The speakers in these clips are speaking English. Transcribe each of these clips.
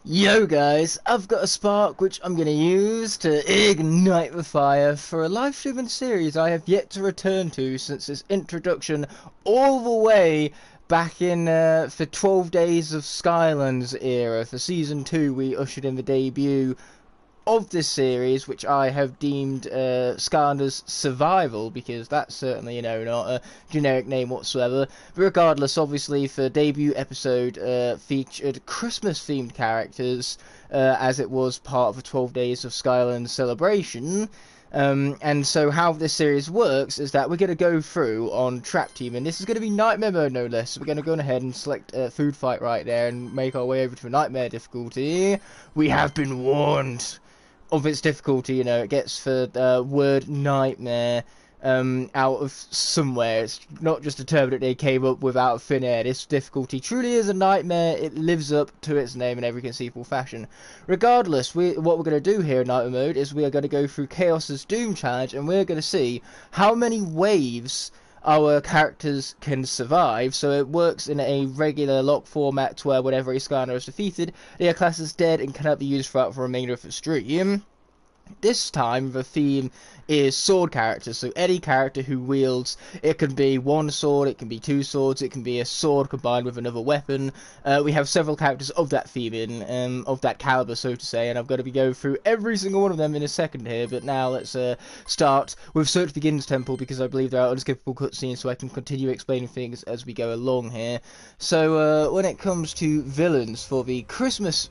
Yo guys, I've got a spark which I'm going to use to ignite the fire for a live streaming series I have yet to return to since its introduction all the way back in for 12 Days of Skylanders era. For Season 2 we ushered in the debut of this series, which I have deemed Skylanders Survival, because that's certainly, you know, not a generic name whatsoever. But regardless, obviously, the debut episode featured Christmas-themed characters, as it was part of the 12 Days of Skylanders celebration. And so how this series works is that we're going to go through on Trap Team, and this is going to be Nightmare mode no less. So we're going to go ahead and select Food Fight right there and make our way over to Nightmare difficulty. We have been warned of its difficulty. You know, it gets the word nightmare out of somewhere. It's not just a term that they came up with out of thin air. This difficulty truly is a nightmare. It lives up to its name in every conceivable fashion. Regardless, what we're going to do here in Nightmare mode is we are going to go through Kaos Doom challenge, and we're going to see how many waves our characters can survive. So it works in a regular lock format to where whenever a Skylander is defeated, they are classed as dead and cannot be used throughout the remainder of the stream. This time the theme is sword characters, so any character who wields, it can be one sword, it can be two swords, it can be a sword combined with another weapon. We have several characters of that theme of that caliber, so to say, and I'm going to be going through every single one of them in a second here. But now let's start with Search Begins Temple, because I believe there are unskippable cutscenes, so I can continue explaining things as we go along here. So when it comes to villains for the Christmas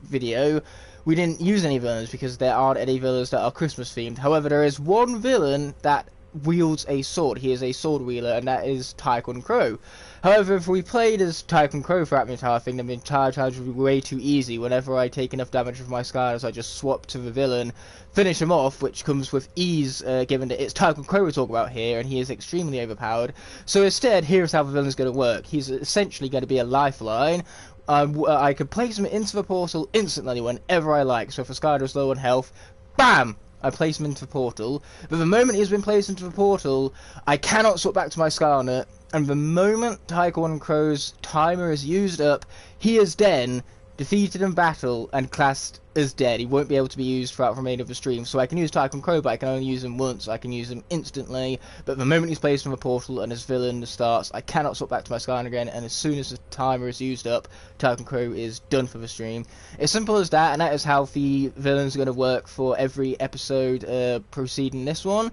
video, we didn't use any villains because there aren't any villains that are Christmas themed. However, there is one villain that wields a sword. He is a sword wielder, and that is Tycoon Crow. However, if we played as Tycoon Crow throughout the entire thing, then the entire challenge would be way too easy. Whenever I take enough damage with my Skylanders, I just swap to the villain, finish him off, which comes with ease, given that it's Tycoon Crow we're talking about here, and he is extremely overpowered. So instead, here's how the villain is going to work. He's essentially going to be a lifeline. I can place him into the portal instantly whenever I like. So if a Skylander is low on health, BAM! I place him into the portal. But the moment he's been placed into the portal, I cannot swap back to my Skylander. And the moment Tycoon Crow's timer is used up, he is then defeated in battle and classed as dead. He won't be able to be used throughout the remainder of the stream. So I can use Tycoon Crow, but I can only use him once. I can use him instantly, but the moment he's placed in the portal and his villain starts, I cannot swap back to my Skyline again, and as soon as the timer is used up, Tycoon Crow is done for the stream. It's simple as that, and that is how the villains are going to work for every episode preceding this one.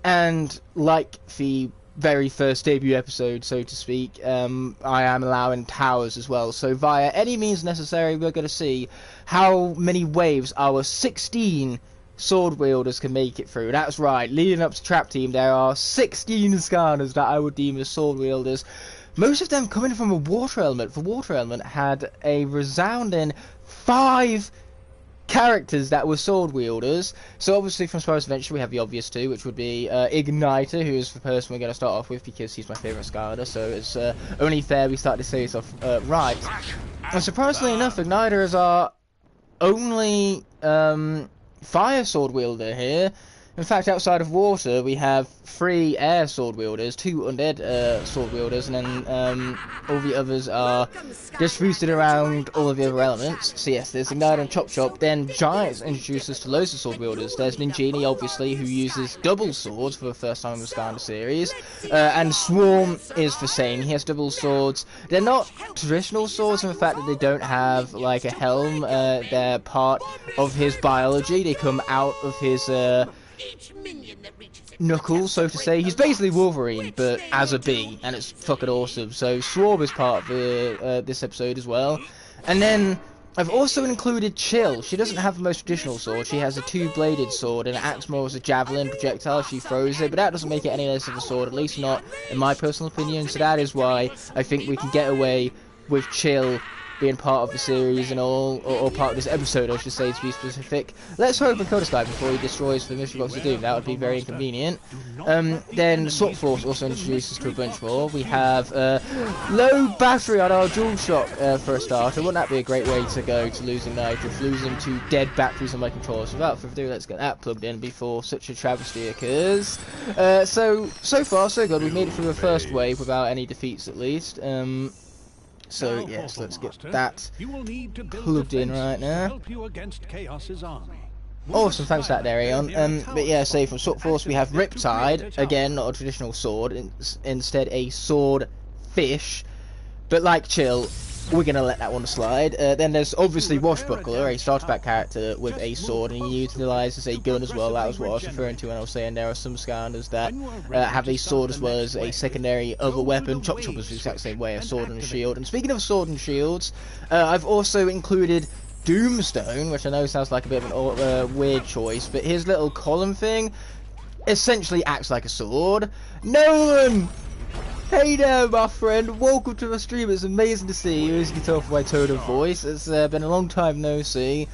And like the very first debut episode, so to speak, I am allowing towers as well. So via any means necessary, we're going to see how many waves our 16 sword wielders can make it through. That's right, leading up to Trap Team, there are 16 Skylanders that I would deem as sword wielders. Most of them coming from a water element. The water element had a resounding 5 characters that were sword wielders. So obviously from Spyro's Adventure we have the obvious two, which would be Ignitor, who is the person we're going to start off with because he's my favourite Skylander, so it's only fair we start this series off right. And surprisingly enough, Ignitor is our only fire sword wielder here. In fact, outside of water, we have 3 air sword wielders, 2 undead sword wielders, and then all the others are distributed around all of the other elements. So yes, there's Ignitor and Chop Chop. Then Giants introduce us to loads of sword wielders. There's Ninjini, obviously, who uses double swords for the first time in the Skylanders series. And Swarm is the same. He has double swords. They're not traditional swords in the fact that they don't have, like, a helm. They're part of his biology. They come out of his knuckles, so to say. He's basically Wolverine, but as a bee, and it's fucking awesome. So Swarm is part of the, this episode as well. And then I've also included Chill. She doesn't have the most traditional sword. She has a 2-bladed sword, and it acts more as a javelin projectile. She throws it, but that doesn't make it any less of a sword, at least not in my personal opinion. So that is why I think we can get away with Chill being part of the series and all, or part of this episode, I should say, to be specific. Let's hope and kill this guy before he destroys the mystery box of Doom. That would be very inconvenient. Then Swap Force also introduces to a bunch more. We have low battery on our DualShock for a starter. Wouldn't that be a great way to go to losing Nitro, losing 2 dead batteries on my controller? So without further ado, let's get that plugged in before such a travesty occurs. So far so good. We've made it through the first wave without any defeats, at least. So yes, let's get that plugged in right now. Awesome, thanks for that, Darion. But yeah, say from Sword Force we have Riptide, again not a traditional sword, instead a sword fish. But like, chill, we're gonna let that one slide. Then there's obviously Washbuckler, a starter pack character with a sword, and he utilizes a gun as well. That was what I was referring to when I was saying there are some Skylanders that have a sword as well as a secondary other weapon. Chop Chop is the exact same way, a sword and a shield. And speaking of sword and shields, I've also included Doomstone, which I know sounds like a bit of an weird choice, but his little column thing essentially acts like a sword. Nolan! Hey there, my friend, welcome to the stream. It's amazing to see you, as you can tell from my tone of voice. It's been a long time no see.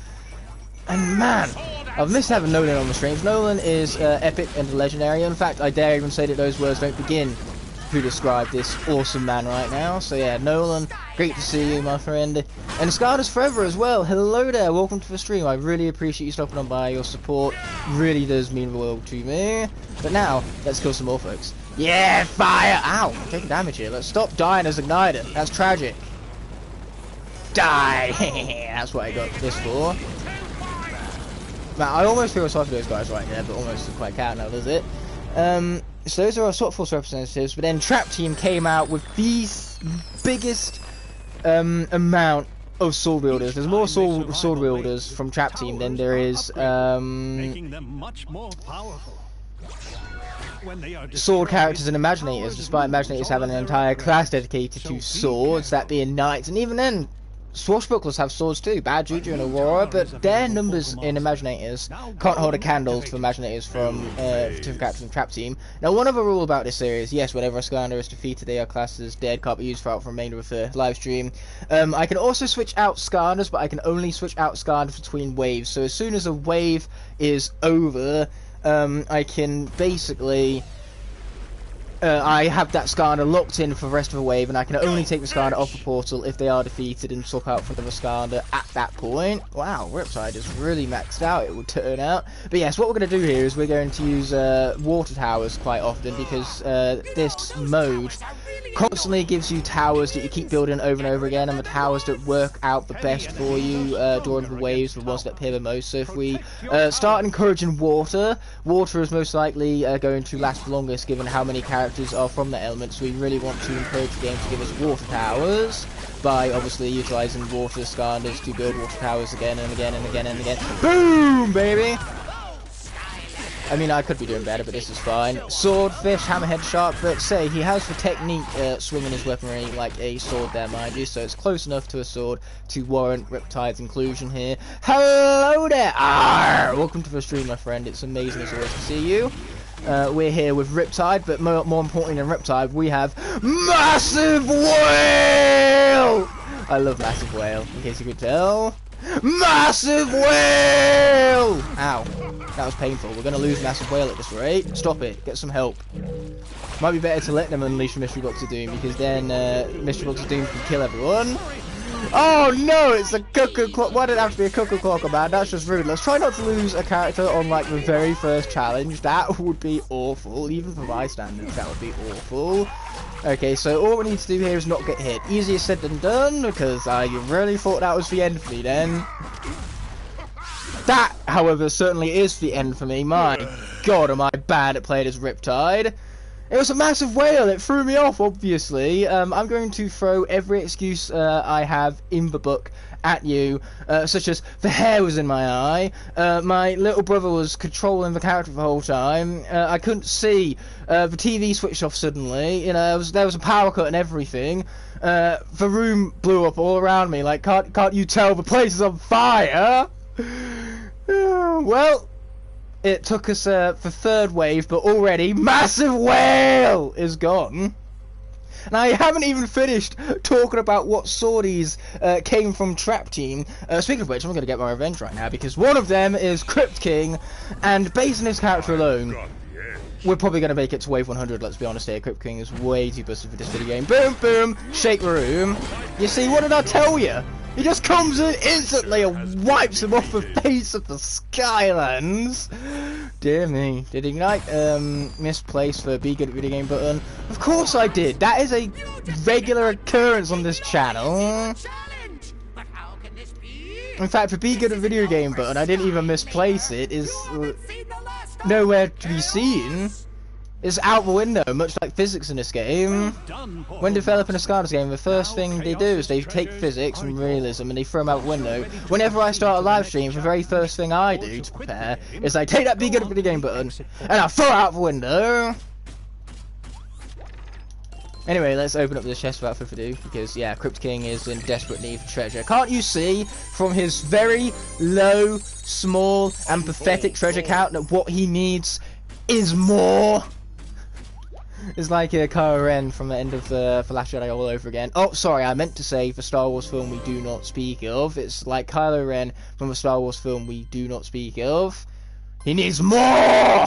And man, I've missed having Nolan on the streams. Nolan is epic and legendary. In fact, I dare even say that those words don't begin to describe this awesome man right now. So yeah, Nolan, great to see you, my friend. And Skylanders Forever as well. Hello there, welcome to the stream. I really appreciate you stopping on by. Your support really does mean the world to me. But now, let's kill some more folks. Yeah, fire! Ow, I'm taking damage here. Let's stop dying as Ignitor. That's tragic. Die! That's what I got this for. Man, I almost feel sorry for those guys right there, but almost doesn't quite count now, does it? So those are our Sword Force representatives, but then Trap Team came out with the biggest amount of sword wielders. There's more sword wielders from Trap Team than there is making them much more powerful. Sword characters and Imaginators, despite Imaginators having an entire class dedicated to swords, that being knights, and even then Swashbucklers have swords too, Bad Juju and Aurora, but their numbers in Imaginators can't hold a candle to Imaginators from different characters from Trap Team. Now, one other rule about this series, yes, whenever a Skylander is defeated, they are classed as dead, can't be used throughout the remainder of the live stream. I can also switch out Skylanders, but I can only switch out Skylanders between waves. So as soon as a wave is over, I can basically I have that Skylander locked in for the rest of the wave, and I can only take the Skylander off the portal if they are defeated and swap out for the Skylander at that point. Wow, Riptide is really maxed out, it would turn out. But yes, what we're going to do here is we're going to use water towers quite often, because this mode constantly gives you towers that you keep building over and over again, and the towers that work out the best for you during the waves, the ones that appear the most. So if we start encouraging water, water is most likely going to last the longest given how many characters are from the element, so we really want to encourage the game to give us water towers by obviously utilising water Skylanders to build water towers again and again and again and again. Boom, baby! I mean, I could be doing better, but this is fine. Swordfish, Hammerhead Shark, but say he has the technique swinging his weaponry like a sword there, mind you, so it's close enough to a sword to warrant Riptide's inclusion here. Hello there! Arr! Welcome to the stream, my friend. It's amazing as always to see you. We're here with Riptide, but more importantly than Riptide, we have Massive Whale! I love Massive Whale, in case you could tell. Massive Whale! Ow, that was painful. We're going to lose Massive Whale at this rate. Stop it, get some help. Might be better to let them unleash Mystery Box of Doom, because then Mystery Box of Doom can kill everyone. Oh no, it's a cuckoo clock. Why did it have to be a cuckoo clocker, man? That's just rude. Let's try not to lose a character on like the very first challenge. That would be awful. Even for my standards, that would be awful. Okay, so all we need to do here is not get hit. Easier said than done, because I really thought that was the end for me then. That, however, certainly is the end for me. My god, am I bad at playing as Riptide. It was a massive whale, it threw me off, obviously. I'm going to throw every excuse I have in the book at you, such as the hair was in my eye, my little brother was controlling the character the whole time, I couldn't see, the TV switched off suddenly, you know, there was a power cut and everything, the room blew up all around me, like, can't you tell the place is on fire? Well, it took us the third wave, but already Massive Whale is gone. And I haven't even finished talking about what swordies came from Trap Team. Speaking of which, I'm going to get my revenge right now, because one of them is Krypt King, and based on his character alone, we're probably going to make it to wave 100, let's be honest here. Krypt King is way too busted for this video game. Boom, boom, shake the room. You see, what did I tell you? He just comes in instantly and wipes him off the face of the Skylands. Dear me. Did Igknight misplace the be good at video game button? Of course I did. That is a regular occurrence on this channel. In fact, the be good at video game button, I didn't even misplace it, is nowhere to be seen. It's out the window, much like physics in this game. When developing a Skylanders game, the first thing they do is they take physics and realism and they throw them out the window. Whenever I start a live stream, the very first thing I do to prepare is I take that be good at video game button and I throw it out the window. Anyway, let's open up this chest without further ado, because yeah, Krypt King is in desperate need for treasure. Can't you see from his very low, small, and pathetic treasure count that what he needs is more? It's like Kylo Ren from the end of The Last Jedi all over again. Oh, sorry, I meant to say the Star Wars film we do not speak of. It's like Kylo Ren from the Star Wars film we do not speak of. He needs more!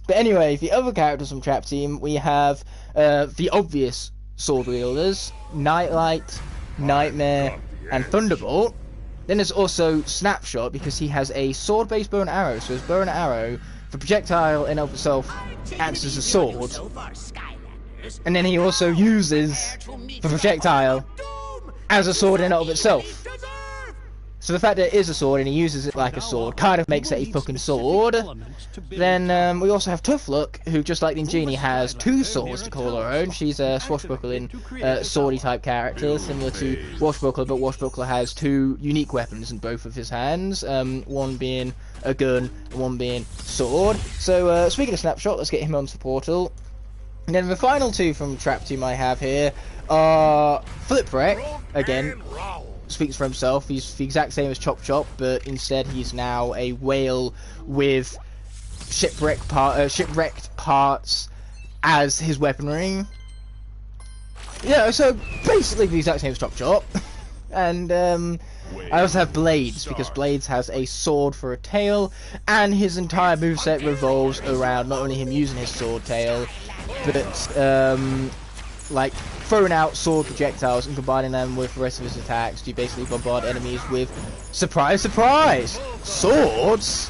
But anyway, the other characters from Trap Team, we have the obvious sword wielders, Nightlight, Nightmare, and Thunderbolt. Then there's also Snapshot, because he has a sword-based bow and arrow, so his bow and arrow, the projectile in of itself acts as a sword, and then he also uses the projectile as a sword in and of itself. So the fact that it is a sword and he uses it like a sword kind of makes it a fucking sword. Then we also have Tuff Luck, who just like Ninjini has two swords to call her own. She's a swashbuckling, swordy type character, similar to Washbuckler, but Washbuckler has two unique weapons in both of his hands, one being a gun and one being sword. So speaking of Snapshot, let's get him onto the portal. And then the final two from Trap Team I have here are Flipwreck, again. Speaks for himself. He's the exact same as Chop Chop, but instead he's now a whale with shipwrecked parts as his weaponry. Yeah, so basically the exact same as Chop Chop. And I also have Blades, because Blades has a sword for a tail, and his entire moveset revolves around not only him using his sword tail, but like throwing out sword projectiles and combining them with the rest of his attacks to basically bombard enemies with, surprise, surprise, swords.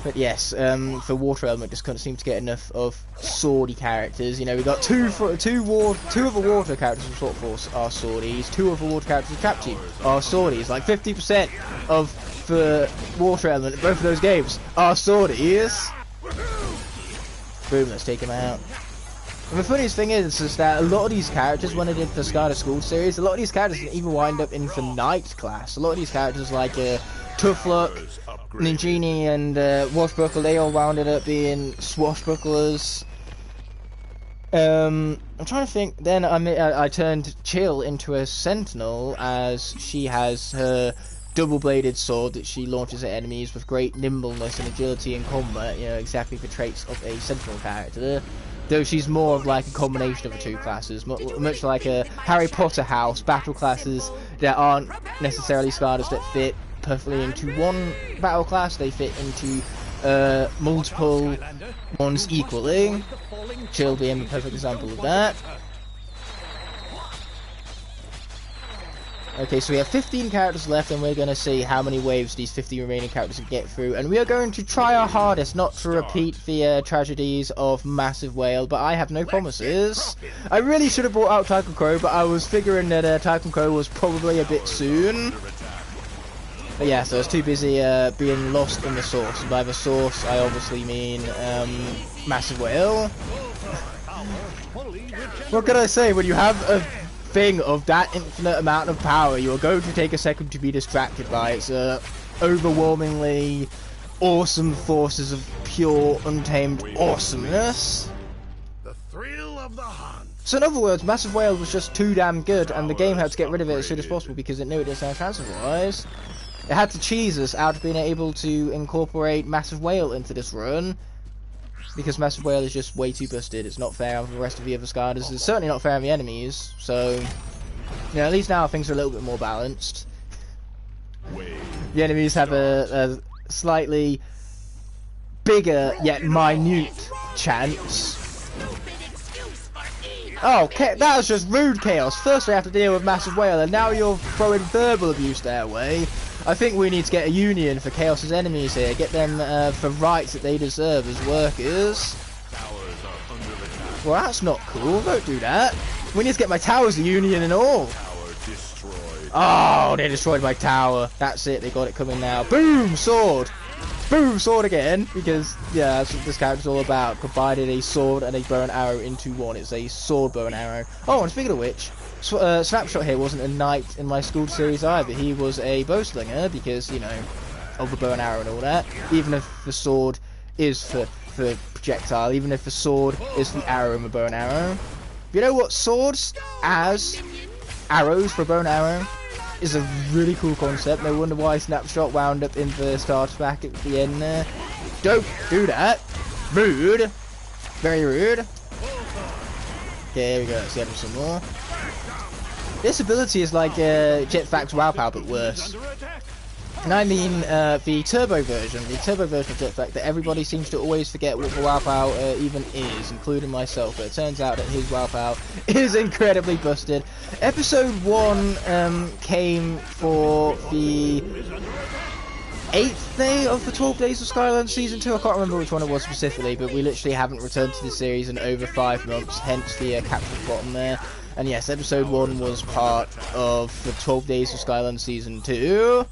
But yes, the water element just couldn't seem to get enough of swordy characters. You know, we got two of the water characters from Sword Force are swordies, two of the water characters from Trap Team are swordies. Like 50% of the water element in both of those games are swordies. Boom, let's take him out. And the funniest thing is that a lot of these characters, when I did the Skylanders School series, a lot of these characters didn't even wind up in the Knight class. A lot of these characters like Tuff Luck, Ninjini, and Washbuckler, they all wounded up being swashbucklers. I'm trying to think. Then I turned Chill into a Sentinel, as she has her double-bladed sword that she launches at enemies with great nimbleness and agility in combat. You know, exactly the traits of a Sentinel character. Though she's more of like a combination of the two classes, much like a Harry Potter house, battle classes that aren't necessarily Skylanders that fit perfectly into one battle class, they fit into multiple ones equally. Chill being the perfect example of that. Okay, so we have 15 characters left, and we're going to see how many waves these 50 remaining characters can get through. And we are going to try our hardest not to repeat the tragedies of Massive Whale, but I have no promises. I really should have brought out Tycoon Crow, but I was figuring that Tycoon Crow was probably a bit soon. But yeah, so I was too busy being lost in the source. And by the source, I obviously mean Massive Whale. What can I say? When you have a thing of that infinite amount of power, you are going to take a second to be distracted by its overwhelmingly awesome forces of pure, untamed awesomeness. The thrill of the hunt. So in other words, Massive Whale was just too damn good, and the game had to get rid of it as soon as possible because it knew it didn't stand a chance otherwise. It had to cheese us out of being able to incorporate Massive Whale into this run, because Massive Whale is just way too busted. It's not fair on the rest of the other Skylanders. It's certainly not fair on the enemies. So, you know, at least now things are a little bit more balanced. The enemies have a slightly bigger yet minute chance Oh, that was just rude, Chaos. First we have to deal with Massive Whale, and now you're throwing verbal abuse their way. I think we need to get a union for Chaos's enemies here. Get them the rights that they deserve as workers. Well, that's not cool. Don't do that. We need to get my towers a union and all. Oh, they destroyed my tower. That's it. They got it coming now. Boom, sword. Boom, sword again. Because, yeah, that's what this character's all about. Combining a sword and a bow and arrow into one. It's a sword, bow and arrow. Oh, and speaking of which, Snapshot here wasn't a knight in my school series either. He was a bowslinger because, you know, of the bow and arrow and all that. Even if the sword is for projectile, even if the sword is the arrow and the bow and arrow. You know what? Swords as arrows for a bow and arrow is a really cool concept. No wonder why Snapshot wound up in the starter pack at the end there. Don't do that. Rude. Very rude. Okay, here we go. Let's get him some more. This ability is like Jetpack's WoW Power, but worse. And I mean the turbo version of Jetpack that everybody seems to always forget what the WoW Power even is, including myself. But it turns out that his WoW Power is incredibly busted. Episode 1 came for the 8th day of the 12 days of Skylanders Season 2. I can't remember which one it was specifically, but we literally haven't returned to the series in over 5 months, hence the caption bottom there. And yes, episode 1 was part of the 12 days of Skylanders Season 2.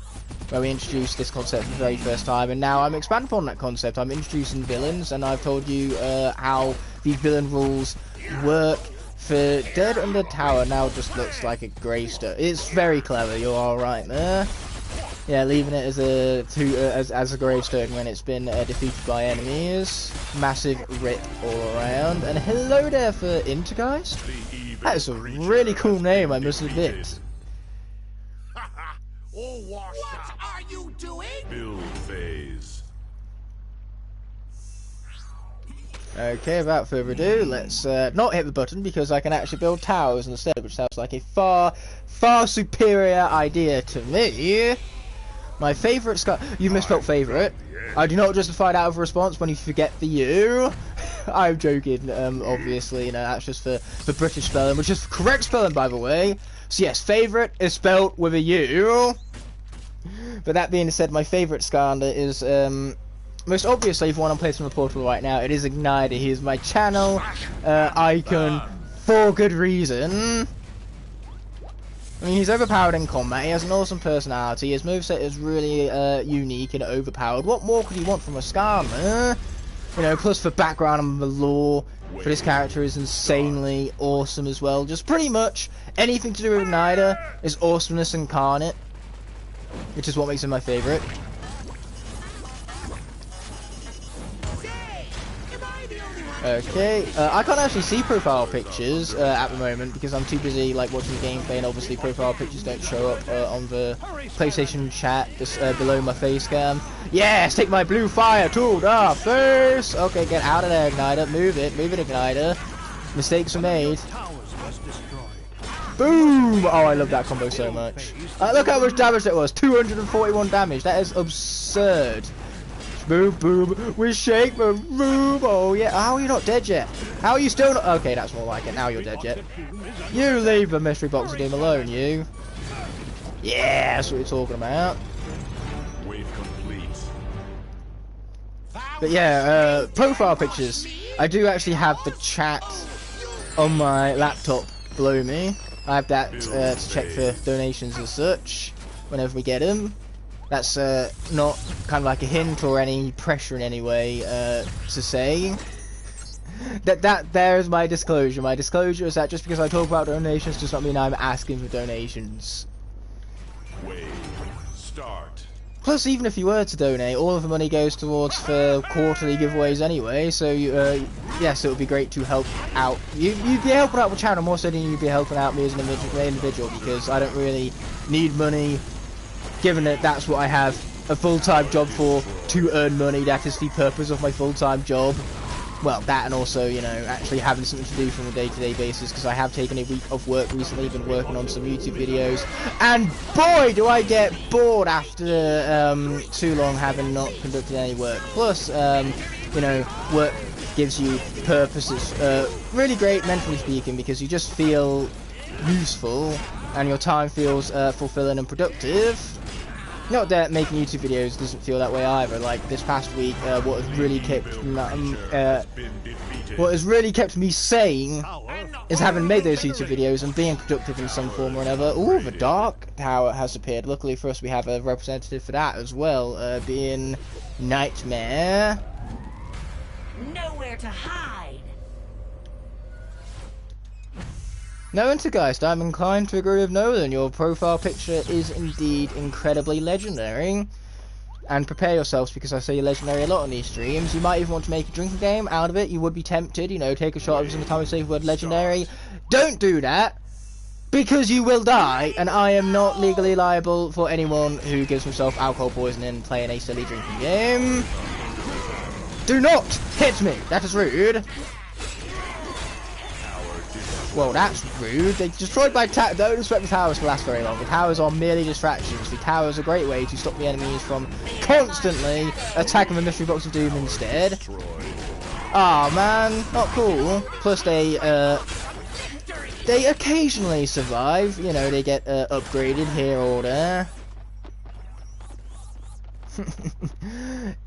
Where we introduced this concept for the very first time, and now I'm expanding upon that concept. I'm introducing villains, and I've told you how the villain rules work. For Dead Under Tower now just looks like a gravestone. It's very clever, you're alright there. Yeah, leaving it as a gravestone when it's been defeated by enemies. Massive rip all around. And hello there for Intergeist. That is a really cool name, I must admit. What are you doing? Build phase. Okay, without further ado, let's not hit the button because I can actually build towers instead, which sounds like a far superior idea to me. My favourite you misspelled favourite. I do not justify that with a response when you forget the U. I'm joking, obviously, you know, that's just for British spelling, which is correct spelling, by the way. So yes, favourite is spelled with a U. But that being said, my favourite Skylander is, most obviously, the one I'm placing on the portal right now, it is Ignitor. He is my channel icon for good reason. I mean, he's overpowered in combat, he has an awesome personality, his moveset is really unique and overpowered. What more could you want from a Skylander? You know, plus the background and the lore for this character is insanely awesome as well. Just pretty much anything to do with Ignitor is awesomeness incarnate, which is what makes him my favourite. Okay, I can't actually see profile pictures at the moment because I'm too busy like watching the gameplay, and obviously profile pictures don't show up on the PlayStation chat just below my face cam. Yes, take my blue fire tool, first! Okay, get out of there, Ignitor, move it, Ignitor. Mistakes were made. Boom! Oh, I love that combo so much. Look how much damage that was, 241 damage, that is absurd. Boom, boom, we shake, boom, boom, oh yeah, how are you not dead yet? How are you still not? Okay, that's more like it, now you're dead yet. You leave the mystery box of doom alone, you. Yeah, that's what we're talking about. Wave complete. But yeah, profile pictures. I do actually have the chat on my laptop below me. I have that to check for donations and such, whenever we get them. That's not kind of like a hint or any pressure in any way to say. There's my disclosure. My disclosure is that just because I talk about donations does not mean I'm asking for donations. Wave start. Plus, even if you were to donate, all of the money goes towards for quarterly giveaways anyway. So yes, it would be great to help out. You'd be helping out the channel more so than you'd be helping out me as an individual, because I don't really need money. Given that that's what I have a full-time job for, to earn money, that is the purpose of my full-time job. Well, that and also, you know, actually having something to do from a day-to-day basis, because I have taken a week off work recently, been working on some YouTube videos, and boy, do I get bored after too long having not conducted any work. Plus, you know, work gives you purpose. It's really great mentally speaking because you just feel useful and your time feels fulfilling and productive. Not that making YouTube videos doesn't feel that way either. Like this past week, what has really kept me sane is having made those YouTube videos and being productive in some form or another. Ooh, the Dark Tower has appeared. Luckily for us, we have a representative for that as well, being Nightmare. Nowhere to hide. No Intergeist, I'm inclined to agree with Nolan. Your profile picture is indeed incredibly legendary. And prepare yourselves because I say legendary a lot on these streams. You might even want to make a drinking game out of it. You would be tempted, you know, take a shot every single time you say the word legendary. Don't do that, because you will die, and I am not legally liable for anyone who gives himself alcohol poisoning playing a silly drinking game. Do not hit me! That is rude. Well, that's rude. They're destroyed by don't expect the towers to last very long. The towers are merely distractions. The towers are a great way to stop the enemies from constantly attacking the mystery box of doom instead. Ah, man, not cool. Plus they occasionally survive. You know, they get upgraded here or there.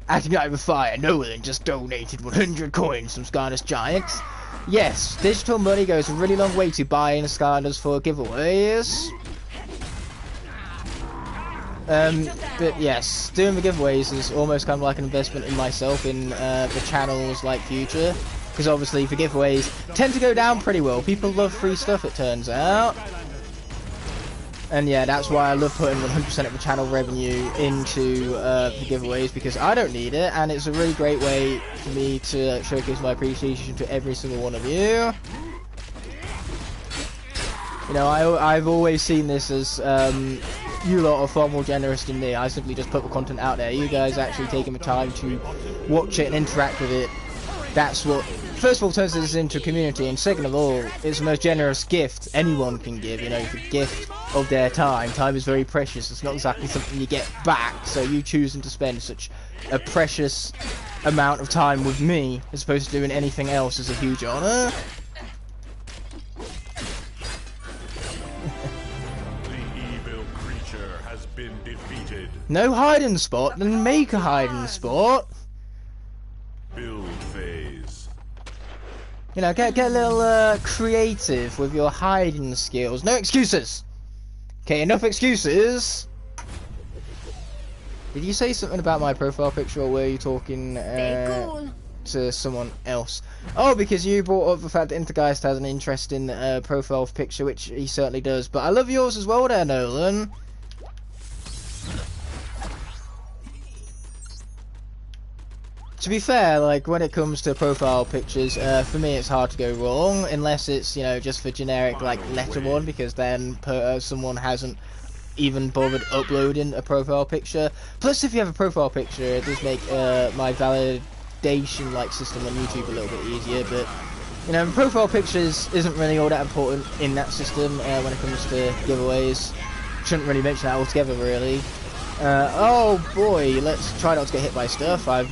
Ignight with fire. Nolan just donated 100 coins from Skylanders Giants. Yes, digital money goes a really long way to buying Skylanders for giveaways. But yes, doing the giveaways is almost kind of like an investment in myself in the channel's like future, because obviously the giveaways tend to go down pretty well. People love free stuff, it turns out. And yeah, that's why I love putting 100% of the channel revenue into the giveaways, because I don't need it, and it's a really great way for me to showcase my appreciation to every single one of you. You know, I've always seen this as you lot are far more generous than me. I simply just put the content out there. You guys actually taking the time to watch it and interact with it. That's what, first of all, turns this into a community, and second of all, it's the most generous gift anyone can give. You know, the gift of their time. Time is very precious. It's not exactly something you get back, so you choosing to spend such a precious amount of time with me as opposed to doing anything else is a huge honor. The evil creature has been defeated. No hiding spot, then make a hiding spot. Build phase. You know, get a little creative with your hiding skills. No excuses. Okay, enough excuses. Did you say something about my profile picture, or were you talking to someone else? Oh, because you brought up the fact that Intergeist has an interesting profile picture, which he certainly does. But I love yours as well there, Nolan. To be fair, like, when it comes to profile pictures, for me it's hard to go wrong, unless it's, you know, just for generic, like, letter one, because then someone hasn't even bothered uploading a profile picture. Plus, if you have a profile picture, it does make my validation, like, system on YouTube a little bit easier, but, you know, profile pictures isn't really all that important in that system when it comes to giveaways. Shouldn't really mention that altogether, really. Oh boy, let's try not to get hit by stuff. I've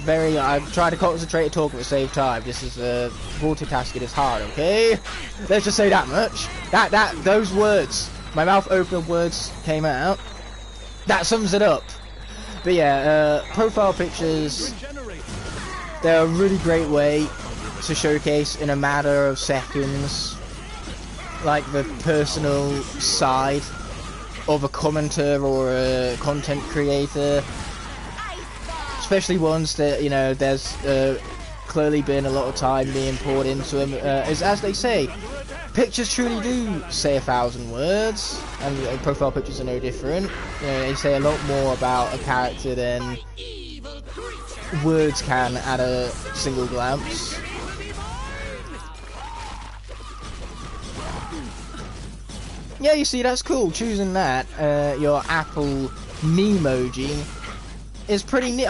tried to concentrate and talk at the same time. This is multitasking is hard, okay? Let's just say that much. Those words, my mouth open words came out. That sums it up. But yeah, profile pictures, they're a really great way to showcase in a matter of seconds, like, the personal side of a commenter or a content creator, especially ones that, you know, there's clearly been a lot of time being poured into them. As they say, pictures truly do say 1,000 words, and profile pictures are no different. You know, they say a lot more about a character than words can at a single glance. Yeah, you see, that's cool. Choosing that, your Apple Memoji, is pretty neat.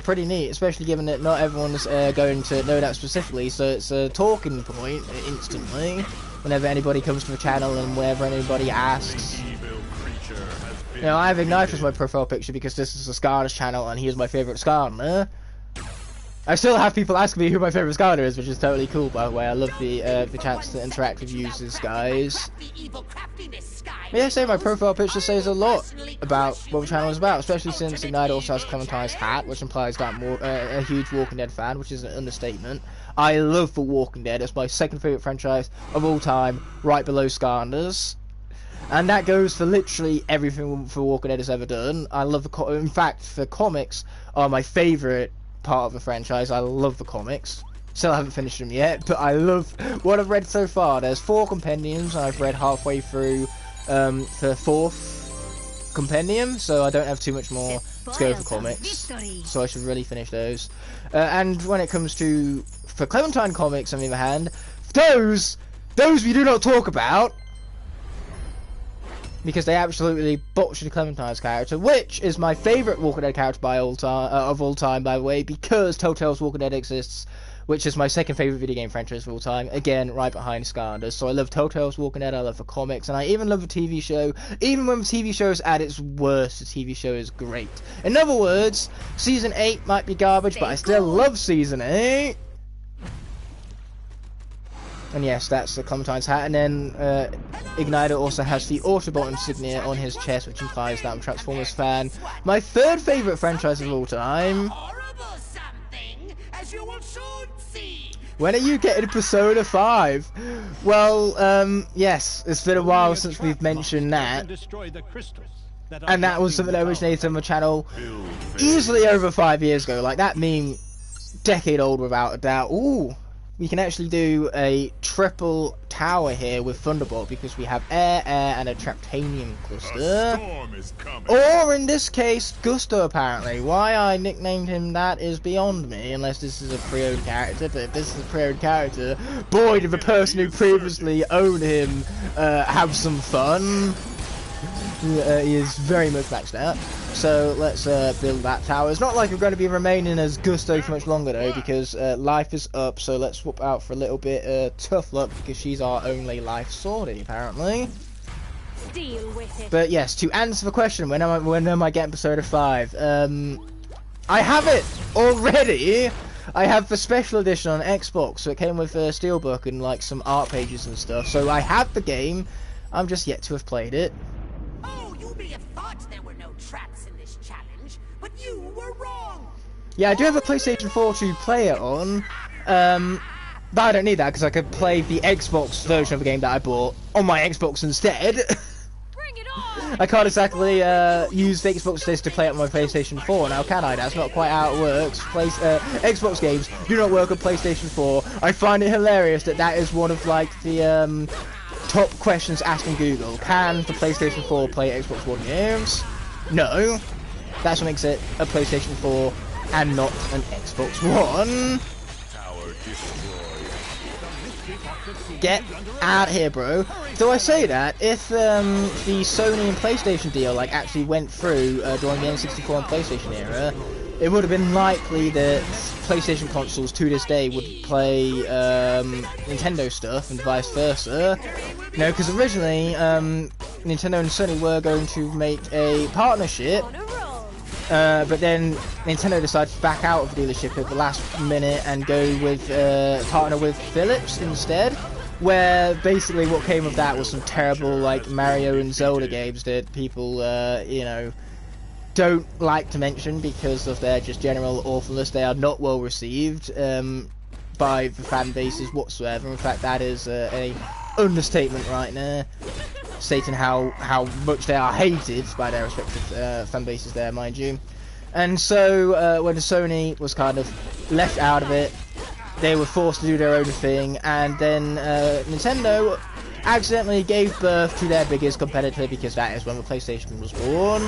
Pretty neat, especially given that not everyone's going to know that specifically. So it's a talking point instantly whenever anybody comes to the channel and whenever anybody asks. You know, I have Ignitor as my profile picture because this is a Skylanders channel and he is my favourite Skylander. I still have people asking me who my favourite Skylander is, which is totally cool, by the way. I love the chance to interact with users, guys. But yeah, my profile picture says a lot about what the channel is about, especially since Ignitor also has Clementine's hat, which implies that I'm a huge Walking Dead fan, which is an understatement. I love The Walking Dead. It's my second favourite franchise of all time, right below Skylanders. And that goes for literally everything for Walking Dead has ever done. I love in fact, the comics are my favourite part of the franchise. I love the comics. Still haven't finished them yet, but I love what I've read so far. There's 4 compendiums, and I've read halfway through the 4th compendium, so I don't have too much more to go for comics. So I should really finish those. And when it comes to for Clementine comics, on the other hand, those we do not talk about, because they absolutely botched Clementine's character, which is my favourite Walking Dead character of all time, by the way, because Telltale's Walking Dead exists, which is my second favourite video game franchise of all time, again, right behind Skylanders. So I love Telltale's Walking Dead, I love the comics, and I even love the TV show. Even when the TV show is at its worst, the TV show is great. In other words, Season 8 might be garbage, but I still love Season 8. And yes, that's the Clementine's hat, and then Ignitor also has the Autobot insignia on his chest, which implies that I'm a Transformers fan. My third favourite franchise of all time. When are you getting Persona 5? Well, yes, it's been a while since we've mentioned that. And that was something that originated on the channel easily over 5 years ago. Like, that meme, decade old without a doubt. Ooh. We can actually do a triple tower here with Thunderbolt because we have air, and a Traptanium cluster. Or in this case, Gusto apparently. Why I nicknamed him that is beyond me, unless this is a pre-owned character. But if this is a pre-owned character, boy did the person who previously owned him have some fun. He is very much maxed out. So let's build that tower. It's not like we're going to be remaining as Gusto for much longer though, because life is up. So let's swap out for a little bit Tuff Luck, because she's our only life swordie apparently. Deal with it. But yes, to answer the question, when am I getting Persona 5? I have it already. I have the special edition on Xbox, so it came with a steelbook and like some art pages and stuff. So I have the game. I'm just yet to have played it. Yeah, I do have a PlayStation 4 to play it on, but I don't need that because I could play the Xbox version of the game that I bought on my Xbox instead. Bring it on! I can't exactly use the Xbox disc to play it on my PlayStation 4 now, can I? That's not quite how it works. Xbox games do not work on PlayStation 4. I find it hilarious that that is one of like the top questions asked in Google. Can the PlayStation 4 play Xbox One games? No. That's what makes it a PlayStation 4 and not an Xbox One. Get out here, bro. Though I say that, if the Sony and PlayStation deal like actually went through during the N64 and PlayStation era, it would have been likely that PlayStation consoles to this day would play Nintendo stuff and vice versa. You know, because originally Nintendo and Sony were going to make a partnership. But then Nintendo decided to back out of the dealership at the last minute and go with partner with Philips instead, where basically what came of that was some terrible like Mario and Zelda games that people you know, don't like to mention because of their just general awfulness. They are not well received by the fan bases whatsoever. In fact, that is a understatement right now, stating how much they are hated by their respective fan bases there, mind you. And so when Sony was kind of left out of it, they were forced to do their own thing, and then Nintendo accidentally gave birth to their biggest competitor, because that is when the PlayStation was born.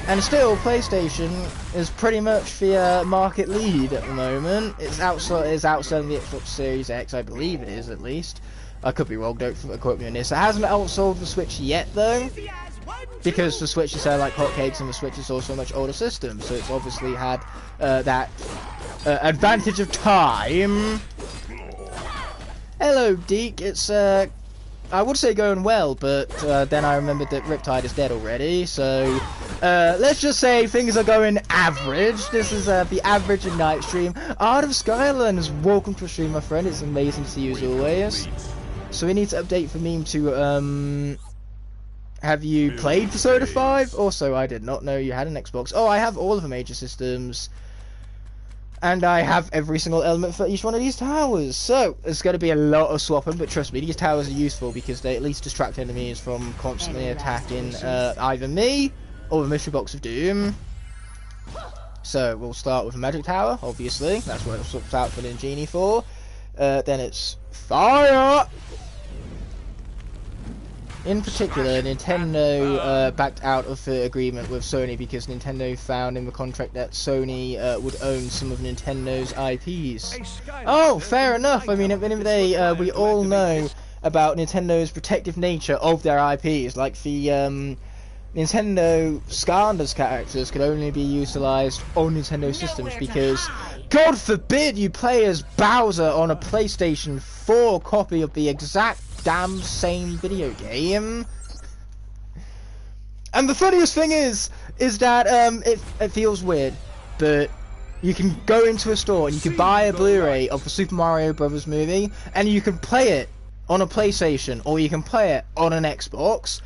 And still, PlayStation is pretty much the market lead at the moment. It's outselling the Xbox Series X, I believe it is at least. I could be wrong, don't quote me on this. It hasn't outsold the Switch yet though, because the Switch is selling like hotcakes and the Switch is also a much older system, so it's obviously had that advantage of time. Hello Deke, it's I would say going well, but then I remembered that Riptide is dead already, so let's just say things are going average. This is the average Ignight stream. Art of Skylanders, welcome to the stream, my friend. It's amazing to see you as always. So we need to update for meme to have you played Persona 5? Also, I did not know you had an Xbox. Oh, I have all of the major systems. And I have every single element for each one of these towers. So, there's going to be a lot of swapping, but trust me, these towers are useful because they at least distract enemies from constantly attacking either me or the mystery box of doom. So, we'll start with a magic tower, obviously. That's what it swaps out for Ninjini for. Then it's fire! In particular, Nintendo backed out of the agreement with Sony because Nintendo found in the contract that Sony would own some of Nintendo's IPs. Oh, fair enough. I mean, at the end of the day, we all know about Nintendo's protective nature of their IPs. Like the Nintendo Skylanders characters could only be utilized on Nintendo systems because, God forbid, you play as Bowser on a PlayStation 4 copy of the exact damn same video game. And the funniest thing is that it feels weird, but you can go into a store and you can buy a Blu-ray of the Super Mario Brothers movie and you can play it on a PlayStation or you can play it on an Xbox,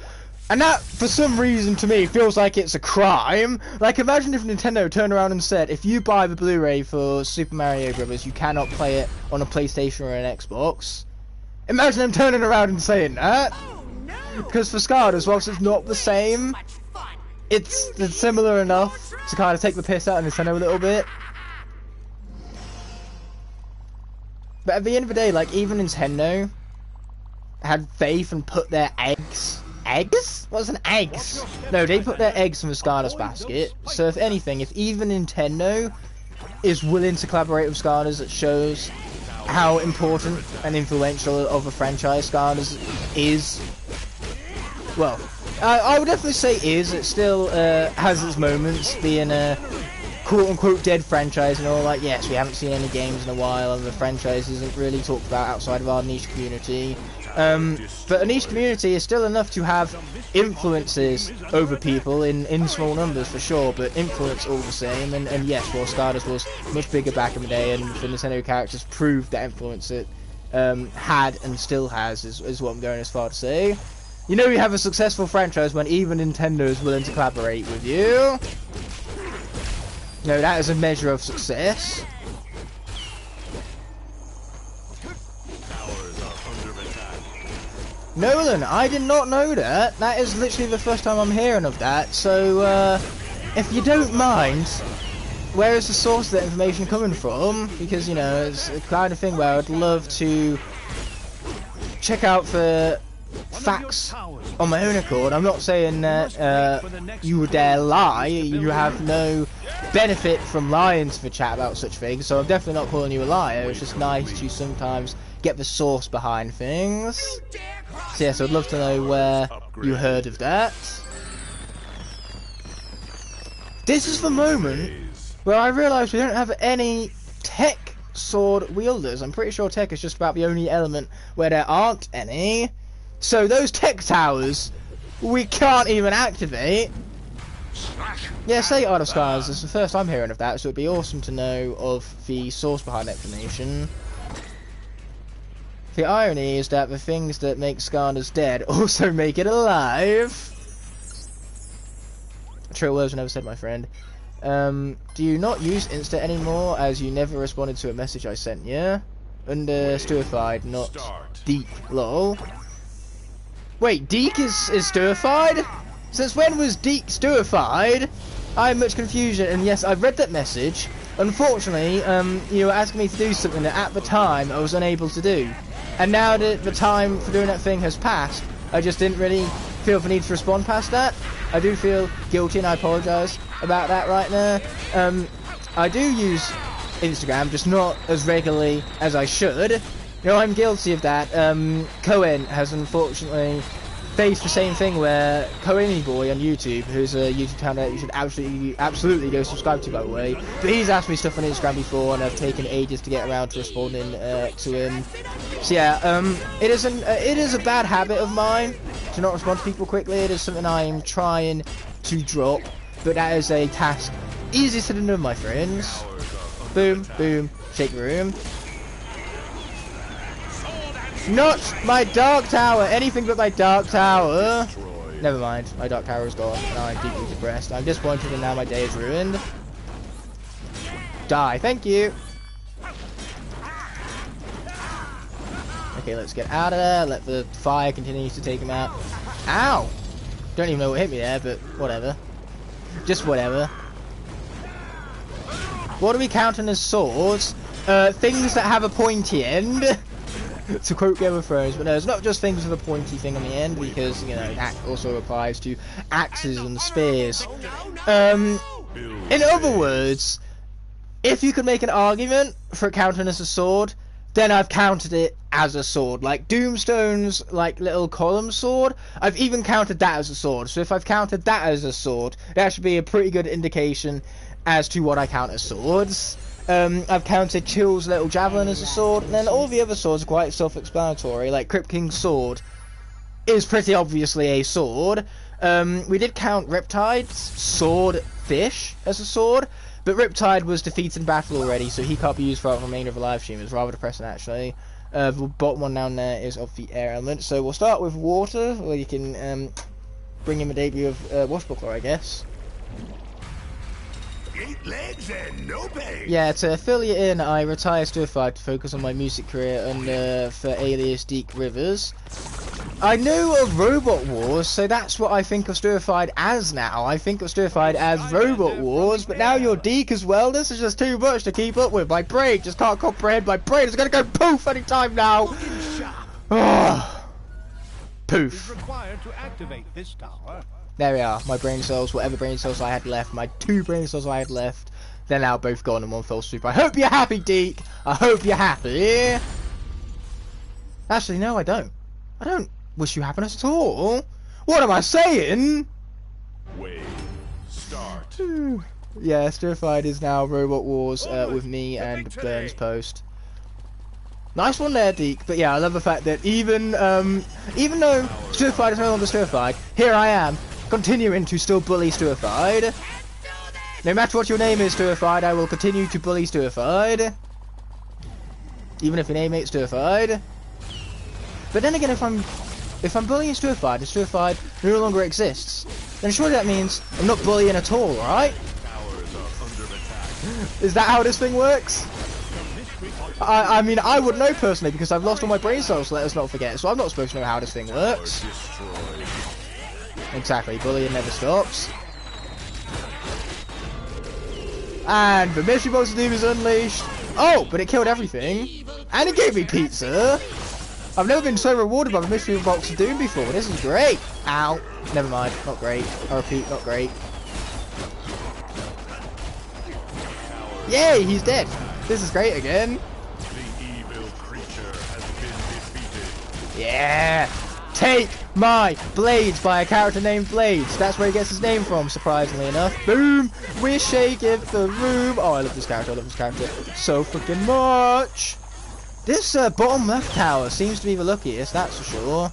and that for some reason to me feels like it's a crime. Like, imagine if Nintendo turned around and said, if you buy the Blu-ray for Super Mario Brothers, you cannot play it on a PlayStation or an Xbox. Imagine them turning around and saying that. Because for Skylanders, whilst it's not the same, it's similar enough to kind of take the piss out of Nintendo a little bit. But at the end of the day, like, even Nintendo had faith and put their eggs? What's an eggs? No, they put their eggs in the Skylanders basket. So if anything, if even Nintendo is willing to collaborate with Skylanders, it shows how important and influential of a franchise Skylanders is. Well, I would definitely say is. It still has its moments, being a quote-unquote dead franchise and all. Like, yes, we haven't seen any games in a while, and the franchise isn't really talked about outside of our niche community. But a niche community is still enough to have influences over people in small numbers for sure, but influence all the same. And yes, well, Skylanders was much bigger back in the day, and the Nintendo characters proved that influence it had and still has, is what I'm going as far to say. You know, you have a successful franchise when even Nintendo is willing to collaborate with you. No, that is a measure of success. Nolan, I did not know that. That is literally the first time I'm hearing of that. So, if you don't mind, where is the source of that information coming from? Because, you know, it's the kind of thing where I'd love to check out for facts on my own accord. I'm not saying that you would dare lie. You have no benefit from lying to the chat about such things, so I'm definitely not calling you a liar. It's just nice to sometimes get the source behind things. So yes, I'd love to know where you heard of that. This is the moment where I realise we don't have any tech sword wielders. I'm pretty sure tech is just about the only element where there aren't any. So those tech towers, we can't even activate. Yeah, say Art of Skylanders, it's the first I'm hearing of that, so it'd be awesome to know of the source behind that information. The irony is that the things that make Skylanders dead also make it alive. True words were never said, my friend. Do you not use Insta anymore, as you never responded to a message I sent you? Stuified, not Deek, lol. Wait, Deek is stuified? Since when was Deek stuified? I have much confusion, and yes, I've read that message. Unfortunately, you were asking me to do something that at the time I was unable to do. And now that the time for doing that thing has passed, I just didn't really feel the need to respond past that. I do feel guilty, and I apologise about that right now. I do use Instagram, just not as regularly as I should. You know, I'm guilty of that. Cohen has unfortunately faced the same thing where Cohen Boy on YouTube, who's a YouTube channel that you should absolutely go subscribe to, by the way, but he's asked me stuff on Instagram before and I've taken ages to get around to responding to him. So yeah, it is a bad habit of mine to not respond to people quickly. It is something I am trying to drop. but that is a task easy to do, my friends. Boom, boom, shake the room. Not my dark tower, anything but my dark tower. Never mind, my dark tower is gone, and I'm deeply depressed. I'm disappointed, and now my day is ruined. Die, thank you. Okay, let's get out of there, let the fire continue to take him out. Ow! Don't even know what hit me there, but whatever. Just whatever. What are we counting as swords? Things that have a pointy end. To quote Game of Thrones, but no, it's not just things with a pointy thing on the end, because, you know, that also applies to axes and spears. In other words, if you could make an argument for it counting as a sword, then I've counted it as a sword. Like Doomstone's like little column sword, I've even counted that as a sword. So if I've counted that as a sword, that should be a pretty good indication as to what I count as swords. I've counted Chill's little javelin as a sword, and then all the other swords are quite self-explanatory. Like Krypt King's sword is pretty obviously a sword. We did count Riptide's sword fish as a sword, but Riptide was defeated in battle already, so he can't be used throughout the remainder of the live stream. It's rather depressing, actually. The bottom one down there is of the air element. So we'll start with water, or you can bring in a debut of Washbuckler, I guess. 8 legs and no pain. Yeah, to fill you in, I retired Stir-Fied to focus on my music career and for alias Deke Rivers. I knew of Robot Wars, so that's what I think of Stir-Fied as now. I think of Stir-Fied as Robot Wars, but now you're Deke as well. This is just too much to keep up with. My brain just can't comprehend. My brain is going to go poof any time now. Poof. Required to activate this tower. There we are, my brain cells, whatever brain cells I had left, my 2 brain cells I had left, they're now both gone in one fell swoop. I hope you're happy, Deke! I hope you're happy! Actually, no, I don't. I don't wish you happiness at all. What am I saying? Wave start. Yeah, Stir-Fied is now Robot Wars with me and Burns Post. Nice one there, Deke. But yeah, I love the fact that even though Stir-Fied is no longer Stir-Fied, here I am, continuing to still bully Stir-Fied. No matter what your name is, Stir-Fied, I will continue to bully Stir-Fied. Even if your name ain't Stir-Fied. But then again, if I'm bullying Stir-Fied and Stir-Fied no longer exists, then surely that means I'm not bullying at all, right? Is that how this thing works? I mean, I would know personally because I've lost all my brain cells, let us not forget, so I'm not supposed to know how this thing works. Exactly, bullying never stops. And the Mystery Box of Doom is unleashed. Oh, but it killed everything. And it gave me pizza. I've never been so rewarded by the Mystery Box of Doom before. This is great. Ow. Never mind, not great. I repeat, not great. Yay, he's dead. This is great again. The evil creature has been defeated. Yeah! Take my blades by a character named Blades. That's where he gets his name from, surprisingly enough. Boom! We're shaking the room. Oh, I love this character. I love this character so freaking much. This bottom left tower seems to be the luckiest, that's for sure.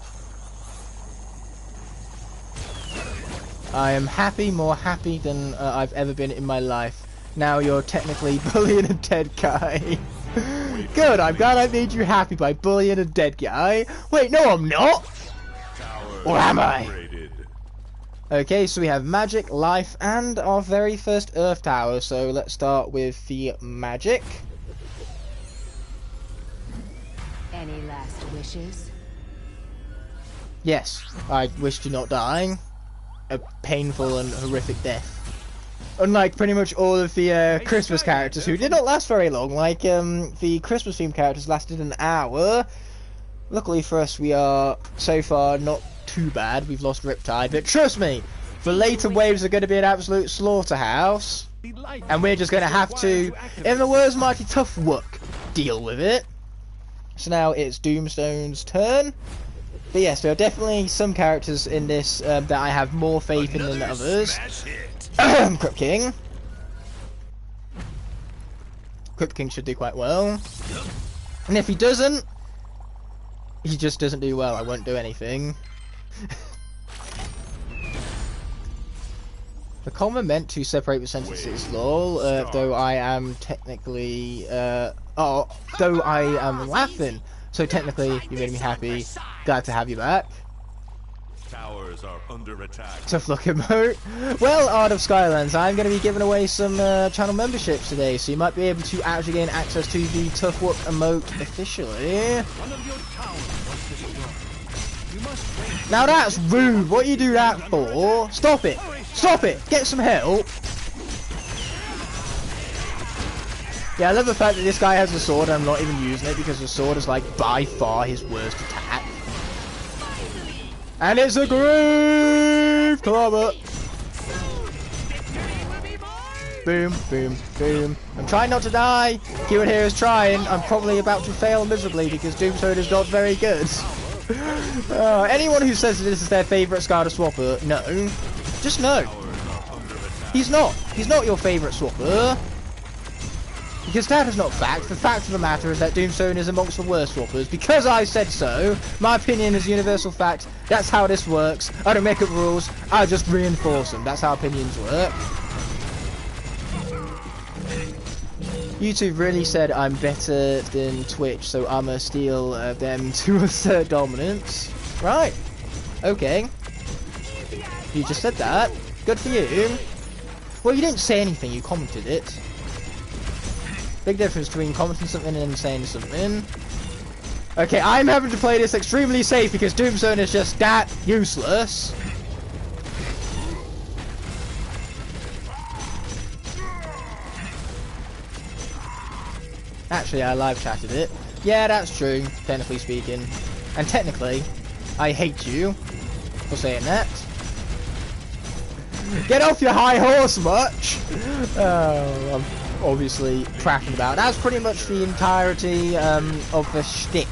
I am happy, more happy than I've ever been in my life. Now you're technically bullying a dead guy. Good, I'm glad I made you happy by bullying a dead guy. Wait, no I'm not! Or am I? Okay, so we have magic, life, and our very first earth tower. So let's start with the magic. Any last wishes? Yes, I wish to not die. A painful and horrific death. Unlike pretty much all of the Christmas characters who did not last very long. Like, the Christmas themed characters lasted an hour. Luckily for us, we are, so far, not too bad. We've lost Riptide, but trust me, the later waves are going to be an absolute slaughterhouse. And we're just going to have to, in the words Mighty Tuff Luck, deal with it. So now it's Doomstone's turn. But yes, there are definitely some characters in this that I have more faith in than others. Krypt King. Krypt King should do quite well. And if he doesn't, he just doesn't do well. I won't do anything. The comma meant to separate the sentences, lol, though I am technically, though I am laughing. So technically, you made me happy. Glad to have you back. Towers are under attack. Tough Luck emote. Well, Art of Skylands, I'm going to be giving away some channel memberships today, so you might be able to actually gain access to the Tuff Luck emote officially. One of your towers was destroyed. You must wait. Now that's rude. What you do that for? Stop it. Stop it. Get some help. Yeah, I love the fact that this guy has a sword and I'm not even using it because the sword is like by far his worst attack. And it's a grave clobber. Boom, boom, boom. I'm trying not to die. Keyword here is trying. I'm probably about to fail miserably because Doomstone is not very good. Anyone who says that this is their favourite Skylander swapper, no. Just no. He's not. He's not your favourite swapper. Because that is not fact. The fact of the matter is that Doomstone is amongst the worst swappers. Because I said so, my opinion is universal fact. That's how this works. I don't make up rules. I just reinforce them. That's how opinions work. YouTube really said I'm better than Twitch, so I'ma steal them to assert dominance. Right. Okay. You just said that. Good for you. Well, you didn't say anything. You commented it. Big difference between commenting something and saying something. Okay, I'm having to play this extremely safe because Doomstone is just that useless. Actually, I live chatted it. Yeah, that's true, technically speaking. And technically, I hate you for saying that. Get off your high horse, much! Oh, I'm obviously cracking about. That's pretty much the entirety of the shtick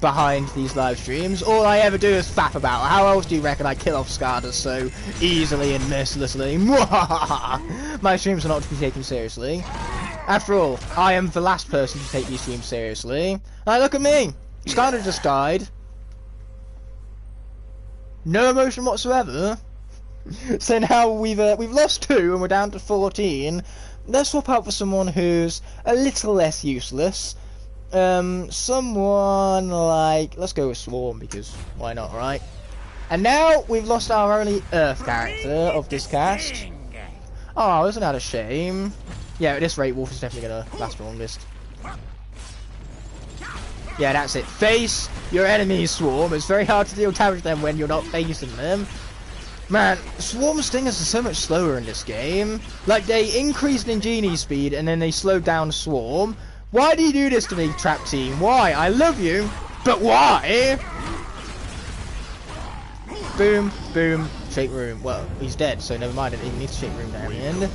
behind these live streams. All I ever do is faff about. How else do you reckon I kill off Skylanders so easily and mercilessly? My streams are not to be taken seriously. After all, I am the last person to take these streams seriously. Like, look at me! Skylander just died. No emotion whatsoever. So now we've lost 2 and we're down to 14. Let's swap out for someone who's a little less useless. Someone like, let's go with Swarm because why not, right? And now we've lost our only Earth character of this cast. Oh, isn't that a shame? Yeah, at this rate, Wolf is definitely gonna last the longest. Yeah, that's it. Face your enemy's Swarm. It's very hard to deal damage them when you're not facing them. Man, Swarm stingers are so much slower in this game. Like, they increased Ninjini speed and then they slowed down Swarm. Why do you do this to me, Trap Team? Why? I love you, but why? Boom, boom, shake room. Well, he's dead, so never mind. I didn't even need to shake room down the end.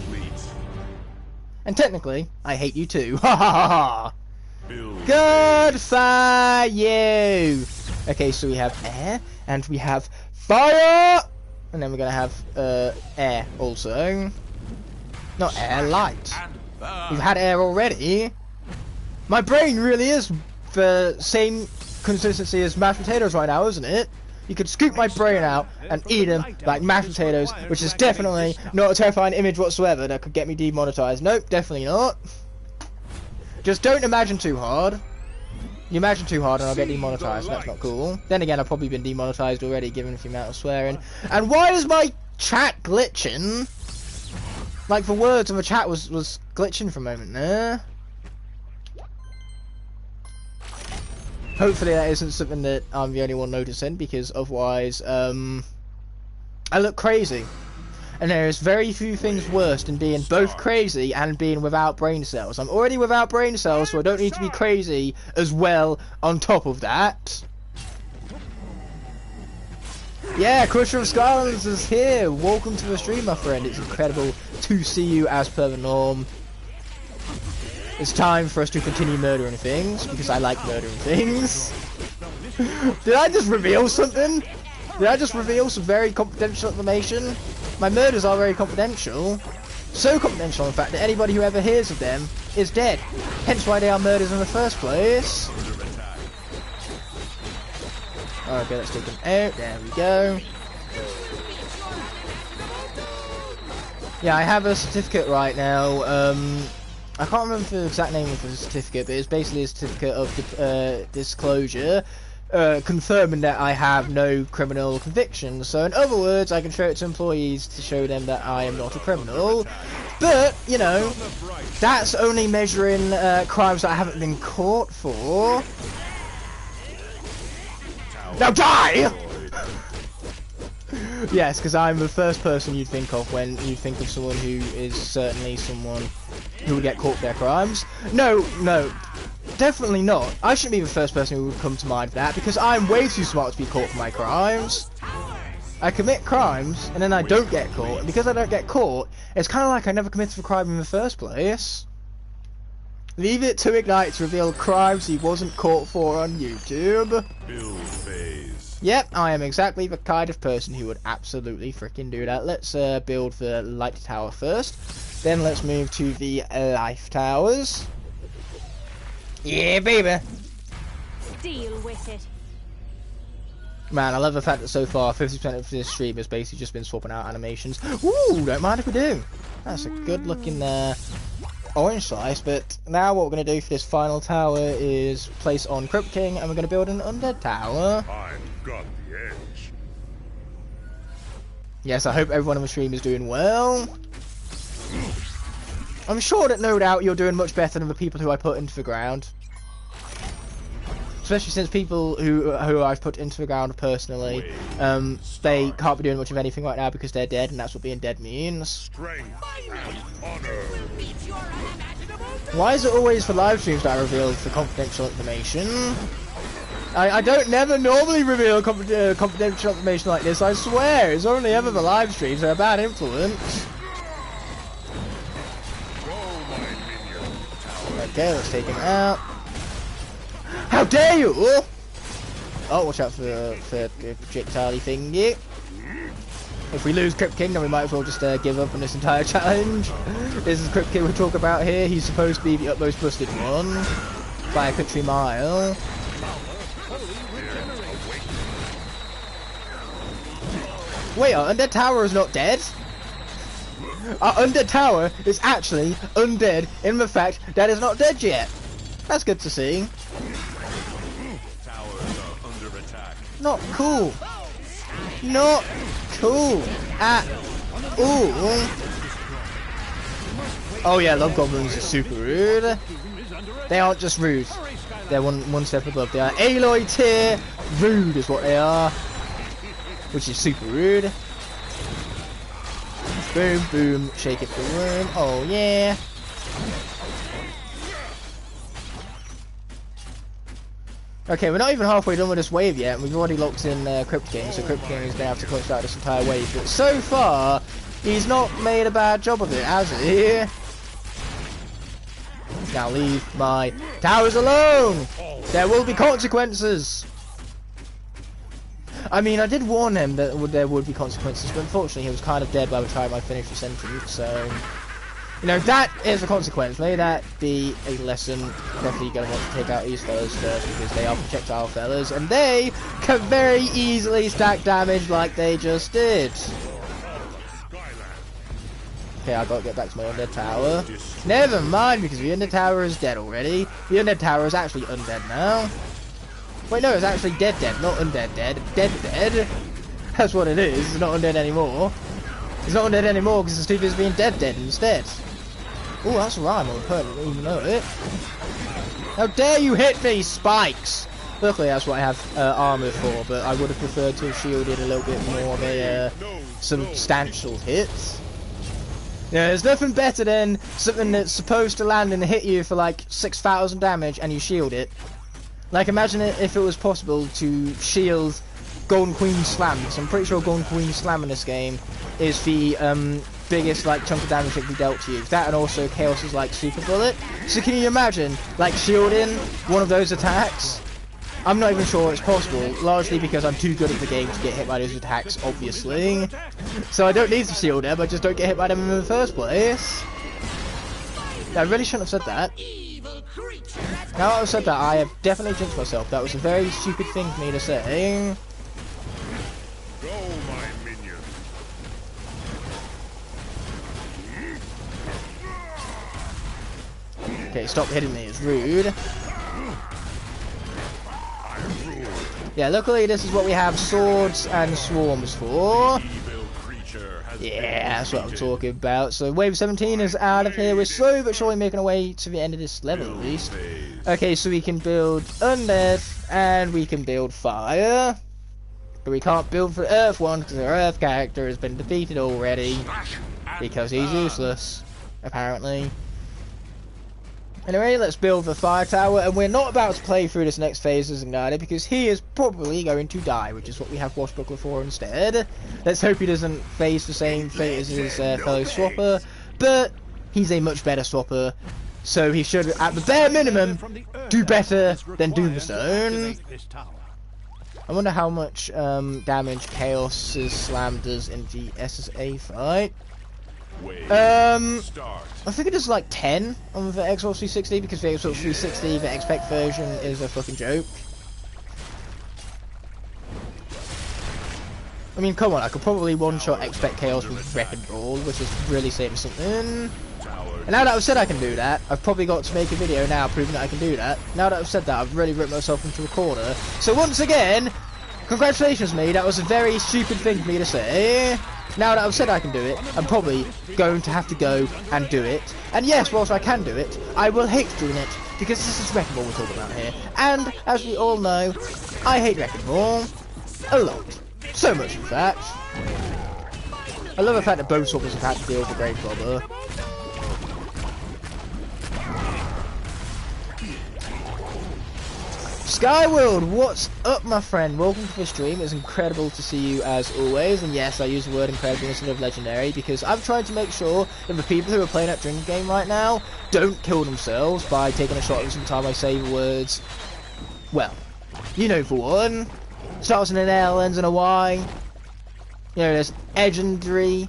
And technically, I hate you too. Ha ha ha ha! Good for you! Okay, so we have air, and we have fire! And then we're gonna have air also. Not air, light. We've had air already. My brain really is the same consistency as mashed potatoes right now, isn't it? You could scoop my brain out and eat them like mashed potatoes, which is definitely not a terrifying image whatsoever that could get me demonetized. Nope, definitely not. Just don't imagine too hard. You imagine too hard and I'll get demonetized, and that's not cool. Then again, I've probably been demonetized already given the amount of swearing. And why is my chat glitching? Like, the words of the chat was glitching for a moment there. Hopefully that isn't something that I'm the only one noticing, because otherwise, I look crazy. And there is very few things worse than being both crazy and being without brain cells. I'm already without brain cells, so I don't need to be crazy as well on top of that. Yeah, Crusher of Skylanders is here. Welcome to the stream, my friend. It's incredible to see you as per the norm. It's time for us to continue murdering things, because I like murdering things. Did I just reveal something? Did I just reveal some very confidential information? My murders are very confidential. So confidential, in fact, that anybody who ever hears of them is dead. Hence why they are murders in the first place. Okay, let's take them out. There we go. Yeah, I have a certificate right now. I can't remember the exact name of the certificate, but it's basically a certificate of disclosure, confirming that I have no criminal convictions. So in other words, I can show it to employees to show them that I am not a criminal. But, you know, that's only measuring crimes that I haven't been caught for. Now die! Yes, because I'm the first person you'd think of when you think of someone who is certainly someone who would get caught for their crimes. No, definitely not. I shouldn't be the first person who would come to mind for that, because I'm way too smart to be caught for my crimes. I commit crimes, and then I don't get caught, and because I don't get caught, it's kind of like I never committed a crime in the first place. Leave it to Igknight to reveal crimes he wasn't caught for on YouTube. Build phase. Yep, I am exactly the kind of person who would absolutely freaking do that. Let's build the light tower first. Then let's move to the life towers. Yeah, baby! Deal with it. Man, I love the fact that so far 50% of this stream has basically just been swapping out animations. Ooh, don't mind if we do. That's a good looking orange slice, but now what we're going to do for this final tower is place on Krypt King, and we're going to build an undead tower. I've got the edge. Yes, I hope everyone on the stream is doing well. I'm sure that no doubt you're doing much better than the people who I put into the ground. Especially since people who I've put into the ground personally, they can't be doing much of anything right now because they're dead, and that's what being dead means. Strength and honor. Why is it always for live streams that I reveal the confidential information? I don't never normally reveal confidential information like this, I swear. It's only ever the live streams that are a bad influence. Okay, let's take him out. How dare you! Oh, watch out for the projectile thingy. If we lose Krypt King, then we might as well just give up on this entire challenge. This is Krypt King we talk about here. He's supposed to be the utmost busted one by a country mile. Wait, our undead tower is not dead? Our undead tower is actually undead in the fact that it's not dead yet. That's good to see. Towers are under attack. Not cool. Not cool at all. Oh yeah, love goblins are super rude. They aren't just rude. They're one step above. They are Aloy tier rude is what they are. Which is super rude. Boom, boom, shake it for the room. Oh yeah. Okay, we're not even halfway done with this wave yet, and we've already locked in Krypt King, so Krypt King is going to have to clutch out this entire wave. But so far, he's not made a bad job of it, has he? Now leave my towers alone! There will be consequences! I mean, I did warn him that there would be consequences, but unfortunately he was kind of dead by the time I finished the sentence, so... You know, that is a consequence. May that be a lesson. Definitely going to want to take out these fellas first because they are projectile fellas and they can very easily stack damage like they just did. Okay, I've got to get back to my undead tower. Never mind, because the undead tower is dead already. The undead tower is actually undead now. Wait, no, it's actually dead, not undead, dead. Dead. That's what it is. It's not undead anymore. It's not undead anymore because it's too busy being dead instead. Oh, that's a rhyme. I didn't even know it. How dare you hit me, spikes! Luckily, that's what I have armor for, but I would have preferred to have shielded a little bit more of a substantial hit. Yeah, there's nothing better than something that's supposed to land and hit you for like 6,000 damage and you shield it. Like, imagine it if it was possible to shield Golden Queen Slam. So I'm pretty sure Golden Queen Slam in this game is the biggest like chunk of damage that can be dealt to you. That and also Chaos's like super bullet. So can you imagine like shielding one of those attacks? I'm not even sure it's possible, largely because I'm too good at the game to get hit by those attacks, obviously. So I don't need to shield them, I just don't get hit by them in the first place. I really shouldn't have said that. Now that I've said that, I have definitely jinxed myself. That was a very stupid thing for me to say. Go, my minion. Okay, stop hitting me, it's rude. Yeah, luckily this is what we have swords and swarms for. Yeah, that's what I'm talking about. So wave 17 is out of here. We're slowly but surely making our way to the end of this level at least. Okay, so we can build undead and we can build fire. But we can't build for earth one because our earth character has been defeated already. Because he's useless, apparently. Anyway, let's build the fire tower, and we're not about to play through this next phase as Ignitor because he is probably going to die, which is what we have Washbuckler for instead. Let's hope he doesn't face the same fate as his fellow swapper, but he's a much better swapper, so he should, at the bare minimum, do better than Doomstone. I wonder how much damage Kaos's slam does in the SSA fight. I think it does like 10 on the Xbox 360 because the Xbox 360, the expect version is a fucking joke. I mean, come on, I could probably one-shot expect Chaos with Wrecking Ball, which is really saying something. And now that I've said I can do that, I've probably got to make a video now proving that I can do that. Now that I've said that, I've really ripped myself into a corner. So once again, congratulations me, that was a very stupid thing for me to say. Now that I've said I can do it, I'm probably going to have to go and do it. And yes, whilst I can do it, I will hate doing it, because this is Wrecking Ball we're talking about here. And, as we all know, I hate Wrecking Ball a lot. So much, in fact. I love the fact that both swappers have had to deal with the Grave Robber. Skyworld, what's up, my friend? Welcome to the stream. It's incredible to see you as always. And yes, I use the word incredible instead of legendary because I'm trying to make sure that the people who are playing that drinking game right now don't kill themselves by taking a shot every single time I say the words. Well, you know, for one, starts in an L, ends in a Y. You know, there's legendary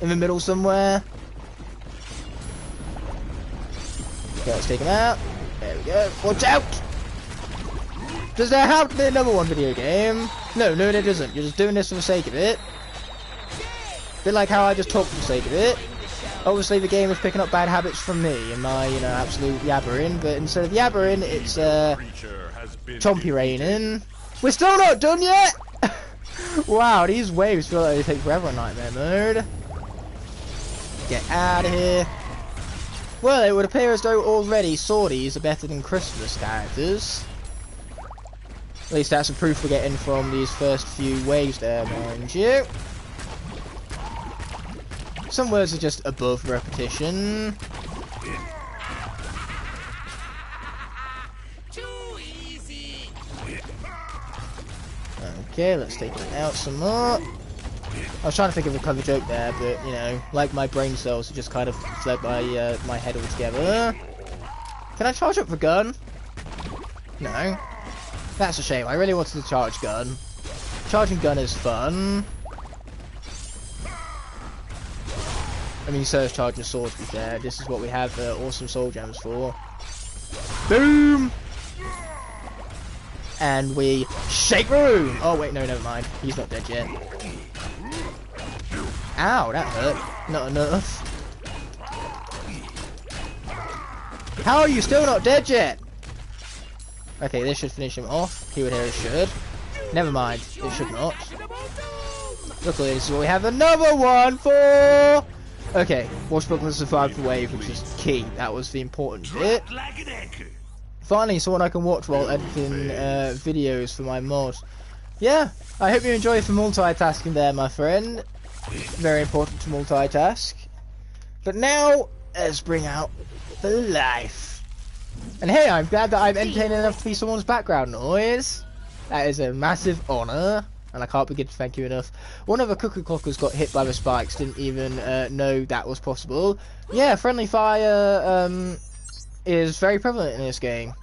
in the middle somewhere. Okay, let's take him out. There we go. Watch out! Does there have to be another one video game? No, there doesn't. You're just doing this for the sake of it. A bit like how I just talk for the sake of it. Obviously, the game is picking up bad habits from me and my, you know, absolute yabbering. But instead of yabbering, it's chompy raining. We're still not done yet. Wow, these waves feel like they take forever in Nightmare mode. Get out of here. Well, it would appear as though already Swordies are better than Christmas characters. At least that's the proof we're getting from these first few waves there, mind you. Some words are just above repetition. Okay, let's take it out some more. I was trying to think of a clever joke there, but, you know, like my brain cells are just kind of fled by my head altogether. Can I charge up the gun? No. That's a shame. I really wanted to charge gun. Charging gun is fun. I mean, so is charging sword, to be fair. This is what we have awesome soul gems for. Boom! And we shake the room! Oh, wait, no, never mind. He's not dead yet. Ow, that hurt. Not enough. How are you still not dead yet? Okay, this should finish him off. Keyword here should. Never mind, it should not. Luckily, this is what we have another one for! Okay, Washbuckler survived the wave, which is key. That was the important bit. Finally, someone I can watch while editing videos for my mod. Yeah, I hope you enjoy the multitasking there, my friend. Very important to multitask. But now, let's bring out the life. And hey, I'm glad that I'm entertaining enough to be someone's background noise. That is a massive honour, and I can't begin to thank you enough. One of the cuckoo clockers got hit by the spikes, didn't even know that was possible. Yeah, friendly fire is very prevalent in this game.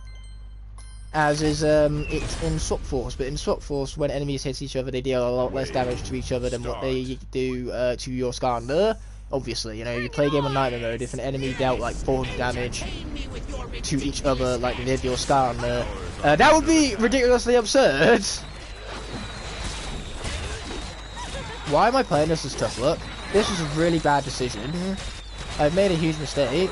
As is it in Swap Force, but in Swap Force, when enemies hit each other, they deal a lot less damage to each other than what they do to your Skylander. Obviously, you know, you play a game on Nightmare mode, if an enemy dealt like 400 damage to each other like they did your Skylander, that would be ridiculously absurd. Why am I playing this as Tuff Luck? This is a really bad decision. I've made a huge mistake.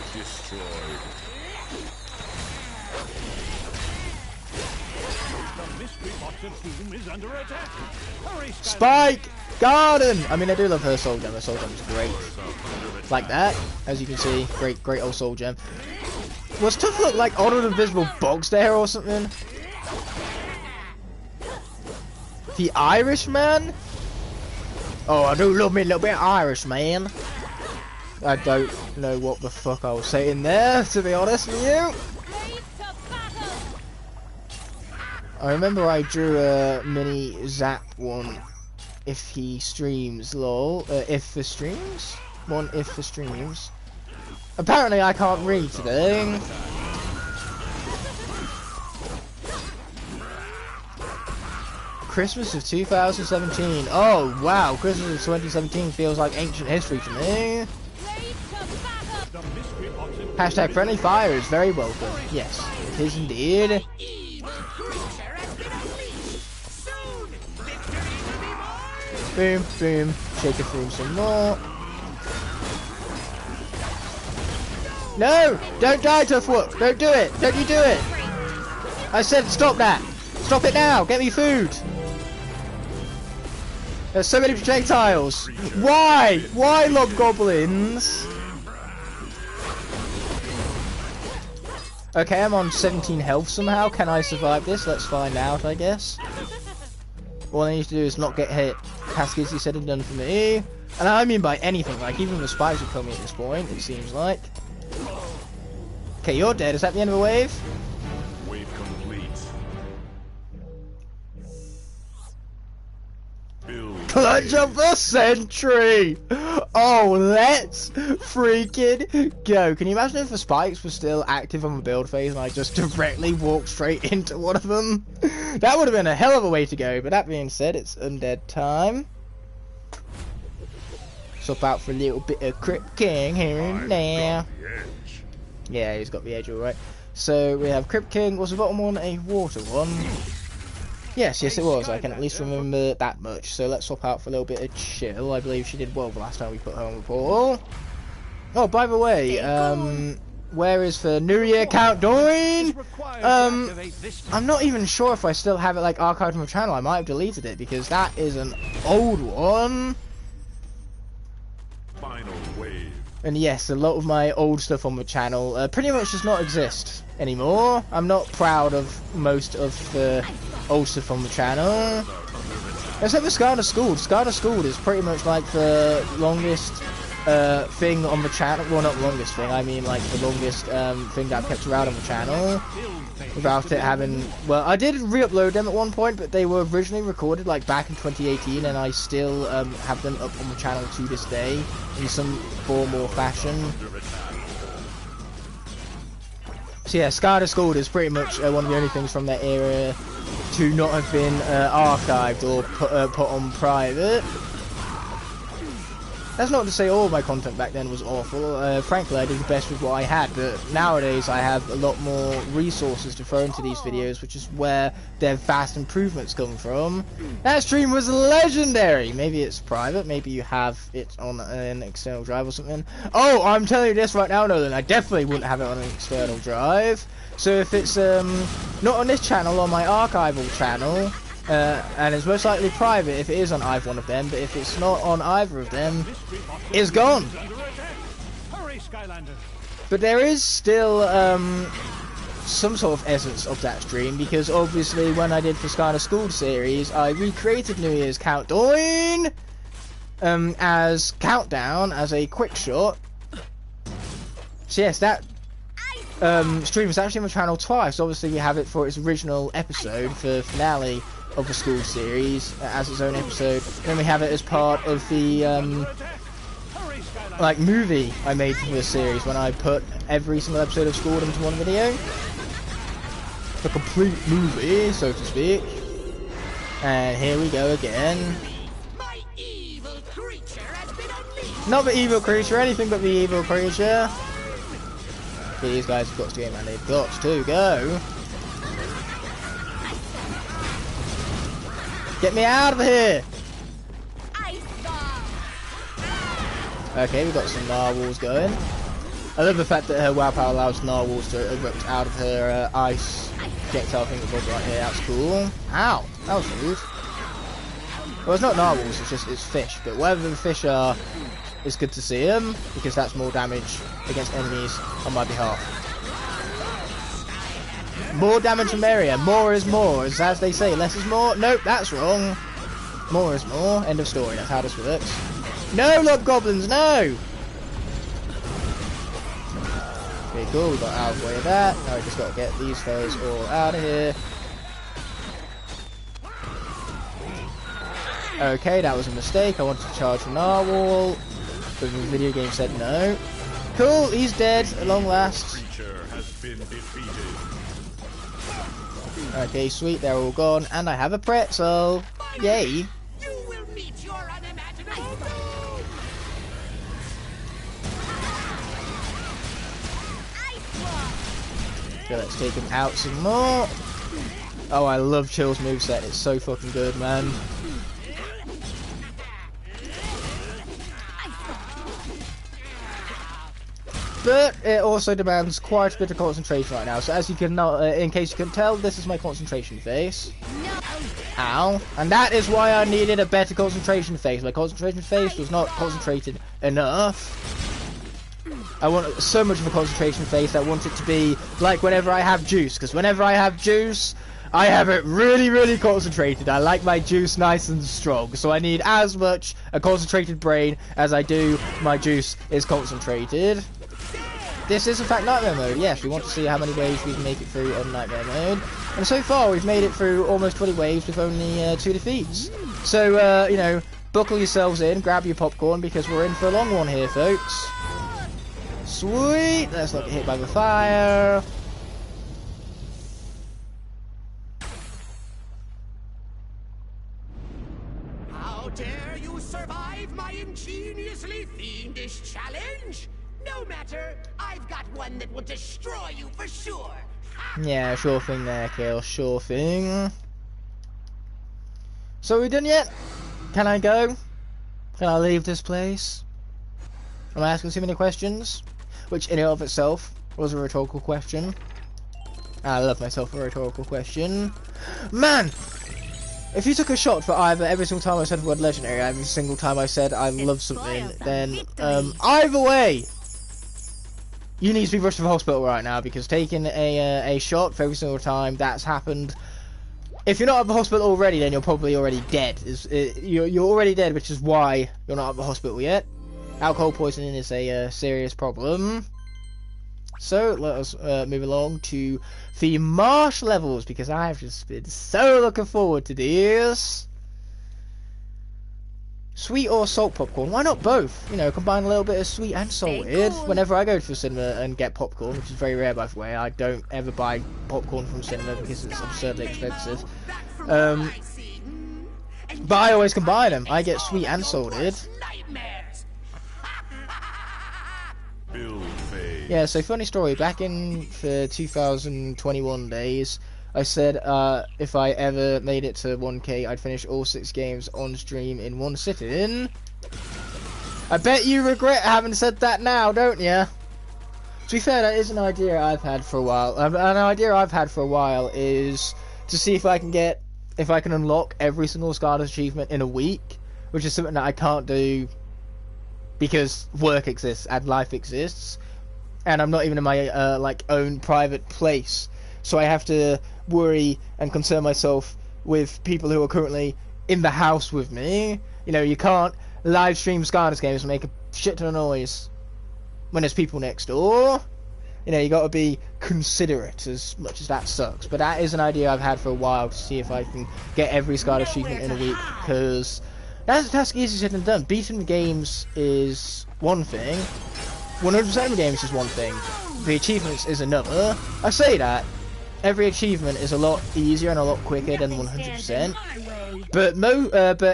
mystery box of Doom is under attack. Hurry, Spike! Garden! I mean, I do love her soul gem. Her soul gem is great. Like that, as you can see. Great old soul gem. Was Tuff Luck like on an invisible box there or something? The Irishman? Oh, I do love me a little bit of Irishman. I don't know what the fuck I was saying there, to be honest with you. I remember I drew a mini Zap one if he streams, lol. If for streams? One if for streams. Apparently I can't read today. Christmas of 2017. Oh wow, Christmas of 2017 feels like ancient history to me. Hashtag friendly fire is very welcome. Yes, it is indeed. Boom, boom. Shake it through some more. No! Don't die, Tuff Luck! Don't do it! Don't you do it! I said stop that! Stop it now! Get me food! There's so many projectiles! Why? Why, lob goblins? Okay, I'm on 17 health somehow. Can I survive this? Let's find out, I guess. All I need to do is not get hit. Task easily said and done for me. And I mean by anything, like even the spikes would kill me at this point, it seems like. Okay, you're dead. Is that the end of the wave? Wave complete. Build. Clutch of the century! Oh, let's freaking go. Can you imagine if the spikes were still active on the build phase and I just directly walked straight into one of them? That would have been a hell of a way to go, but that being said, it's undead time. Swap out for a little bit of Krypt King here and there. Yeah, he's got the edge alright. So we have Krypt King. Was the bottom one a water one? Yes, it was. I can at least remember that much. So let's swap out for a little bit of chill. I believe she did well the last time we put her on the portal. Oh, by the way, where is the New Year countdown? I'm not even sure if I still have it like archived on my channel. I might have deleted it because that is an old one. Final wave. And yes, a lot of my old stuff on the channel pretty much does not exist anymore. I'm not proud of most of the old stuff on the channel. Except for Skylanders Schooled. Skylanders Schooled is pretty much like the longest thing on the channel. Well, not longest thing, I mean like the longest thing that I've kept around on the channel. Without it having... Well, I did re-upload them at one point, but they were originally recorded like back in 2018, and I still have them up on the channel to this day in some form or fashion. So yeah, Skylanders Schooled is pretty much one of the only things from that era to not have been archived or put on private. That's not to say all of my content back then was awful. Frankly, I did the best with what I had, but nowadays I have a lot more resources to throw into these videos, which is where their vast improvements come from. That stream was legendary! Maybe it's private, maybe you have it on an external drive or something. Oh, I'm telling you this right now, Nolan, I definitely wouldn't have it on an external drive. So if it's not on this channel, on my archival channel, and it's most likely private if it is on either one of them, but if it's not on either of them, it's gone. But there is still some sort of essence of that stream, because obviously when I did the Skylanders School series, I recreated New Year's Countdown as Countdown as a quick shot. So yes, that stream is actually on the channel twice. Obviously we have it for its original episode, for finale of the school series, as its own episode. Then we have it as part of the like movie I made for the series, when I put every single episode of School into one video. The complete movie, so to speak. And here we go again. My evil creature has been unleashed. Not the evil creature, anything but the evil creature. These guys have got to go, man. They've got to go. Get me out of here! Okay, we've got some narwhals going. I love the fact that her WoW power allows narwhals to erupt out of her ice projectile thing above right here. That's cool. Ow, that was rude. Well, it's not narwhals, it's fish. But wherever the fish are, it's good to see them because that's more damage against enemies on my behalf. More damage from Mare. More is more, as they say. Less is more. Nope, that's wrong. More is more. End of story. That's how this works. No, look, goblins, no! Okay, cool. We got out of the way of that. Now we just got to get these fellas all out of here. Okay, that was a mistake. I wanted to charge a narwhal, but the video game said no. Cool, he's dead at long last. Okay, sweet, they're all gone, and I have a pretzel. Yay! You will meet your unimaginable doom. So let's take him out some more. Oh, I love Chill's moveset. It's so fucking good, man. But it also demands quite a bit of concentration right now. So as you can, in case you can tell, this is my concentration face. Ow. And that is why I needed a better concentration face. My concentration face was not concentrated enough. I want so much of a concentration face. I want it to be like whenever I have juice. Because whenever I have juice, I have it really, really concentrated. I like my juice nice and strong. So I need as much a concentrated brain as I do my juice is concentrated. This is in fact Nightmare mode. Yes, we want to see how many waves we can make it through on Nightmare mode. And so far we've made it through almost 20 waves with only 2 defeats. So, you know, buckle yourselves in, grab your popcorn because we're in for a long one here, folks. Sweet! Let's not get hit by the fire. How dare you survive my ingeniously fiendish challenge? No matter, I've got one that will destroy you for sure. Yeah, sure thing there, Kill. Sure thing. So are we done yet? Can I go? Can I leave this place? Am I asking too many questions? Which in and of itself was a rhetorical question. I love myself a rhetorical question. Man! If you took a shot for either every single time I said the word legendary, every single time I said I love something, then either way, you need to be rushed to the hospital right now because taking a shot for every single time that's happened. If you're not at the hospital already, then you're probably already dead. You're already dead, which is why you're not at the hospital yet. Alcohol poisoning is a serious problem. So let us move along to the marsh levels because I've just been so looking forward to this. Sweet or salt popcorn? Why not both? You know, combine a little bit of sweet and salted. Whenever I go to the cinema and get popcorn, which is very rare by the way, I don't ever buy popcorn from cinema because it's absurdly expensive. But I always combine them. I get sweet and salted. Yeah, so funny story, back in the 2021 days, I said if I ever made it to 1k, I'd finish all 6 games on stream in one sitting. I bet you regret having said that now, don't you? To be fair, that is an idea I've had for a while. An idea I've had for a while is to see if I can unlock every single Skylanders achievement in a week, which is something that I can't do because work exists and life exists. And I'm not even in my like own private place, so I have to worry and concern myself with people who are currently in the house with me. You know, you can't live stream Skylanders games and make a shit ton of noise when there's people next door. You know, you got to be considerate, as much as that sucks. But that is an idea I've had for a while to see if I can get every Skylanders achievement in a week, because that's a task easier said than done. Beating the games is one thing. 100% of the games is one thing, the achievements is another. I say that, every achievement is a lot easier and a lot quicker than 100%, but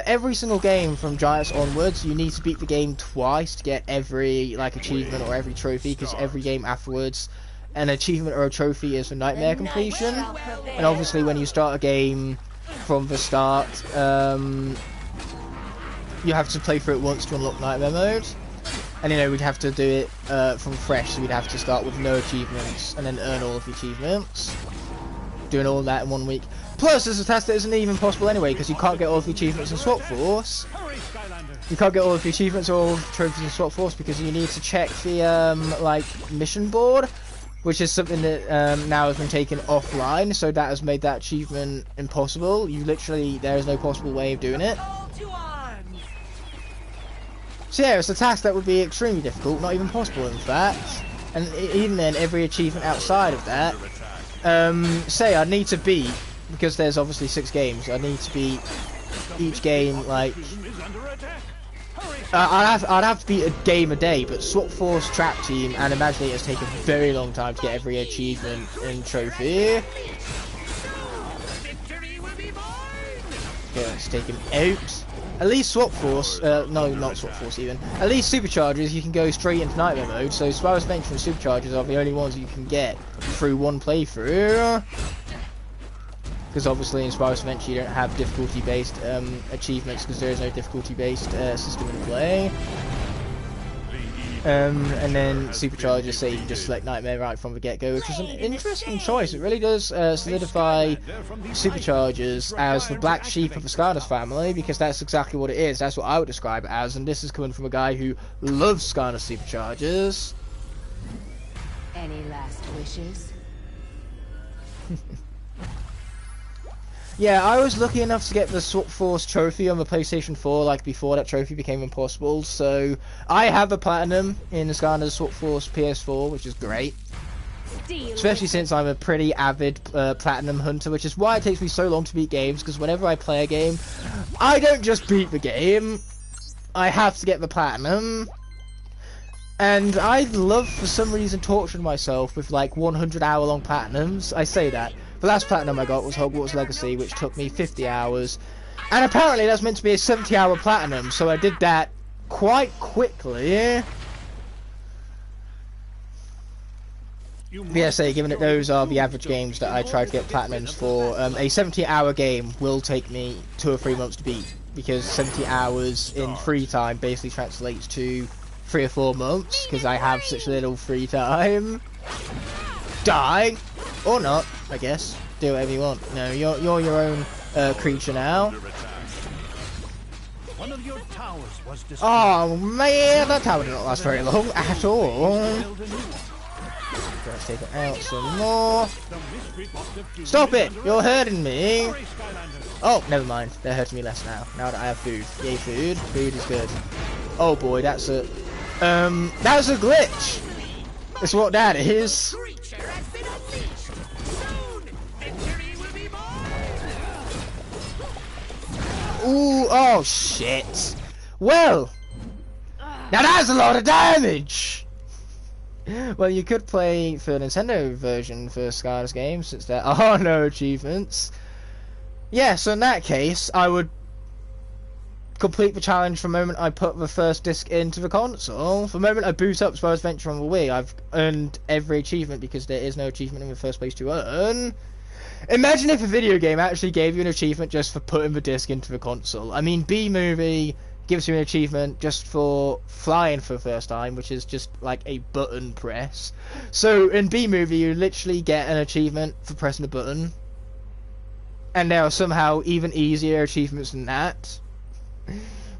every single game from Giants onwards, you need to beat the game twice to get every like achievement or every trophy, because every game afterwards, an achievement or a trophy is for Nightmare completion, and obviously when you start a game from the start, you have to play through it once to unlock Nightmare mode. And you know, we'd have to do it from fresh, so we'd have to start with no achievements and then earn all of the achievements. Doing all that in 1 week. Plus, there's a task that isn't even possible anyway, because you can't get all of the achievements in Swap Force. You can't get all of the achievements or all of the trophies in Swap Force because you need to check the like mission board, which is something that now has been taken offline, so that has made that achievement impossible. You literally, there is no possible way of doing it. So yeah, it's a task that would be extremely difficult, not even possible in fact. And even then, every achievement outside of that, say I'd need to beat, because there's obviously 6 games, I need to beat each game like I'd have to beat a game a day, but Swap Force Trap Team and Imaginate has taken a very long time to get every achievement and trophy. Okay, let's take him out. At least Swap Force, no, not Swap Force even. At least Superchargers, you can go straight into Nightmare mode. So Spyro's Adventure and Superchargers are the only ones you can get through one playthrough. Because obviously in Spyro's Adventure you don't have difficulty-based achievements because there is no difficulty-based system in play. And then Superchargers say you can just select Nightmare right from the get-go, which is an interesting choice. It really does solidify Superchargers as the black sheep of the Skylanders family, because that's exactly what it is. That's what I would describe it as, and this is coming from a guy who loves Skylanders Superchargers. Any last wishes? Yeah, I was lucky enough to get the Swap Force trophy on the PlayStation 4, like before that trophy became impossible, so I have the Platinum in the Skylanders Swap Force PS4, which is great. Especially since I'm a pretty avid Platinum hunter, which is why it takes me so long to beat games, because whenever I play a game, I don't just beat the game, I have to get the Platinum. And I love, for some reason, torturing myself with like 100-hour-long Platinums. I say that. The last Platinum I got was Hogwarts Legacy, which took me 50 hours. And apparently that's meant to be a 70-hour Platinum, so I did that quite quickly. PSA, given that those are the average games that I try to get Platinums for, a 70-hour game will take me 2 or 3 months to beat, because 70 hours in free time basically translates to 3 or 4 months, because I have such little free time. Die! Or not, I guess. Do whatever you want. No, you're your own creature now. One of your towers was destroyed. Oh man, that tower did not last very long at all. Let's take it out some more. Stop it! You're hurting me! Oh, never mind. They're hurting me less now. Now that I have food. Yay, food. Food is good. Oh boy, that's a glitch! That's what that is. Ooh, oh shit. Well, now that's a lot of damage! Well, you could play for the Nintendo version for Skylanders games, since there are no achievements. Yeah, so in that case, I would complete the challenge from the moment I put the first disc into the console. From the moment I boot up Spyro's Adventure on the Wii, I've earned every achievement, because there is no achievement in the first place to earn. Imagine if a video game actually gave you an achievement just for putting the disc into the console. I mean, B-Movie gives you an achievement just for flying for the first time, which is just like a button press. So in B-Movie, you literally get an achievement for pressing a button. And there are somehow even easier achievements than that.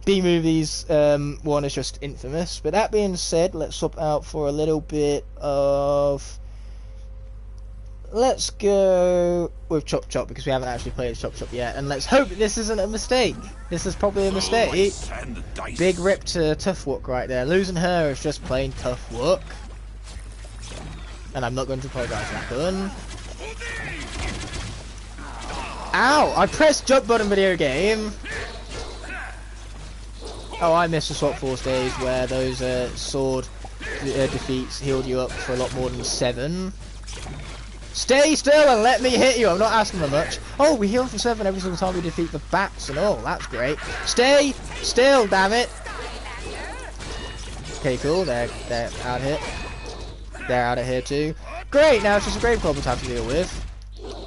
B-Movie's one is just infamous. But that being said, let's swap out for a little bit of... Let's go with Chop Chop, because we haven't actually played Chop Chop yet, and let's hope this isn't a mistake. This is probably a mistake. Big rip to Tuff Luck right there. Losing her is just plain Tuff Luck. And I'm not going to apologise for that gun. Ow! I pressed jump button video game. Oh, I miss the Swap Force days where those sword defeats healed you up for a lot more than 7. Stay still and let me hit you. I'm not asking for much. Oh, we heal for 7 every single time we defeat the bats and all. That's great. Stay still, damn it. Okay, cool. They're out here. They're out of here too. Great. Now it's just a grave cobble to have to deal with.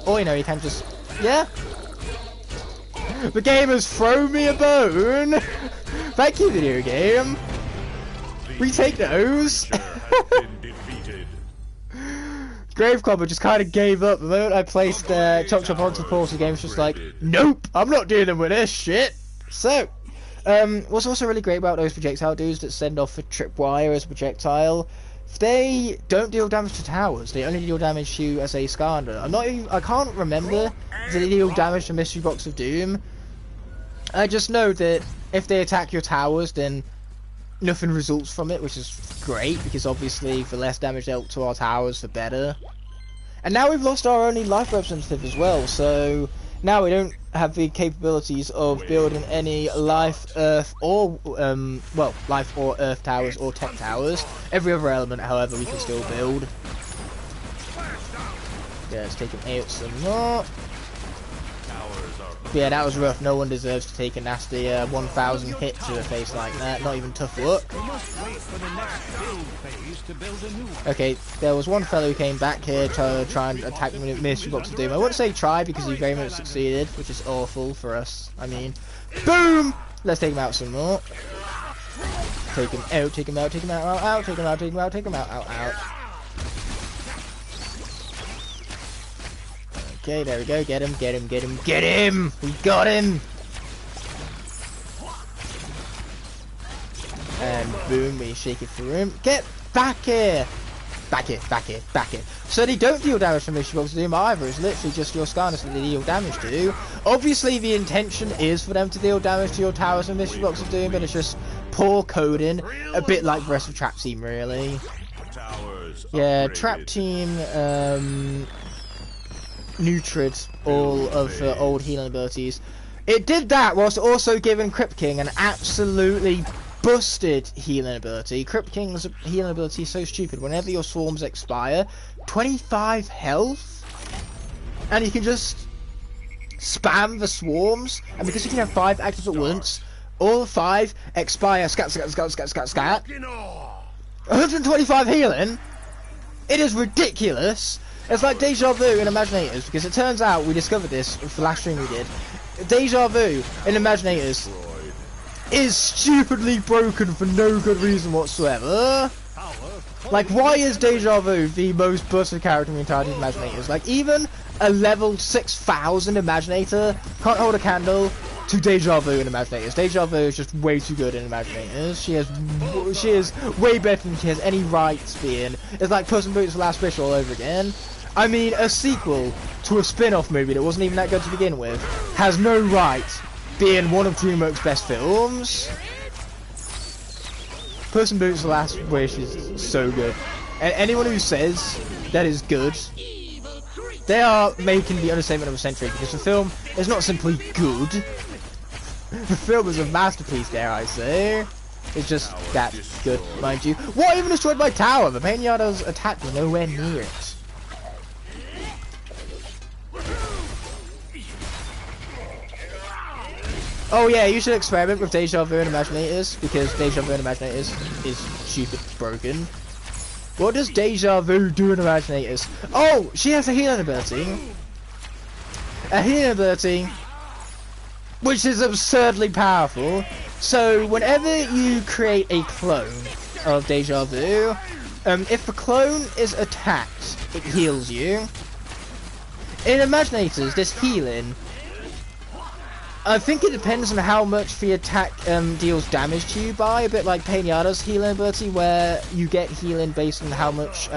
Or, you know, you can just... Yeah. The game has thrown me a bone. Thank you, video game. We take those. Graveclobber just kind of gave up. The moment I placed Chop Chop onto the portal, the game was just like, nope, I'm not dealing with this shit. So, what's also really great about those projectile dudes that send off a tripwire as a projectile, they don't deal damage to towers. They only deal damage to you as a Skylander. I can't remember if they deal damage to Mystery Box of Doom. I just know that if they attack your towers, then nothing results from it, which is great, because obviously the less damage dealt to our towers, the better. And now we've lost our only life representative as well, so now we don't have the capabilities of building any life, earth, or, life or earth towers or tech towers. Every other element, however, we can still build. Yeah, let's take him out some more. But yeah, that was rough. No one deserves to take a nasty 1,000 hit to the face like that. Not even Tuff Luck. Okay, there was one fellow who came back here to try and attack me with Mystery Box of Doom. I wouldn't say try because he very much succeeded, which is awful for us. I mean, boom! Let's take him out some more. Take him out, take him out, take him out, out, take him out, take him out, take him out, out. Okay, there we go. Get him, get him, get him, get him! We got him! And boom, we shake it through him. Get back here! Back here, back here, back here. So they don't deal damage to Mystery Box of Doom either. It's literally just your Skylanders that they deal damage to. Obviously, the intention is for them to deal damage to your towers and Mystery Box of Doom, but it's just poor coding. A bit like the rest of Trap Team, really. Yeah, Trap Team, neutered all of the old healing abilities. It did that whilst also giving Krypt King an absolutely busted healing ability. Krypt King's healing ability is so stupid. Whenever your swarms expire, 25 health, and you can just spam the swarms, and because you can have 5 active at once, all 5 expire, scat, scat, scat, scat, scat, scat. 125 healing? It is ridiculous. It's like Deja Vu in Imaginators, because it turns out we discovered this for the last stream we did. Deja Vu in Imaginators is stupidly broken for no good reason whatsoever. Like, why is Deja Vu the most busted character in the entirety of Imaginators? Like, even a level 6,000 Imaginator can't hold a candle to Deja Vu in Imaginators. Deja Vu is just way too good in Imaginators. She is way better than she has any right to be in. It's like Puss in Boots: The Last Wish all over again. I mean, a sequel to a spin-off movie that wasn't even that good to begin with has no right being one of DreamWorks' best films. Puss in Boots: The Last Wish is so good. And anyone who says that is good, they are making the understatement of a century, because the film is not simply good. The film is a masterpiece, dare I say. It's just that good, mind you. What even destroyed my tower? The Pinata's attack was nowhere near it. Oh yeah, you should experiment with Deja Vu and Imaginators, because Deja Vu and Imaginators is stupid broken. What does Deja Vu do in Imaginators? Oh, she has a healing ability. A healing ability which is absurdly powerful. So whenever you create a clone of Deja Vu, if the clone is attacked, it heals you. In Imaginators, this healing, I think it depends on how much the attack deals damage to you by, a bit like Pinata's healing ability, where you get healing based on how much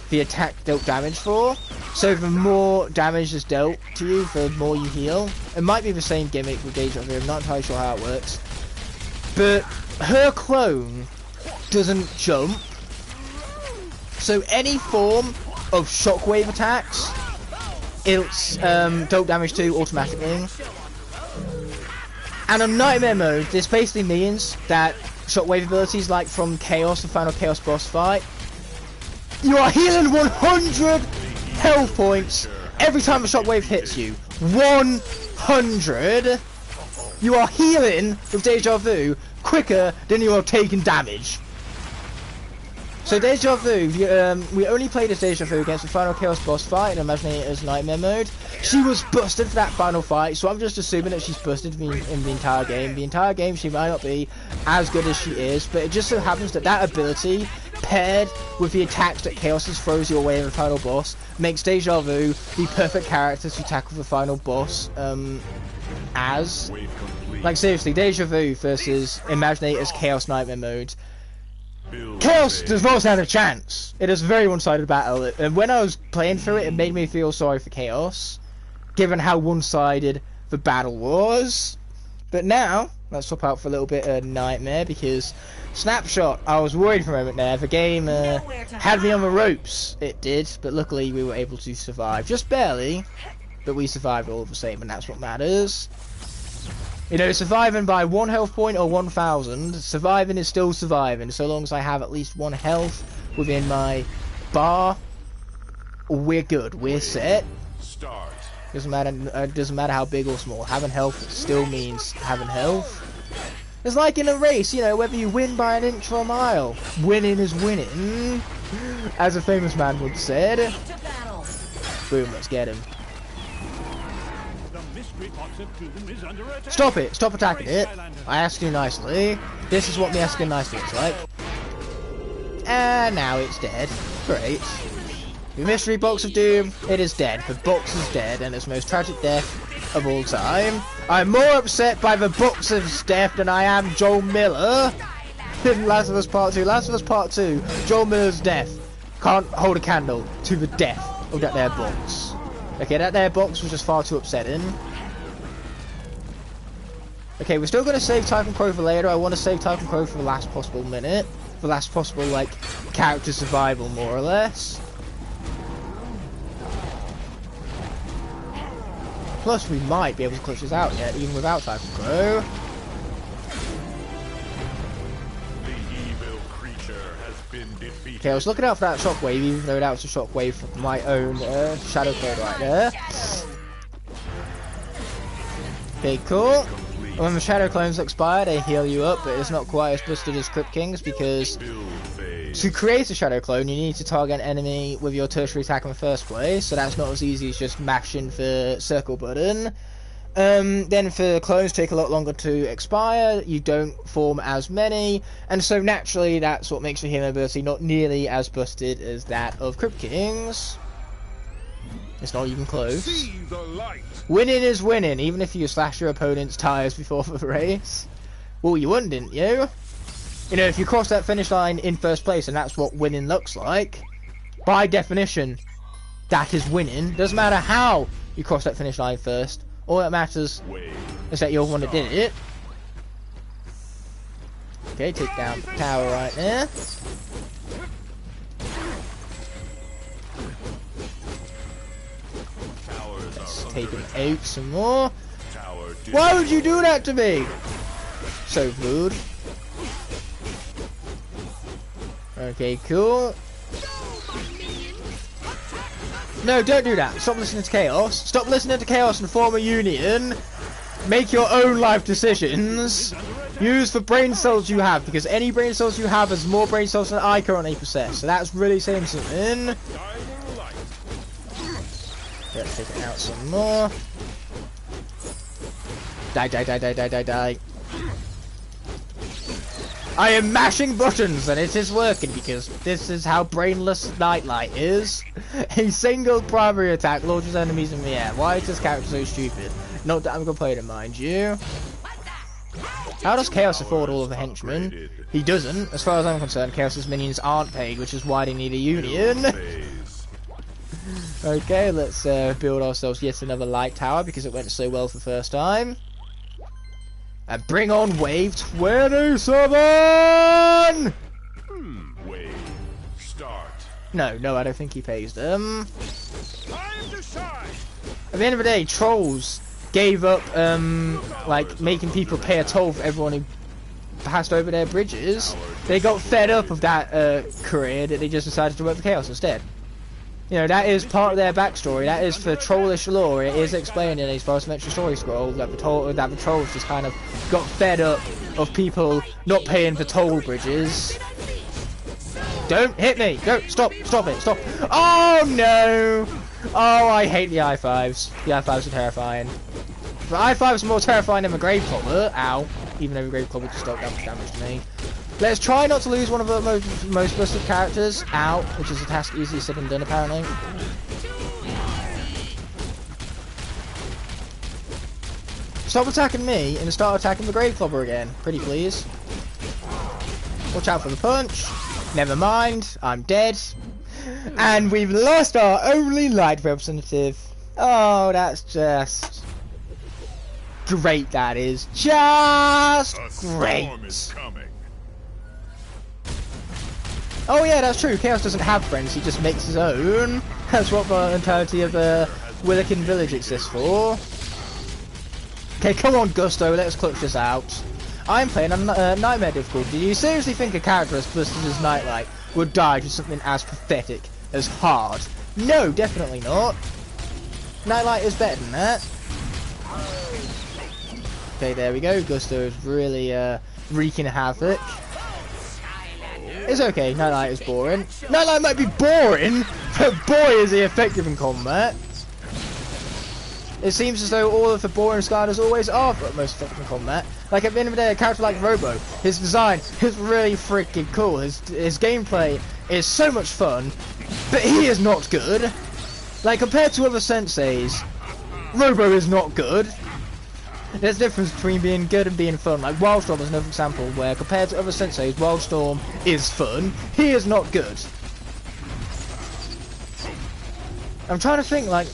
the attack dealt damage for. So the more damage is dealt to you, the more you heal. It might be the same gimmick with Deja Vu, I'm not entirely sure how it works. But her clone doesn't jump, so any form of shockwave attacks, it's dealt damage to automatically. And on Nightmare mode, this basically means that shockwave abilities, like from Chaos, the final Chaos boss fight, you are healing 100 health points every time a shockwave hits you. 100! You are healing with Deja Vu quicker than you are taking damage. So Deja Vu, we only played as Deja Vu against the final Chaos boss fight in Imaginator's Nightmare mode. She was busted for that final fight, so I'm just assuming that she's busted in the entire game. The entire game she might not be as good as she is, but it just so happens that that ability, paired with the attacks that Chaos throws your way in the final boss, makes Deja Vu the perfect character to tackle the final boss as. Like seriously, Deja Vu versus Imaginator's Chaos Nightmare mode. Chaos does not stand a chance. It is a very one-sided battle, and when I was playing through it, it made me feel sorry for Chaos, given how one-sided the battle was. But now, let's swap out for a little bit of Nightmare, because Snapshot, I was worried for a moment there. The game had me on the ropes. It did, but luckily we were able to survive. Just barely, but we survived all the same, and that's what matters. You know, surviving by 1 health point or 1,000, surviving is still surviving, so long as I have at least 1 health within my bar, we're good, we're set. Doesn't matter how big or small, having health still means having health. It's like in a race, you know, whether you win by an inch or a mile, winning is winning, as a famous man once said. Boom, let's get him. Stop it! Stop attacking it! I asked you nicely. This is what me asking nicely looks like. And now it's dead. Great. The mystery box of doom, it is dead. The box is dead, and it's the most tragic death of all time. I'm more upset by the box's death than I am Joel Miller in Last of Us Part 2. Last of Us Part 2, Joel Miller's death can't hold a candle to the death of that there box. Okay, that there box was just far too upsetting. Okay, we're still going to save Typhon Crow for later. I want to save Typhon Crow for the last possible minute. The last possible, like, character survival, more or less. Plus, we might be able to clutch this out yet, even without Typhon Crow. Okay, I was looking out for that shockwave, even though that was a shockwave from my own Shadow Clone right there. Okay, cool. When the Shadow Clones expire, they heal you up, but it's not quite as busted as Krypt King's, because to create a Shadow Clone, you need to target an enemy with your tertiary attack in the first place, so that's not as easy as just mashing the circle button. Then for clones take a lot longer to expire, you don't form as many, and so naturally that's what makes the healing ability not nearly as busted as that of Krypt King's. It's not even close. Winning is winning, even if you slash your opponent's tires before the race. Well, you won, didn't you? You know, if you cross that finish line in first place, and that's what winning looks like, by definition, that is winning. Doesn't matter how you cross that finish line first. All that matters is that you're the one that did it. Okay, take down the tower right there. Let's take him out some more. Why would you do that to me? So rude. Okay, cool. No, don't do that. Stop listening to Chaos. Stop listening to Chaos and form a union. Make your own life decisions. Use the brain cells you have, because any brain cells you have is more brain cells than I currently possess. So that's really saying something. Let's take it out some more. Die, die, die, die, die, die, die. I am mashing buttons and it is working, because this is how brainless Nightlight is. A single primary attack launches enemies in the air. Why is this character so stupid? Not that I'm gonna play it, mind you. How does Chaos afford all of the henchmen? He doesn't. As far as I'm concerned, Chaos's minions aren't paid, which is why they need a union. Okay, let's build ourselves yet another light tower, because it went so well for the first time. And bring on wave 27! Wave start. No, I don't think he pays them. At the end of the day, trolls gave up, like, making people pay a toll for everyone who passed over their bridges. They got fed up of that career that they just decided to work for Chaos instead. You know, that is part of their backstory. That is for trollish lore. It is explained in a Forest Adventure story scroll that the trolls just kind of got fed up of people not paying for toll bridges. Don't hit me! Go! Stop! Stop it! Stop! Oh no! Oh, I hate the I-5s. The I-5s are terrifying. The I-5s are more terrifying than the Grave Clobber. Ow. Even though the Grave Clobber just dealt damage to me. Let's try not to lose one of the most busted characters. Ow. Which is a task easier said than done, apparently. Stop attacking me and start attacking the Grave Clobber again. Pretty please. Watch out for the punch. Never mind. I'm dead. And we've lost our only light representative. Oh, that's just great. That is just great. Oh yeah, that's true. Chaos doesn't have friends. He just makes his own. That's what the entirety of Willikin Village exists for. Okay, come on, Gusto. Let's clutch this out. I'm playing on Nightmare difficulty. Do you seriously think a character as busted as Nightlight would die to something as pathetic as hard? No, definitely not. Nightlight is better than that. Okay, there we go. Gusto is really wreaking havoc. It's okay, Nightlight is boring. Nightlight might be boring, but boy is he effective in combat. It seems as though all of the boring Skylanders always are most effective in combat. Like at the end of the day, a character like Robo, his design is really freaking cool. His gameplay is so much fun, but he is not good. Like compared to other senseis, Robo is not good. There's a difference between being good and being fun. Like Wildstorm is another example where compared to other senseis, Wildstorm is fun. He is not good. I'm trying to think like,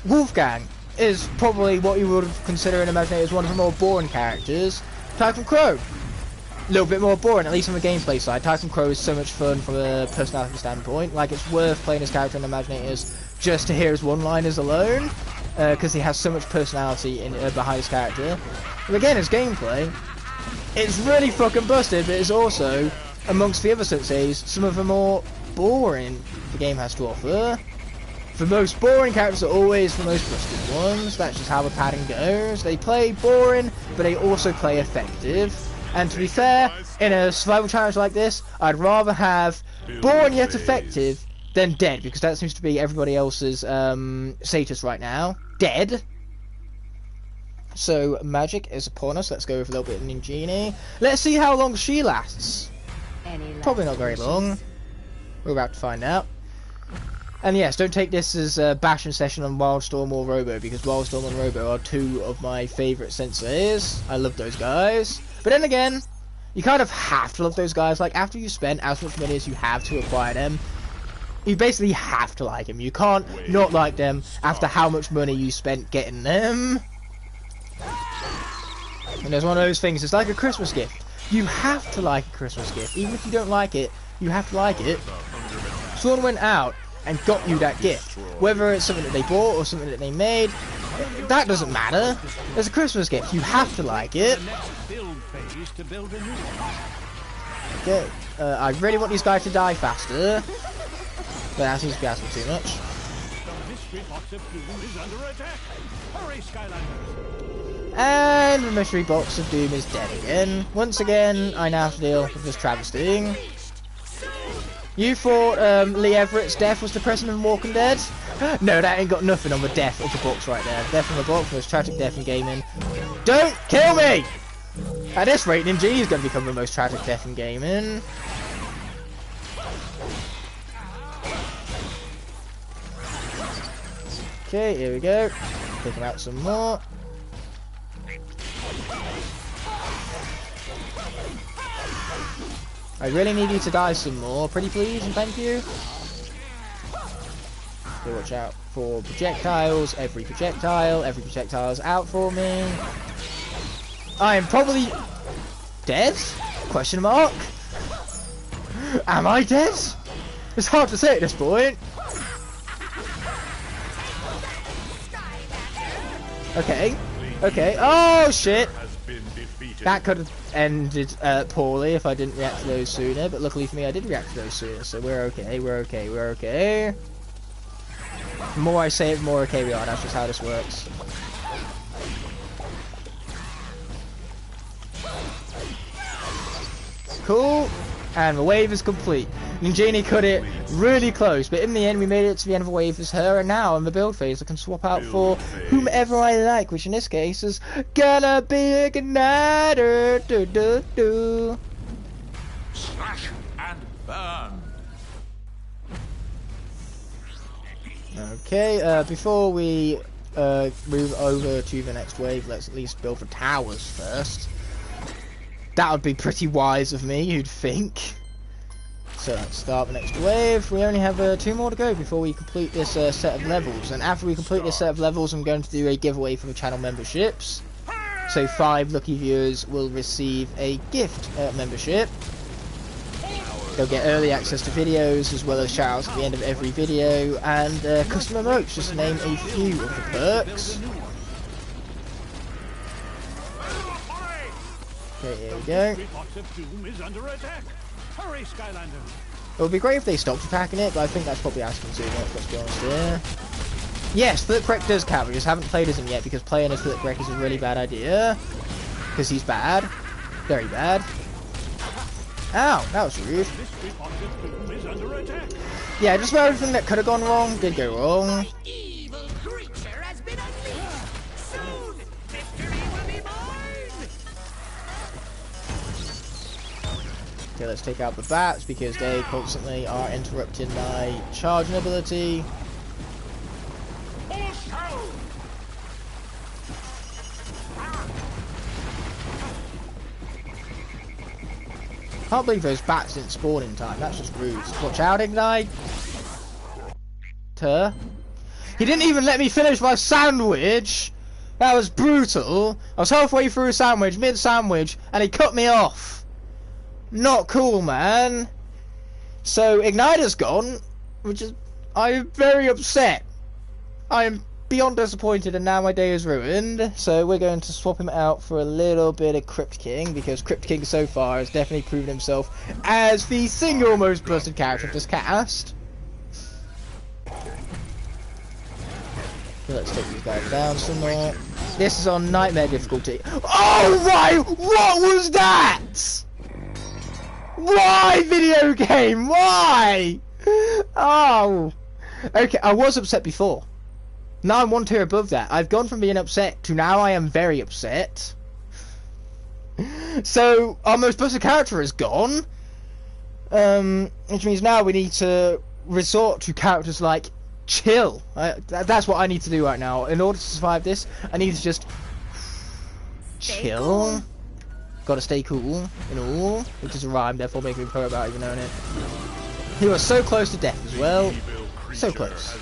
Wolfgang is probably what you would consider and imagine as one of the more boring characters. Typhon Crow, a little bit more boring, at least on the gameplay side. Typhon Crow is so much fun from a personality standpoint. Like it's worth playing his character in Imaginators just to hear his one-liners alone, because he has so much personality in behind his character. But again, his gameplay, it's really fucking busted, but it's also amongst the other senseis some of the more boring the game has to offer. The most boring characters are always the most busted ones. That's just how the pattern goes. They play boring, but they also play effective. And to be fair, in a survival challenge like this, I'd rather have boring yet effective than dead, because that seems to be everybody else's status right now. Dead. So magic is upon us. Let's go with a little bit of Ninjini. Let's see how long she lasts. Probably not very long. We're about to find out. And yes, don't take this as a bashing session on Wildstorm or Robo, because Wildstorm and Robo are two of my favourite senseis. I love those guys. But then again, you kind of have to love those guys. Like, after you spend as much money as you have to acquire them, you basically have to like them. You can't not like them after how much money you spent getting them. And there's one of those things, it's like a Christmas gift. You have to like a Christmas gift. Even if you don't like it, you have to like it. Someone went out and got you that gift, whether it's something that they bought or something that they made, that doesn't matter. It's a Christmas gift, you have to like it. Okay, I really want these guys to die faster, but that seems to be asking too much. And the mystery box of doom is dead again. Once again, I now have to deal with this travesty. You thought Lee Everett's death was depressing in Walking Dead? No, that ain't got nothing on the death of the box right there. Death on the box was tragic death in gaming. Don't kill me! At this rate, Ninjini is going to become the most tragic death in gaming. Okay, here we go. Picking out some more. I really need you to die some more, pretty please, and thank you. So watch out for projectiles, every projectile is out for me. I am probably dead? Question mark? Am I dead? It's hard to say at this point. Okay, okay, oh shit! That could have ended poorly if I didn't react to those sooner, but luckily for me I did react to those sooner, so we're okay, we're okay, we're okay. The more I say it, the more okay we are, that's just how this works. Cool. And the wave is complete. Ninjini cut it really close, but in the end we made it to the end of the wave as her, and now in the build phase I can swap out for whomever I like, which in this case is gonna be Ignitor. Do, do, do. Slash and burn. Okay, before we move over to the next wave, let's at least build the towers first. That would be pretty wise of me, you'd think. So let's start the next wave. We only have 2 more to go before we complete this set of levels. And after we complete this set of levels, I'm going to do a giveaway for the channel memberships. So 5 lucky viewers will receive a gift membership. They'll get early access to videos, as well as shoutouts at the end of every video, and custom emotes, just to name a few of the perks. Okay, here we go. Doom is under attack. Hurry, Skylanders. It would be great if they stopped attacking it, but I think that's probably asking too much, let's be honest here. Yes, Krypt does count, we just haven't played as him yet, because playing as Krypt is a really bad idea. Because he's bad. Very bad. Ow, that was rude. Yeah, just about everything that could have gone wrong did go wrong. Evil creature has been unleashed. Soon, victory will be mine. Okay, let's take out the bats because they constantly are interrupting my charging ability. Can't believe those bats didn't spawn in time. That's just rude. Watch out, Igknight. He didn't even let me finish my sandwich. That was brutal. I was halfway through a sandwich, mid-sandwich, and he cut me off. Not cool, man. So Ignitor's gone, which is... I'm very upset. I am beyond disappointed, and now my day is ruined. So we're going to swap him out for a little bit of Krypt King, because Krypt King so far has definitely proven himself as the single most busted character of this cast. Let's take these guys down some more. This is on nightmare difficulty. Oh my! What was that? Why, video game? Why? Oh. Okay, I was upset before. Now I'm 1 tier above that. I've gone from being upset to now I am very upset. So our most busted character is gone. Which means now we need to resort to characters like chill. That's what I need to do right now. In order to survive this, I need to just chill. Cool. Gotta stay cool in all, which is a rhyme, therefore making me pro about even knowing it. He was so close to death as well. So close.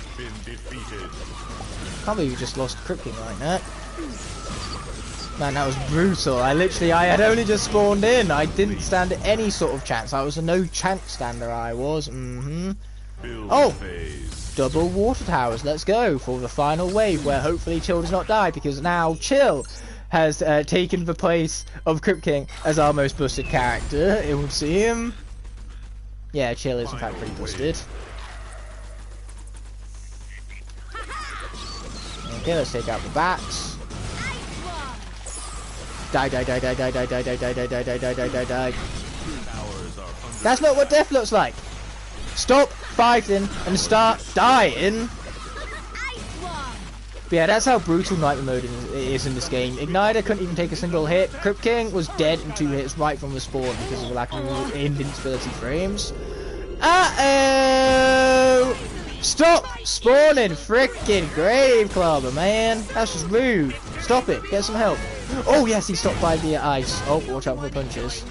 Can't believe you just lost Krypt King like that. Man, that was brutal. I had only just spawned in. I didn't stand any sort of chance. I was a no chance stander, I was. Oh! Double water towers. Let's go for the final wave, where hopefully Chill does not die, because now Chill has taken the place of Krypt King as our most busted character. It would seem. Yeah, Chill is in fact pretty busted. Okay, let's take out the bats. Die, die, die, die, die, die, die, die, die, die, die, die, die, die, die, die. That's not what death looks like. Stop fighting and start dying. But yeah, that's how brutal nightmare mode is in this game. Ignitor couldn't even take a single hit. Krypt King was dead in 2 hits right from the spawn because of the lack of invincibility frames. Uh-oh! Stop spawning frickin' Grave Clobber, man. That's just rude. Stop it. Get some help. Oh, yes, he stopped by the ice. Oh, watch out for the punches.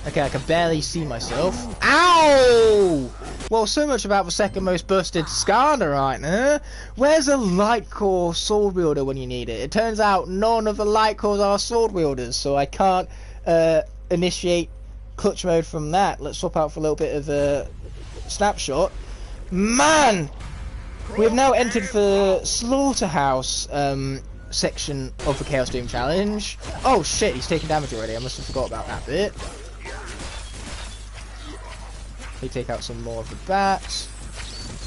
Okay, I can barely see myself. Ow! Well, so much about the second most busted Skylander right now. Where's a light core sword wielder when you need it? It turns out none of the light cores are sword wielders, so I can't initiate clutch mode from that. Let's swap out for a little bit of a snapshot. Man! We have now entered the slaughterhouse section of the Kaos Doom challenge. Oh shit, he's taking damage already. I must have forgot about that bit. We take out some more of the bats.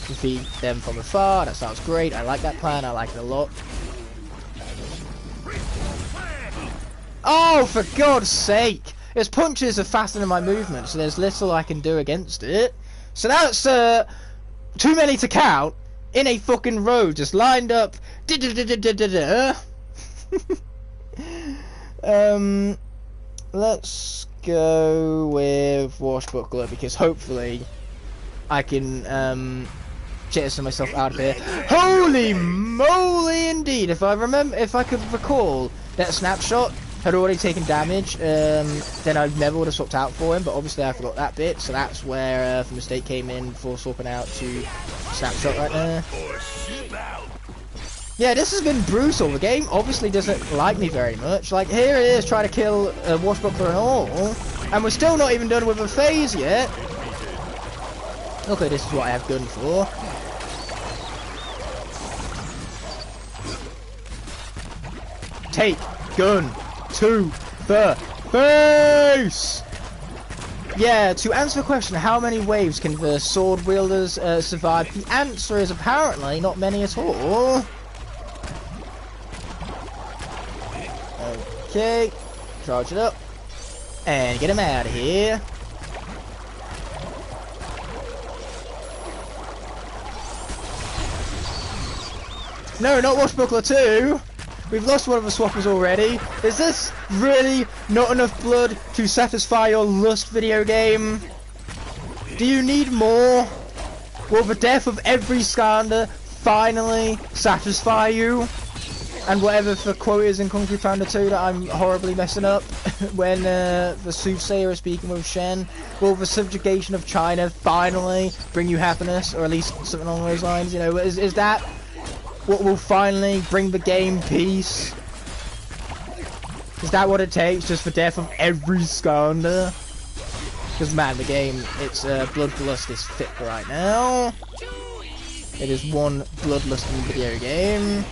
Defeat them from afar. That sounds great. I like that plan. I like it a lot. Oh, for God's sake! His punches are faster than my movement, so there's little I can do against it. So that's too many to count in a fucking row, just lined up. Let's go with Washbuckler because hopefully I can jettison myself out of here. Holy moly, indeed! If I could recall that snapshot had already taken damage, then I never would have swapped out for him, but obviously I forgot that bit, so that's where the mistake came in for swapping out to snapshot right there. Yeah, this has been brutal. The game obviously doesn't like me very much. Like, here it is trying to kill Washbuckler and all, and we're still not even done with a phase yet. Okay, this is what I have gun for. Take gun to the face! Yeah, to answer the question, how many waves can the sword wielders survive? The answer is apparently not many at all. Okay, charge it up and get him out of here. No, not Washbuckler 2! We've lost one of the swappers already. Is this really not enough blood to satisfy your lust, video game? Do you need more? Will the death of every Skylander finally satisfy you? And whatever the quote is in Kung Fu Panda 2 that I'm horribly messing up when the soothsayer is speaking with Shen. Will the subjugation of China finally bring you happiness? Or at least something along those lines, you know, is that what will finally bring the game peace? Is that what it takes, just the death of every Skylander? Because man, the game, its bloodlust is thick right now. It is one bloodlusting video game.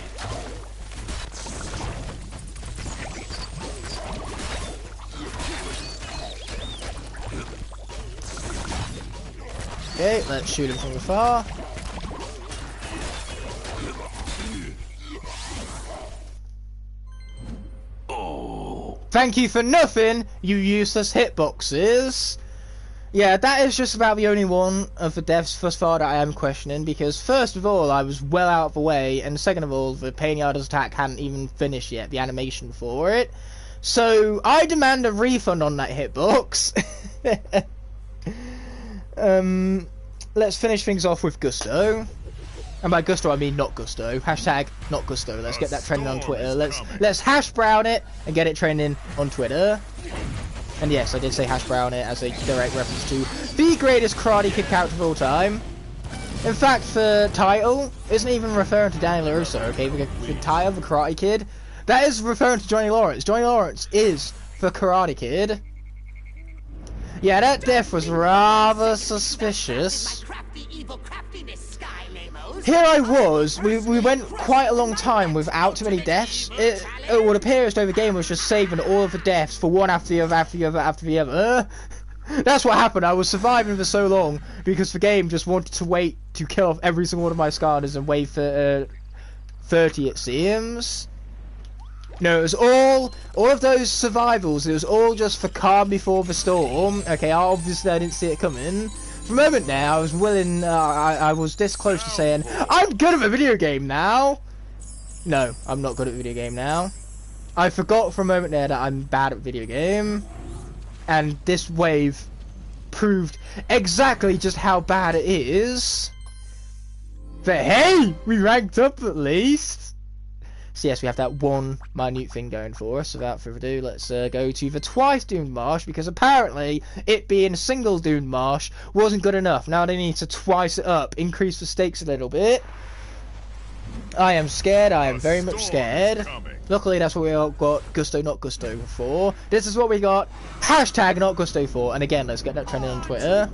Okay, let's shoot him from afar. Thank you for nothing, you useless hitboxes. Yeah, that is just about the only one of the deaths thus far that I am questioning, because first of all, I was well out of the way, and second of all, the Painarder's attack hadn't even finished yet, the animation for it. So, I demand a refund on that hitbox. Let's finish things off with Gusto. And by Gusto, I mean not Gusto. Hashtag not Gusto. Let's get that trending on Twitter. Let's hash brown it and get it trending on Twitter. And yes, I did say hash brown it as a direct reference to the greatest Karate Kid character of all time. In fact, the title isn't even referring to Danny LaRusso, okay? The title, the Karate Kid, that is referring to Johnny Lawrence. Johnny Lawrence is the Karate Kid. Yeah, that death was rather suspicious. Here I was, we went quite a long time without too many deaths. It would appear as though the game was just saving all of the deaths for one after the other, after the other, after the other. That's what happened. I was surviving for so long because the game just wanted to wait to kill off every single one of my Skylanders and wait for 30, it seems. No, it was all of those survivals, it was all just for calm before the storm. Okay, obviously I didn't see it coming. For a moment there, I was willing, I was this close to saying, I'm good at a video game now! No, I'm not good at a video game now. I forgot for a moment there that I'm bad at video game. And this wave proved exactly just how bad it is. But hey, we ranked up at least! So yes, we have that one minute thing going for us. Without further ado, let's go to the twice doomed marsh, because apparently it being single doomed marsh wasn't good enough. Now they need to twice it up, increase the stakes a little bit. I am scared, I am very much scared. Luckily that's what we all got Gusto not Gusto for. This is what we got hashtag not Gusto for. And again, let's get that trending on Twitter.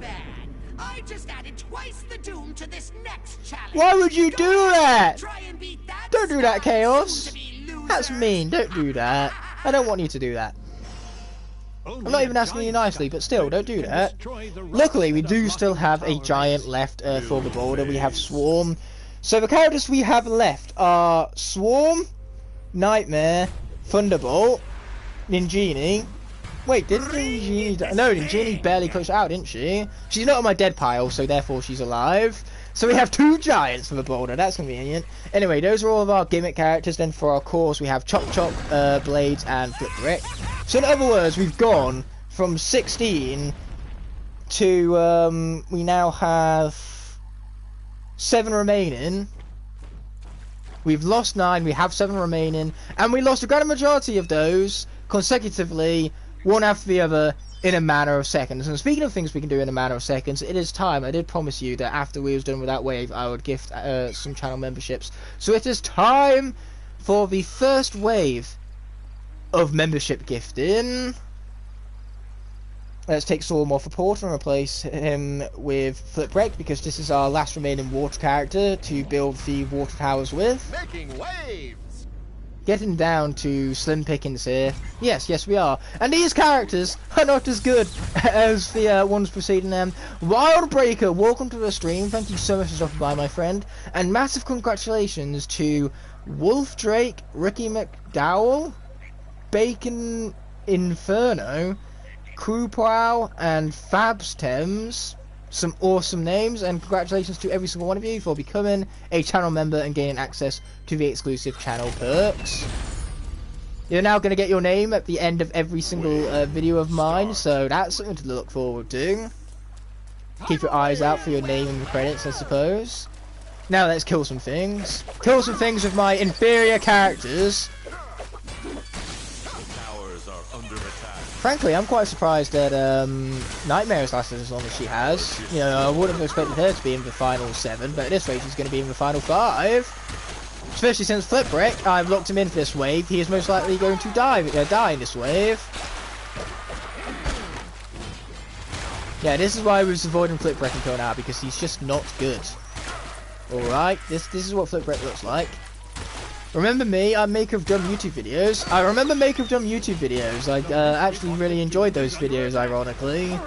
I just added twice the doom to this next challenge. Why would you do that? Try and beat that. Don't do that, Chaos. Soon to be loser. That's mean. Don't do that. I don't want you to do that. I'm not even asking you nicely, but still, don't do that. Luckily, we do still have a giant left for the border. We have Swarm. So the characters we have left are Swarm, Nightmare, Thunderbolt, Ninjini. Wait, didn't Ninjini die? No, Ninjini barely pushed out, didn't she? She's not on my dead pile, so therefore she's alive. So we have 2 giants for the boulder. That's convenient. Anyway, those are all of our gimmick characters. Then for our cores, we have Chop Chop, Blades, and Flip Brick. So in other words, we've gone from 16 to we now have 7 remaining. We've lost 9, we have 7 remaining, and we lost a great majority of those consecutively, one after the other, in a matter of seconds. And speaking of things we can do in a matter of seconds, it is time. I did promise you that after we was done with that wave, I would gift some channel memberships. So it is time for the first wave of membership gifting. Let's take Storm off the port and replace him with Flip Brick, because this is our last remaining water character to build the water towers with. Making waves! Getting down to slim pickings here. Yes, we are. And these characters are not as good as the ones preceding them. Wildbreaker, welcome to the stream. Thank you so much for stopping by, my friend. And massive congratulations to Wolf Drake, Ricky McDowell, Bacon Inferno, Crew Prow, and Fabs Thames. Some awesome names, and congratulations to every single one of you for becoming a channel member and gaining access to the exclusive channel perks. You're now going to get your name at the end of every single video of mine, so that's something to look forward to. Keep your eyes out for your name in the credits, I suppose. Now let's kill some things. Kill some things with my inferior characters. Frankly, I'm quite surprised that Nightmare has lasted as long as she has. You know, I wouldn't have expected her to be in the final 7, but at this rate she's going to be in the final 5. Especially since Flip Brick, I've locked him in for this wave. He is most likely going to die in this wave. Yeah, this is why I was avoiding Flip Brick until now, because he's just not good. Alright, this is what Flip Brick looks like. Remember me? I make of dumb YouTube videos. I remember make of dumb YouTube videos. I actually really enjoyed those videos, ironically.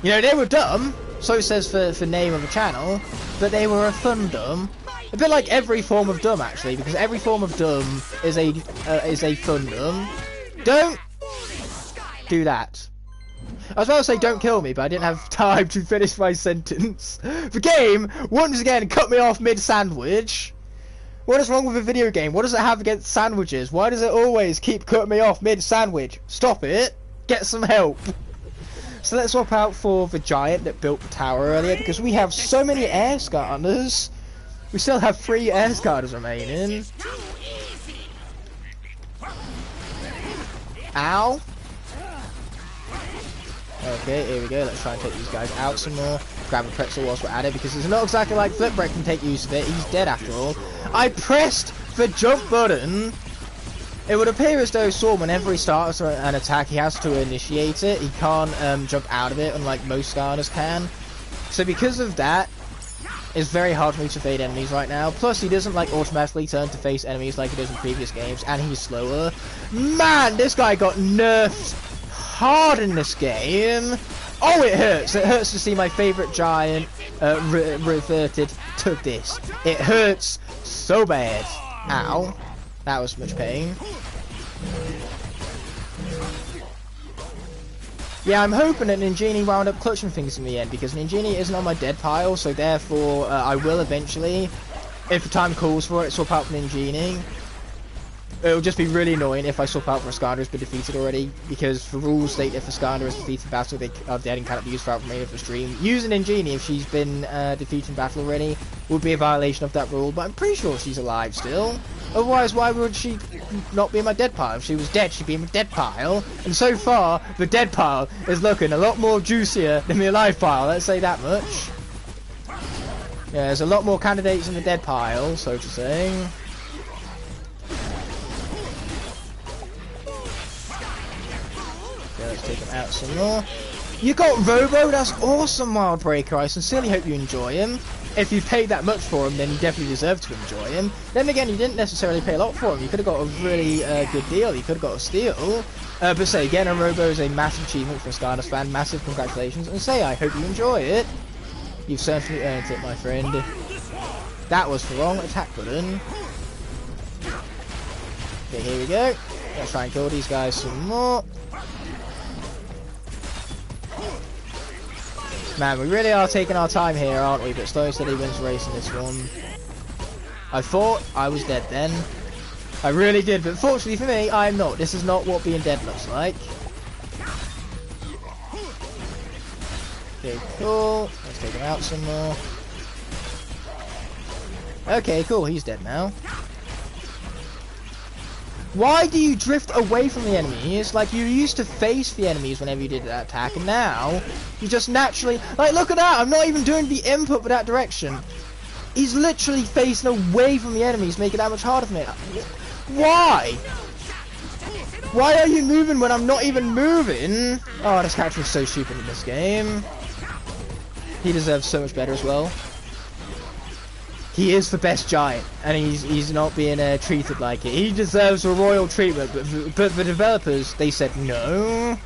You know, they were dumb, so it says for name of the channel, but they were a fun dumb. A bit like every form of dumb, actually, because every form of dumb is a fun dumb. Don't do that. I was about to say don't kill me, but I didn't have time to finish my sentence. The game, once again, cut me off mid-sandwich. What is wrong with a video game? What does it have against sandwiches? Why does it always keep cutting me off mid-sandwich? Stop it. Get some help. So let's swap out for the giant that built the tower earlier, because we have so many air scarners. We still have 3 air scarners remaining. Ow. Okay, here we go. Let's try and take these guys out some more. Grab a pretzel whilst we're at it, because it's not exactly like Flip Brick can take use of it. He's dead after all. I pressed the jump button. It would appear as though Storm, whenever he starts an attack, he has to initiate it. He can't jump out of it, unlike most Skarners can. So because of that, it's very hard for me to fade enemies right now. Plus, he doesn't like automatically turn to face enemies like he does in previous games, and he's slower. Man, this guy got nerfed hard in this game. Oh, it hurts. It hurts to see my favourite giant reverted to this. It hurts so bad. Ow. That was much pain. Yeah, I'm hoping that Ninjini wound up clutching things in the end, because Ninjini isn't on my dead pile, so therefore I will eventually, if the time calls for it, swap out for Ninjini. It'll just be really annoying if I swap out for a Skarner who's been defeated already, because the rules state if a Skarner is defeated in battle, they are dead and cannot be used throughout the remainder of the stream. Using Ninjini, if she's been defeated in battle already, would be a violation of that rule, but I'm pretty sure she's alive still. Otherwise, why would she not be in my dead pile? If she was dead, she'd be in my dead pile. And so far, the dead pile is looking a lot more juicier than the alive pile, let's say that much. Yeah, there's a lot more candidates in the dead pile, so to say. Let's take him out some more. You got Robo, that's awesome, Wildbreaker. I sincerely hope you enjoy him. If you paid that much for him, then you definitely deserve to enjoy him. Then again, you didn't necessarily pay a lot for him. You could have got a really good deal. You could have got a steal. But say, again, a Robo is a massive achievement for a Skylanders fan. Massive congratulations. And say, I hope you enjoy it. You've certainly earned it, my friend. That was the wrong attack button. Okay, here we go. Let's try and kill these guys some more. Man, we really are taking our time here, aren't we? But slow and steady wins the race in this one. I thought I was dead then. I really did, but fortunately for me, I'm not. This is not what being dead looks like. Okay, cool. Let's take him out some more. Okay, cool. He's dead now. Why do you drift away from the enemies? Like, you used to face the enemies whenever you did that attack, and now you just naturally... Like, look at that! I'm not even doing the input for that direction. He's literally facing away from the enemies, making it that much harder for me. Why? Why are you moving when I'm not even moving? Oh, this character is so stupid in this game. He deserves so much better as well. He is the best giant, and he's not being treated like it. He deserves a royal treatment, but the developers, they said no.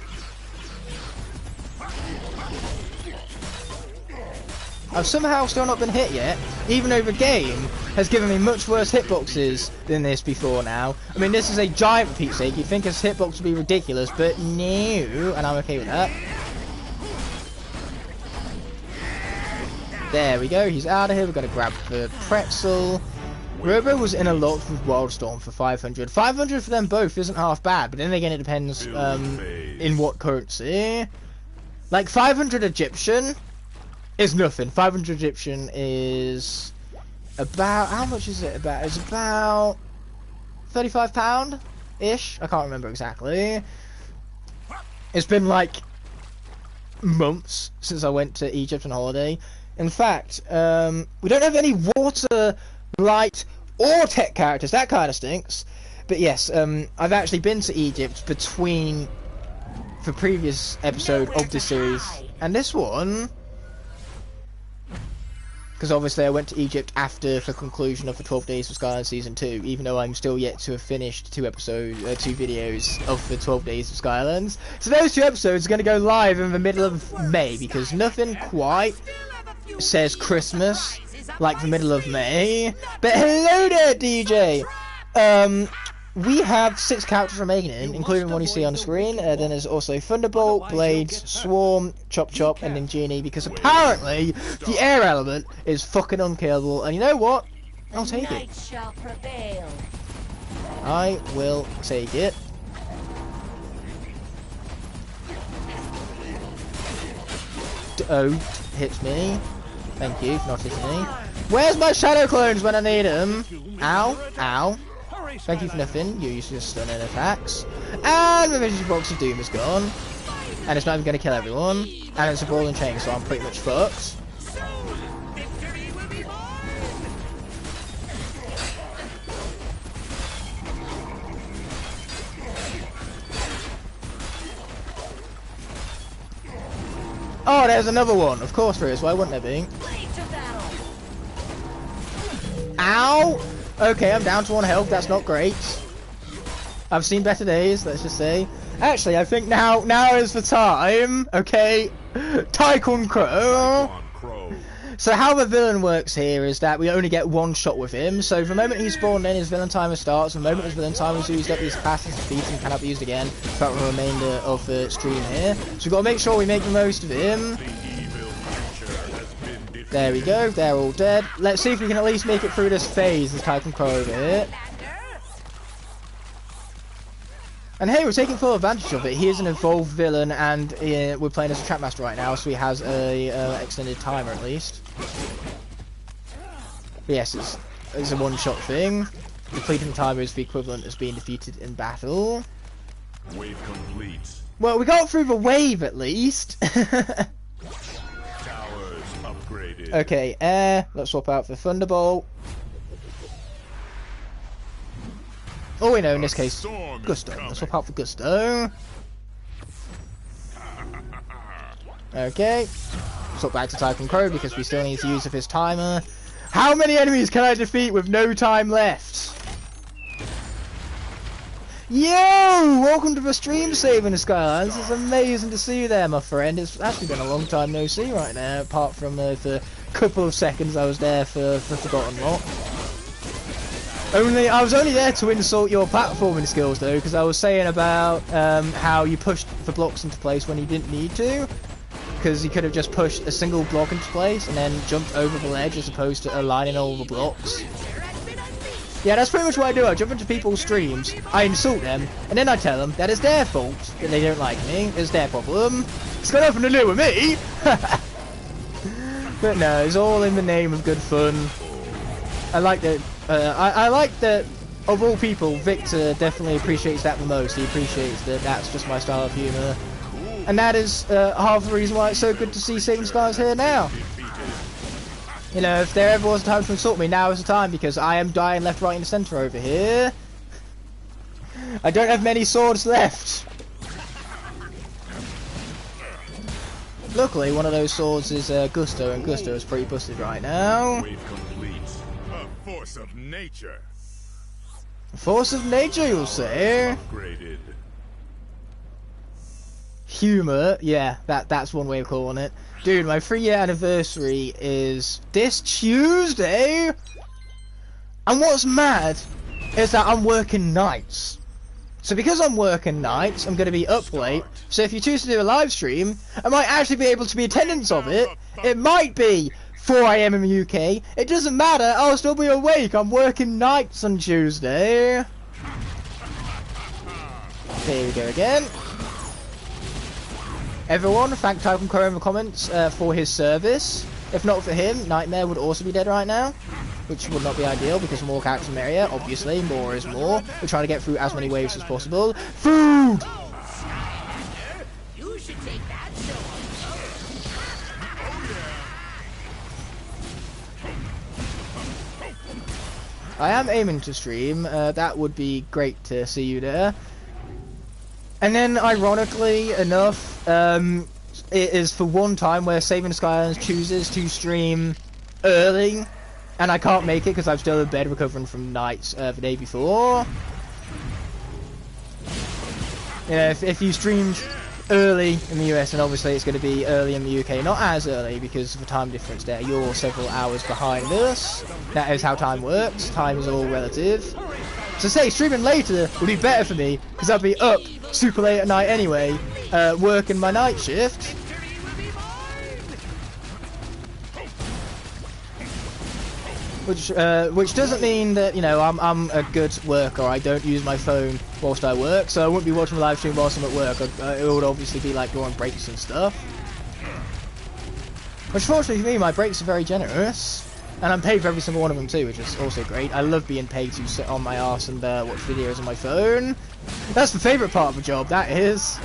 I've somehow still not been hit yet, even though the game has given me much worse hitboxes than this before now. I mean, this is a giant for Pete's sake. You'd think his hitbox would be ridiculous, but no, and I'm okay with that. There we go, he's out of here. We're going to grab the pretzel. Robo was in a lot with Wildstorm for 500. 500 for them both isn't half bad, but then again it depends in what currency. Like 500 Egyptian is nothing. 500 Egyptian is about, how much is it about? It's about £35-ish. I can't remember exactly. It's been like months since I went to Egypt on holiday. In fact, we don't have any water, light, or tech characters. That kind of stinks. But yes, I've actually been to Egypt between the previous episode of this series and this one. Because obviously I went to Egypt after the conclusion of the 12 Days of Skylanders Season 2, even though I'm still yet to have finished two videos of the 12 Days of Skylanders. So those 2 episodes are going to go live in the middle of May, because nothing quite says Christmas like the middle of May. But hello there, DJ! We have 6 characters remaining, including one you see on the screen. Then there's also Thunderbolt, Blades, Swarm, Chop Chop, and Ninjini, because apparently the air element is fucking unkillable. And you know what? I'll take it. I will take it. Oh, hits me. Thank you for not hitting me. Where's my shadow clones when I need them? Ow, ow. Thank you for nothing. You used to just stun and attacks. And the Vision Box of Doom is gone. And it's not even going to kill everyone. And it's a ball and chain, so I'm pretty much fucked. Oh, there's another one. Of course there is. Why wouldn't there be? Ow! Okay, I'm down to 1 health. That's not great. I've seen better days, let's just say. Actually, I think now is the time. Okay, Tycoon Crow. So how the villain works here is that we only get 1 shot with him. So the moment he's spawned in, his villain timer starts. The moment his villain timer is used up, his capacity to defeat and cannot be used again throughout the remainder of the stream here. So we've got to make sure we make the most of him. There we go, they're all dead. Let's see if we can at least make it through this phase, this Tycoon Crow over here. And hey, we're taking full advantage of it. He is an evolved villain, and we're playing as a Trap Master right now, so he has a extended timer at least. But yes, it's a one-shot thing. Completing the timer is the equivalent as being defeated in battle. Wave complete. Well, we got through the wave at least. Okay, air. Let's swap out for Thunderbolt. Oh, we know in this case, Gusto. Let's swap out for Gusto. Okay. Swap back to Tycoon Crow because we still need to use of his timer. How many enemies can I defeat with no time left? Yo! Welcome to the stream saving the Skylanders. It's amazing to see you there, my friend. It's actually been a long time no see right now, apart from the couple of seconds I was there for Forgotten Lot. I was only there to insult your platforming skills though, because I was saying about how you pushed the blocks into place when you didn't need to. Because you could have just pushed a single block into place and then jumped over the ledge as opposed to aligning all the blocks. Yeah, that's pretty much what I do. I jump into people's streams, I insult them, and then I tell them that it's their fault that they don't like me. It's their problem. It's got nothing to do with me. But no, it's all in the name of good fun. I like that. I like that. Of all people, Victor definitely appreciates that the most. He appreciates that that's just my style of humour. And that is half the reason why it's so good to see Saving Skies here now. You know, if there ever was a time to insult me, now is the time, because I am dying left, right and centre over here. I don't have many swords left. Luckily, one of those swords is Gusto, and Gusto is pretty busted right now. Wave complete. A force of nature. Force of nature, you'll say. Upgraded. Humour, yeah, that's one way of calling it. Dude, my 3-year anniversary is this Tuesday. And what's mad is that I'm working nights. So because I'm working nights, I'm going to be up late. So if you choose to do a live stream, I might actually be able to be attendance of it. It might be 4 AM in the UK. It doesn't matter, I'll still be awake. I'm working nights on Tuesday. There we go again. Everyone, thank Tycoon Crow in the comments for his service. If not for him, Nightmare would also be dead right now, which would not be ideal because more characters in the area. Obviously, more is more. We're trying to get through as many waves as possible. Food! You should take that I am aiming to stream. That would be great to see you there. And then, ironically enough, it is for one time where Saving Skylanders chooses to stream early, and I can't make it because I'm still in bed recovering from nights the day before. You know, if you streamed early in the US, and obviously it's going to be early in the UK, not as early because of the time difference there. You're several hours behind us. That is how time works. Time is all relative. So say, streaming later would be better for me, because I'd be up super late at night anyway, working my night shift. Which doesn't mean that, you know, I'm a good worker. I don't use my phone whilst I work, so I wouldn't be watching the live stream whilst I'm at work. It would obviously be like during breaks and stuff. Which fortunately for me, my breaks are very generous. And I'm paid for every single one of them too, which is also great. I love being paid to sit on my arse and watch videos on my phone. That's the favourite part of the job, that is.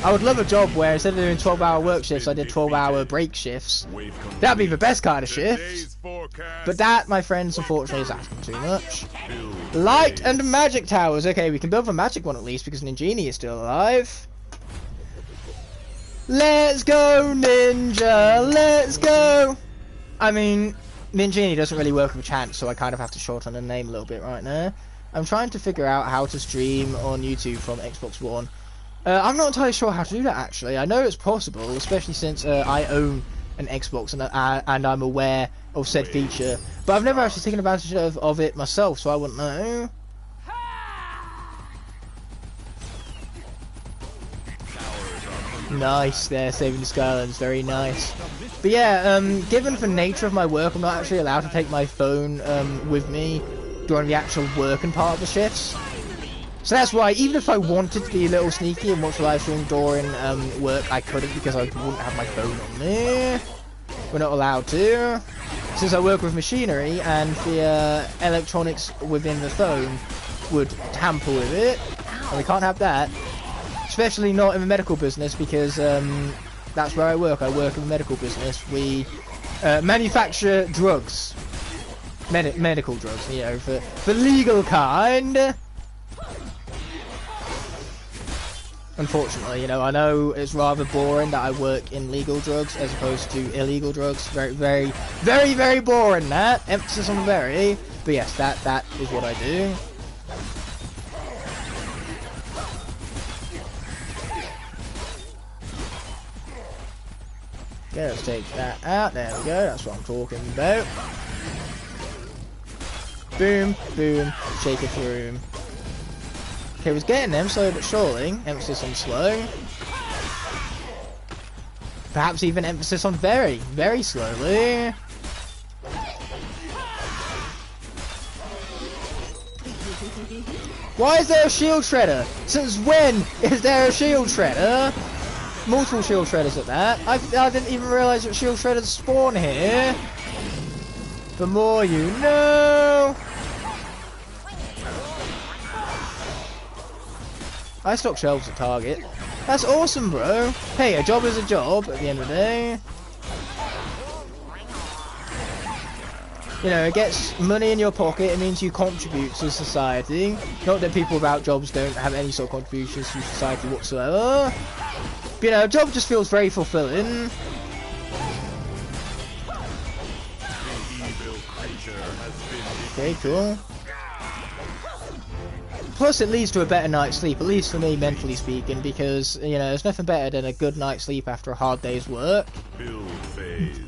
I would love a job where instead of doing 12-hour work shifts, I did 12-hour break shifts. That'd be the best kind of shift. But that, my friends, unfortunately is asking too much. Light and magic towers. Okay, we can build a magic one at least because Ninjini is still alive. Let's go, Ninja! Let's go! I mean, Ninjini doesn't really work with chance, so I kind of have to shorten the name a little bit right now. I'm trying to figure out how to stream on YouTube from Xbox One. I'm not entirely sure how to do that, actually. I know it's possible, especially since I own an Xbox and I'm aware of said feature. But I've never actually taken advantage of it myself, so I wouldn't know. Nice there, Saving the Skylanders, very nice. But yeah, given the nature of my work, I'm not actually allowed to take my phone with me during the actual working part of the shifts. So that's why, even if I wanted to be a little sneaky and watch the live stream during work, I couldn't because I wouldn't have my phone on me. We're not allowed to. Since I work with machinery and the electronics within the phone would tamper with it, and we can't have that. Especially not in the medical business because that's where I work. I work in the medical business. We manufacture drugs. Medical drugs, you know, for legal kind. Unfortunately, you know, I know it's rather boring that I work in legal drugs as opposed to illegal drugs. Very, very, very, very boring, that. Emphasis on very. But yes, that is what I do. Okay, let's take that out. There we go. That's what I'm talking about. Boom, boom, shake of the room. Okay, was getting them slowly but surely. Emphasis on slow. Perhaps even emphasis on very, very slowly. Why is there a shield shredder? Since when is there a shield shredder? Multiple shield shredders at that. I didn't even realise that shield shredders spawn here. The more you know. I stock shelves at Target. That's awesome, bro. Hey, a job is a job at the end of the day. You know, it gets money in your pocket, it means you contribute to society. Not that people without jobs don't have any sort of contributions to society whatsoever. But, you know, a job just feels very fulfilling. Okay, cool. Plus, it leads to a better night's sleep, at least for me, mentally speaking, because, you know, there's nothing better than a good night's sleep after a hard day's work.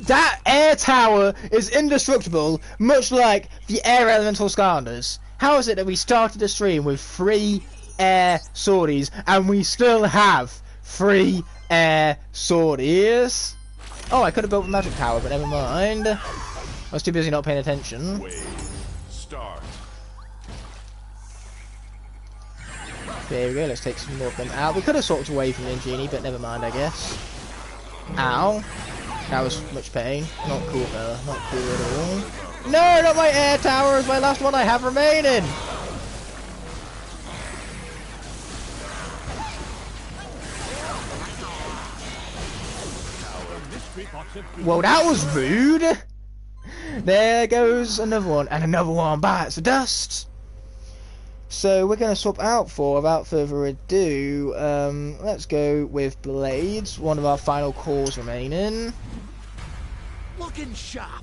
That air tower is indestructible, much like the air elemental Skylanders. How is it that we started the stream with 3 air swordies, and we still have 3 air swordies? Oh, I could have built a magic tower, but never mind. I was too busy not paying attention. Start. There we go, let's take some more of them out. We could have swapped away from Ninjini, but never mind, I guess. Ow. That was much pain. Not cool, fella. Not cool at all. No, not my air tower! It's my last one I have remaining! Well, that was rude! There goes another one, and another one bites the dust! So we're going to swap out for, without further ado, let's go with Blades, one of our final cores remaining. Looking sharp.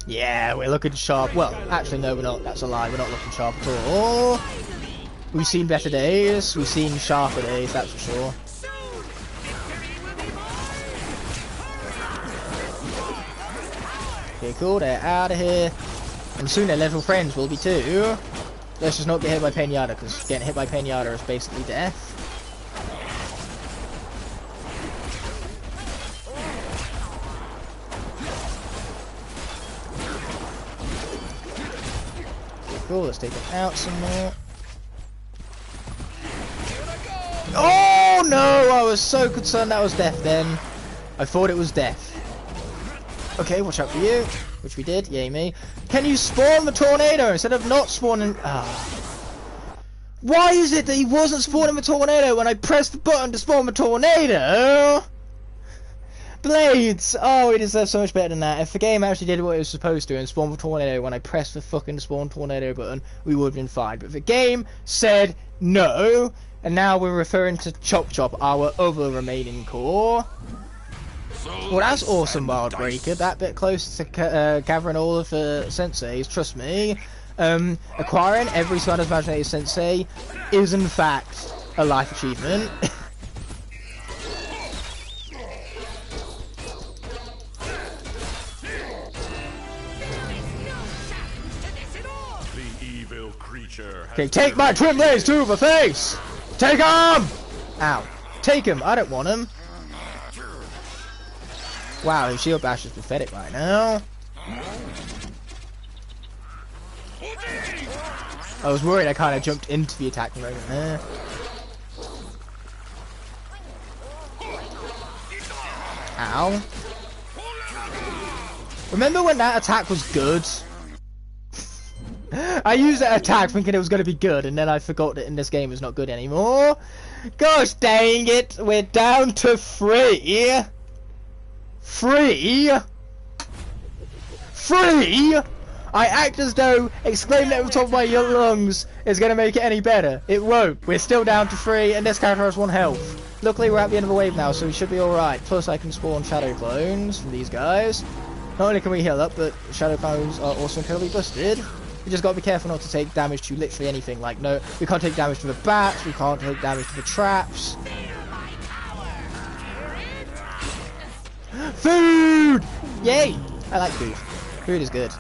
Yeah, we're looking sharp. Well, actually no, we're not. That's a lie. We're not looking sharp at all. We've seen better days. We've seen sharper days, that's for sure. Okay, cool. They're out of here. And soon their level friends will be too. Let's just not get hit by Pinata, because getting hit by Pinata is basically death. Okay, cool, let's take it out some more. Oh no! I was so concerned that was death then. I thought it was death. Okay, watch out for you. Which we did, yay me. Can you spawn the tornado instead of not spawning? Why is it that he wasn't spawning the tornado when I pressed the button to spawn the tornado? Blades! Oh, he deserves so much better than that. If the game actually did what it was supposed to and spawned the tornado when I pressed the fucking spawn tornado button, we would have been fine. But the game said no, and now we're referring to Chop Chop, our other remaining core. Well, that's awesome, Wild Breaker. That bit close to gathering all of the senseis, trust me. Acquiring every Skylanders Imaginative Sensei is, in fact, a life achievement. The evil creature. Okay, take my twin blades to the face! Take him! Ow. Take him. I don't want him. Wow, his shield bash is pathetic right now. I was worried I kind of jumped into the attack moment there. Ow. Remember when that attack was good? I used that attack thinking it was going to be good, and then I forgot that in this game it's not good anymore. Gosh dang it, we're down to 3. 3? I act as though exclaiming at the top of my lungs is going to make it any better. It won't. We're still down to 3, and this character has 1 health. Luckily, we're at the end of the wave now, so we should be alright. Plus, I can spawn shadow clones from these guys. Not only can we heal up, but shadow clones are also incredibly busted. We just got to be careful not to take damage to literally anything. Like, no, we can't take damage to the bats, we can't take damage to the traps. Food! Yay! I like food. Food is good.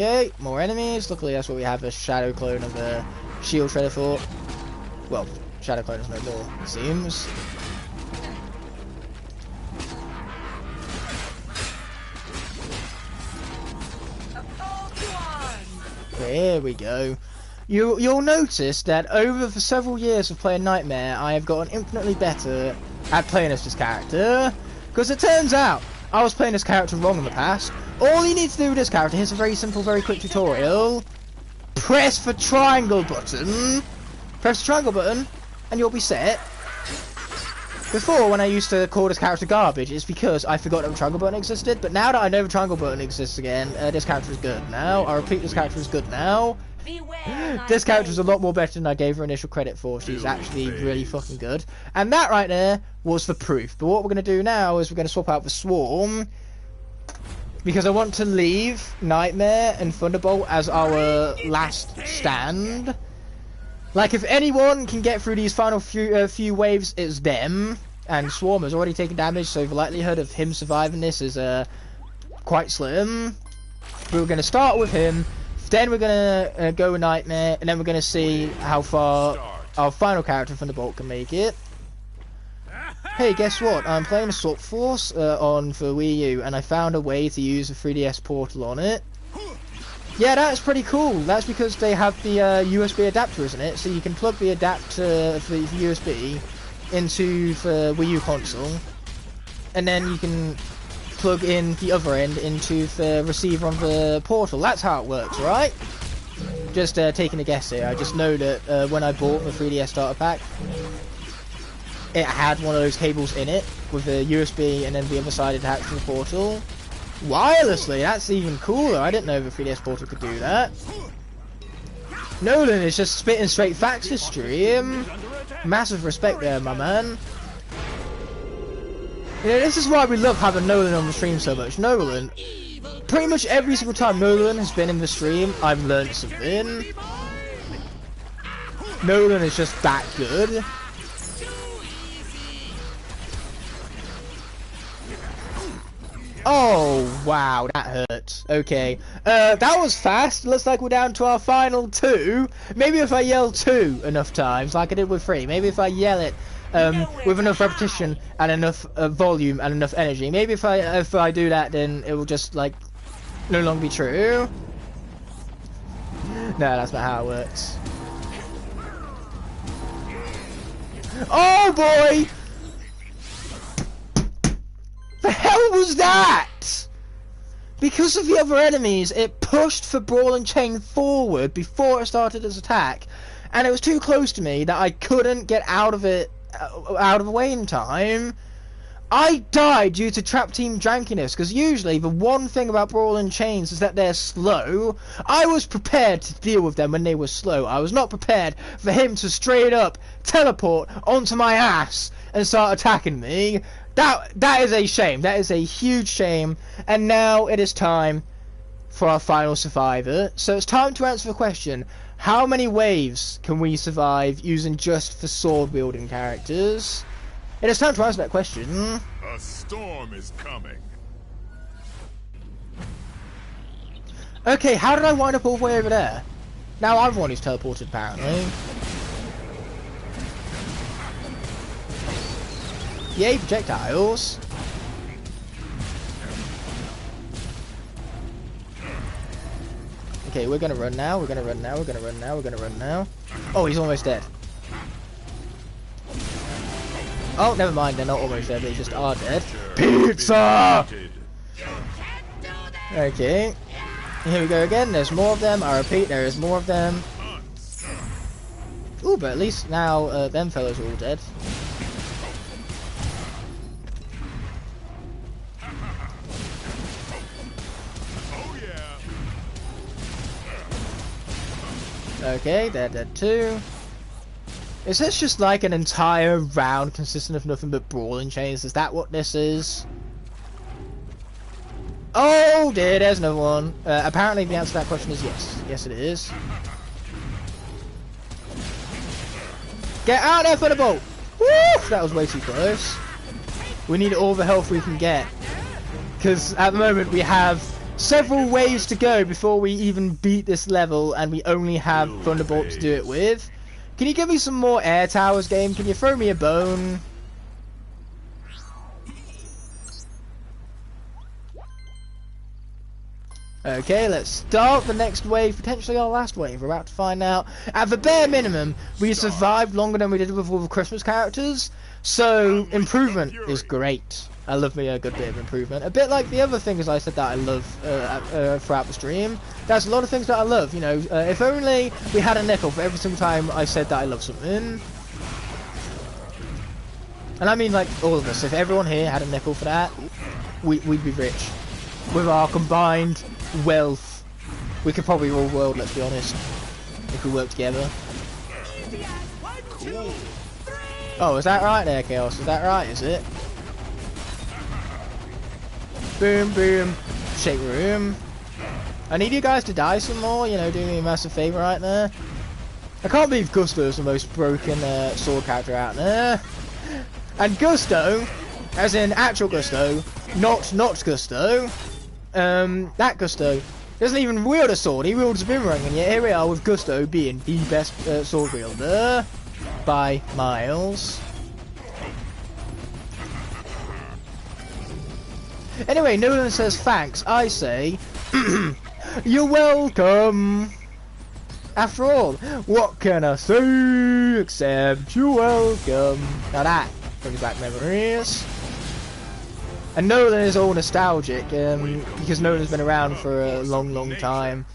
Okay, more enemies. Luckily that's what we have, a shadow clone of a shield shredder for. Well, shadow clone is no more, it seems. Here we go. You'll notice that over for several years of playing Nightmare, I have gotten infinitely better at playing as this character. Because it turns out, I was playing this character wrong in the past. All you need to do with this character, here's a very simple, very quick tutorial. Press the triangle button. Press the triangle button, and you'll be set. Before, when I used to call this character garbage, it's because I forgot that the triangle button existed. But now that I know the triangle button exists again, this character is good now. I repeat, this character is good now. This character is a lot more better than I gave her initial credit for. She's actually really fucking good. And that right there was the proof. But what we're going to do now is we're going to swap out the Swarm. Because I want to leave Nightmare and Thunderbolt as our last stand. Like, if anyone can get through these final few waves, it's them. And Swarm has already taken damage, so the likelihood of him surviving this is quite slim. We're going to start with him, then we're going to go with Nightmare, and then we're going to see how far our final character, Thunderbolt, can make it. Hey, guess what? I'm playing Assault Force on for Wii U, and I found a way to use a 3DS portal on it. Yeah, that's pretty cool. That's because they have the USB adapter, isn't it? So you can plug the adapter for the USB into the Wii U console, and then you can plug in the other end into the receiver on the portal. That's how it works, right? Just taking a guess here. I just know that when I bought the 3DS starter pack, it had one of those cables in it with the USB, and then the other side attached to the portal. Wirelessly, that's even cooler. I didn't know the 3DS portal could do that. Nolan is just spitting straight facts this stream. Massive respect there, my man. You know, this is why we love having Nolan on the stream so much. Nolan, pretty much every single time Nolan has been in the stream, I've learned something. Nolan is just that good. Oh, wow, that hurt. Okay. That was fast. Looks like we're down to our final 2. Maybe if I yell 2 enough times, like I did with 3. Maybe if I yell it with enough repetition and enough volume and enough energy. Maybe if I do that, then it will just, like, no longer be true. No, that's not how it works. Oh, boy! The hell was that? Because of the other enemies, it pushed the Brawling Chain forward before it started its attack, and it was too close to me that I couldn't get out of it, out of the way in time. I died due to Trap Team jankiness, because usually the one thing about Brawling Chains is that they're slow. I was prepared to deal with them when they were slow. I was not prepared for him to straight up teleport onto my ass and start attacking me. That is a shame. That is a huge shame. And now it is time for our final survivor. So it's time to answer the question: how many waves can we survive using just the sword-wielding characters? It is time to answer that question. A storm is coming. Okay, how did I wind up all the way over there? Now I'm the one who's teleported, apparently. Yay, projectiles. Okay, we're gonna run now, we're gonna run now, we're gonna run now, we're gonna run now. Oh, he's almost dead. Oh, never mind, they're not almost dead, they just are dead. Pizza! Okay. Here we go again, there's more of them, I repeat, there is more of them. Ooh, but at least now, them fellas are all dead. Okay, they're dead too. Is this just like an entire round consisting of nothing but brawling chains? Is that what this is? Oh dear, there's another one. Apparently the answer to that question is yes. Yes it is. Get out there, Thunderbolt! Woo! That was way too close. We need all the health we can get. Because at the moment we have several waves to go before we even beat this level, and we only have Thunderbolt to do it with. Can you give me some more air towers, game? Can you throw me a bone? Okay, let's start the next wave, potentially our last wave. We're about to find out. At the bare minimum, we survived longer than we did with all the Christmas characters, so improvement is great. I love me a good bit of improvement. A bit like the other things I said that I love throughout the stream. There's a lot of things that I love, you know. If only we had a nickel for every single time I said that I love something. And I mean like all of us. If everyone here had a nickel for that, we'd be rich. With our combined wealth, we could probably rule the world, let's be honest, if we work together. Oh, is that right there, Chaos? Is that right, is it? Boom, boom, shake room. I need you guys to die some more, you know, do me a massive favour right there. I can't believe Gusto is the most broken sword character out there. And Gusto, as in actual Gusto, not Gusto, that Gusto doesn't even wield a sword, he wields a boomerang, and yet here we are with Gusto being the best sword wielder by miles. Anyway, Nolan says thanks, I say you're welcome. After all, what can I say except you're welcome. Now that brings back memories. And Nolan is all nostalgic, because Nolan's been around for a long time.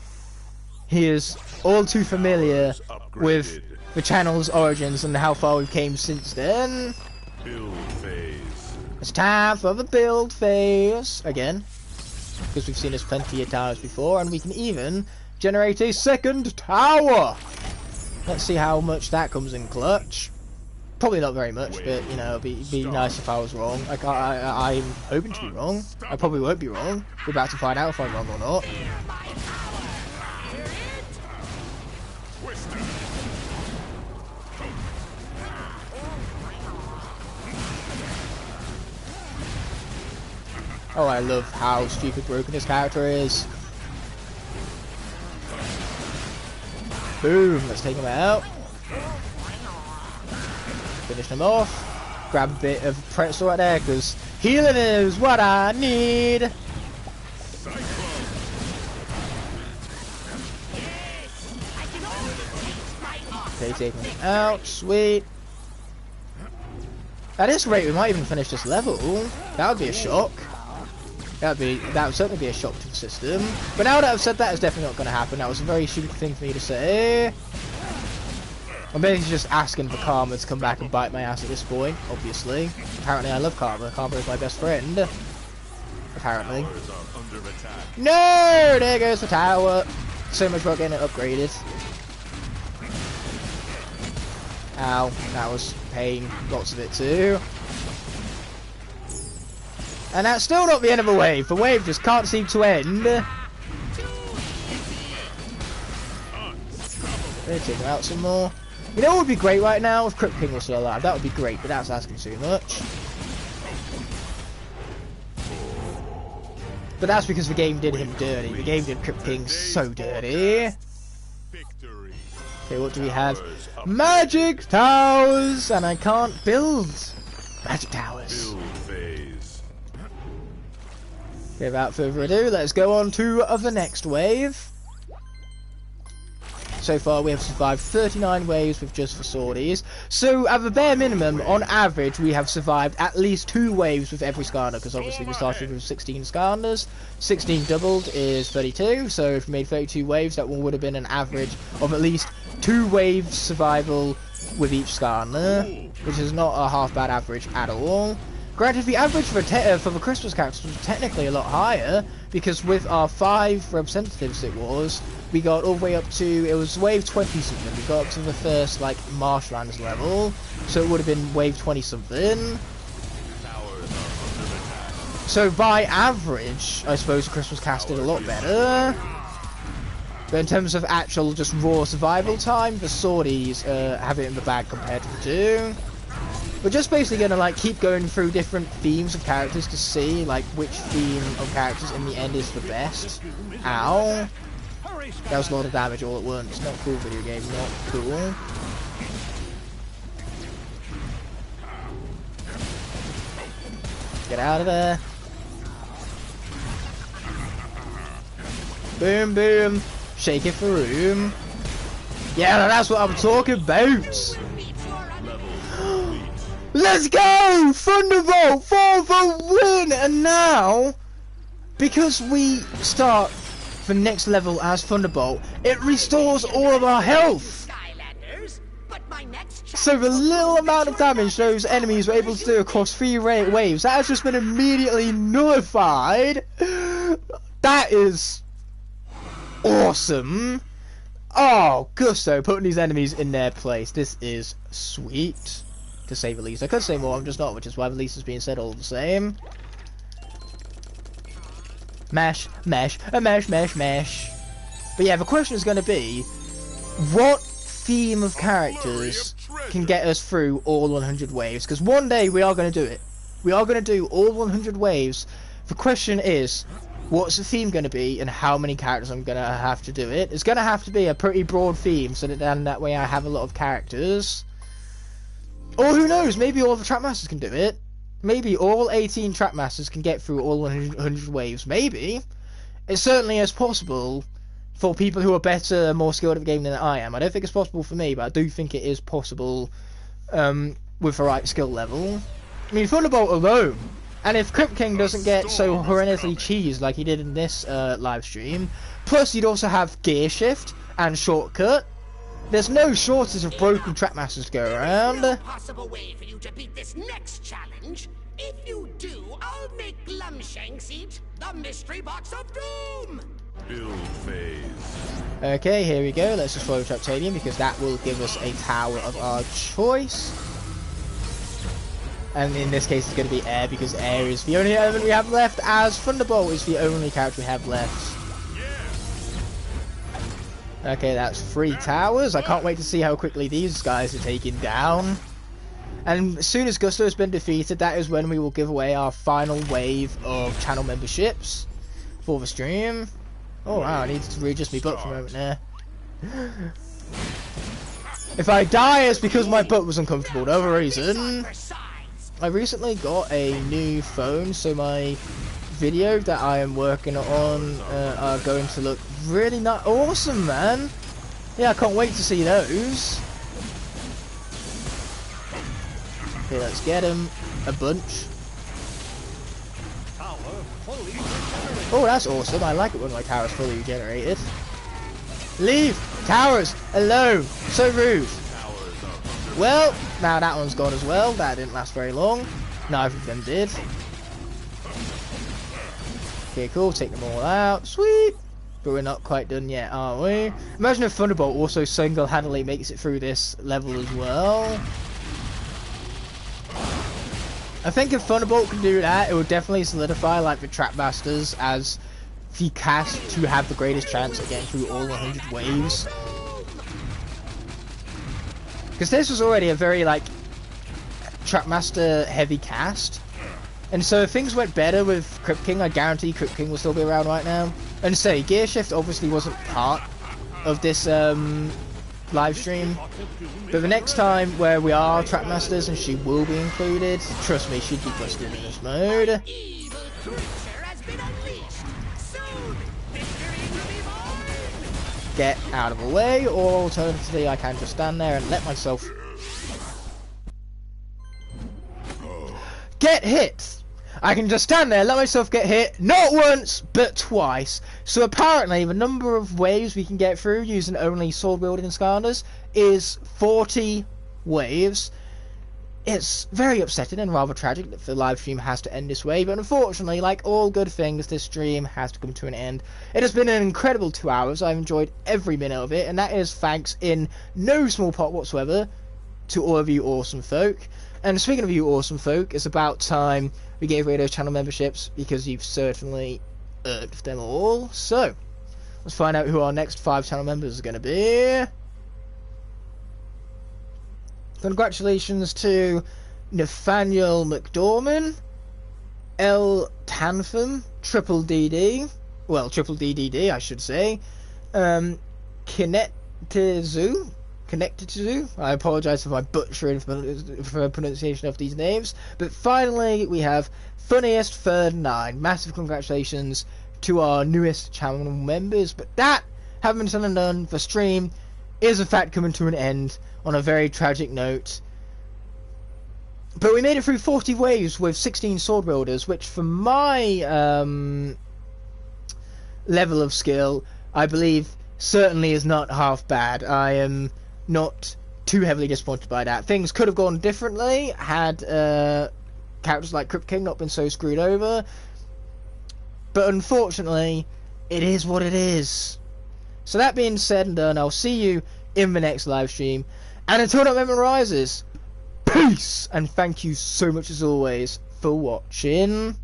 He is all too familiar with the channel's origins and how far we've came since then. Build phase. It's time for the build phase again, because we've seen this plenty of times before, and we can even generate a second tower. Let's see how much that comes in clutch. Probably not very much, but you know, it'd be nice if I was wrong. I'm hoping to be wrong. I probably won't be wrong. We're about to find out if I'm wrong or not. Oh, I love how stupid broken this character is. Boom, let's take him out. Finish them off. Grab a bit of pretzel right there, because healing is what I need. Okay, taking him out. Sweet. At this rate, we might even finish this level. That would be a shock. That would certainly be a shock to the system. But now that I've said that, it's definitely not going to happen. That was a very stupid thing for me to say. I'm basically just asking for Karma to come back and bite my ass at this point, obviously. Apparently I love Karma. Karma is my best friend. Apparently. No! There goes the tower. So much about getting it upgraded. Ow. That was pain. Lots of it too. And that's still not the end of the wave. The wave just can't seem to end. Let's take him out some more. You know what would be great right now? If Krypt King was still alive. That would be great, but that's asking too much. But that's because the game did him dirty. The game did Krypt King so dirty. Okay, what do we have? Magic towers! And I can't build magic towers. Okay, without further ado, let's go on to the next wave. So far we have survived 39 waves with just the swordies. So at the bare minimum, on average, we have survived at least 2 waves with every Skylander, because obviously we started with 16 Skylanders. 16 doubled is 32, so if we made 32 waves, that would have been an average of at least 2 waves survival with each Skylander, which is not a half bad average at all. Granted, the average for the Christmas characters was technically a lot higher, because with our 5 representatives we got all the way up to, it was wave 20 something, we got up to the first, like, marshlands level, so it would have been wave 20 something. So by average, I suppose the Christmas cast did a lot better. But in terms of actual just raw survival time, the swordies have it in the bag compared to the 2. We're just basically gonna like keep going through different themes of characters to see like which theme of characters in the end is the best. Ow! That was a lot of damage all at once. Not cool, video game. Not cool. Get out of there. Boom, boom. Shake it for room. Yeah, that's what I'm talking about. Let's go! Thunderbolt for the win! And now, because we start the next level as Thunderbolt, it restores all of our health. So the little amount of damage those enemies were able to do across 3 waves, that has just been immediately nullified. That is awesome. Oh, gusto, putting these enemies in their place. This is sweet, to say the least. I could say more, I'm just not, which is why the least is being said all the same. Mash, mash, mash, mash, mash. But yeah, the question is going to be, what theme of characters can get us through all 100 waves? Because one day we are going to do it. We are going to do all 100 waves. The question is, what's the theme going to be, and how many characters I'm going to have to do it? It's going to have to be a pretty broad theme, so that then that way I have a lot of characters. Or who knows, maybe all the Trap Masters can do it. Maybe all 18 Trap Masters can get through all 100 waves. Maybe. It certainly is possible for people who are better and more skilled at the game than I am. I don't think it's possible for me, but I do think it is possible with the right skill level. I mean, Thunderbolt alone. And if Krypt King doesn't get so horrendously cheesed like he did in this live stream, plus you'd also have Gear Shift and Shortcut, there's no shortage of broken Trap Masters to go around. There's no possible way for you to beat this next challenge. If you do, I'll make Glumshanks eat the mystery box of doom. Build phase. Okay, here we go. Let's just follow Traptanium because that will give us a tower of our choice. And in this case, it's going to be air because air is the only element we have left, as Thunderbolt is the only character we have left. Okay, that's 3 towers. I can't wait to see how quickly these guys are taken down. And as soon as Gusto has been defeated, that is when we will give away our final wave of channel memberships for the stream. Oh wow, I need to readjust my butt for a moment there. If I die, it's because my butt was uncomfortable, no other reason. I recently got a new phone, so my video that I am working on are going to look really awesome, man. Yeah, I can't wait to see those. Okay, let's get him a bunch. Oh, that's awesome. I like it when my tower's fully regenerated. Leave towers alone. So rude. Well, now that one's gone as well. That didn't last very long. Neither of them did. Okay, cool. Take them all out. Sweet. But we're not quite done yet, are we? Imagine if Thunderbolt also single-handedly makes it through this level as well. I think if Thunderbolt can do that, it would definitely solidify like the Trap Masters as the cast to have the greatest chance of getting through all 100 waves. Because this was already a very like Trap Master heavy cast. And so if things went better with Krypt King, I guarantee Krypt King will still be around right now. And say, Gear Shift obviously wasn't part of this live stream. But the next time where we are Trap Masters and she will be included, trust me, she'd be busted in this mode. Get out of the way, or alternatively I can just stand there and let myself get hit. I can just stand there, let myself get hit, not once, but twice. So apparently the number of waves we can get through using only sword-wielding Skylanders is 40 waves. It's very upsetting and rather tragic that the live stream has to end this way, but unfortunately, like all good things, this stream has to come to an end. It has been an incredible 2 hours. I've enjoyed every minute of it, and that is thanks in no small part whatsoever to all of you awesome folk. And speaking of you awesome folk, it's about time we gave away those channel memberships because you've certainly earned them all. So, let's find out who our next 5 channel members are going to be. Congratulations to Nathaniel McDorman, L. Tantham, Triple DD, well, Triple DDD, I should say, Kinectizu, I apologise for my butchering for pronunciation of these names, but finally we have Funniest Third 9. Massive congratulations to our newest channel members, but that, having been said and done, the stream is in fact coming to an end on a very tragic note. But we made it through 40 waves with 16 sword wielders, which for my level of skill, I believe certainly is not half bad. I am not too heavily disappointed by that. Things could have gone differently had characters like Krypt King not been so screwed over, but unfortunately it is what it is. So that being said and done, I'll see you in the next live stream, and until that moment arises, peace, and thank you so much as always for watching.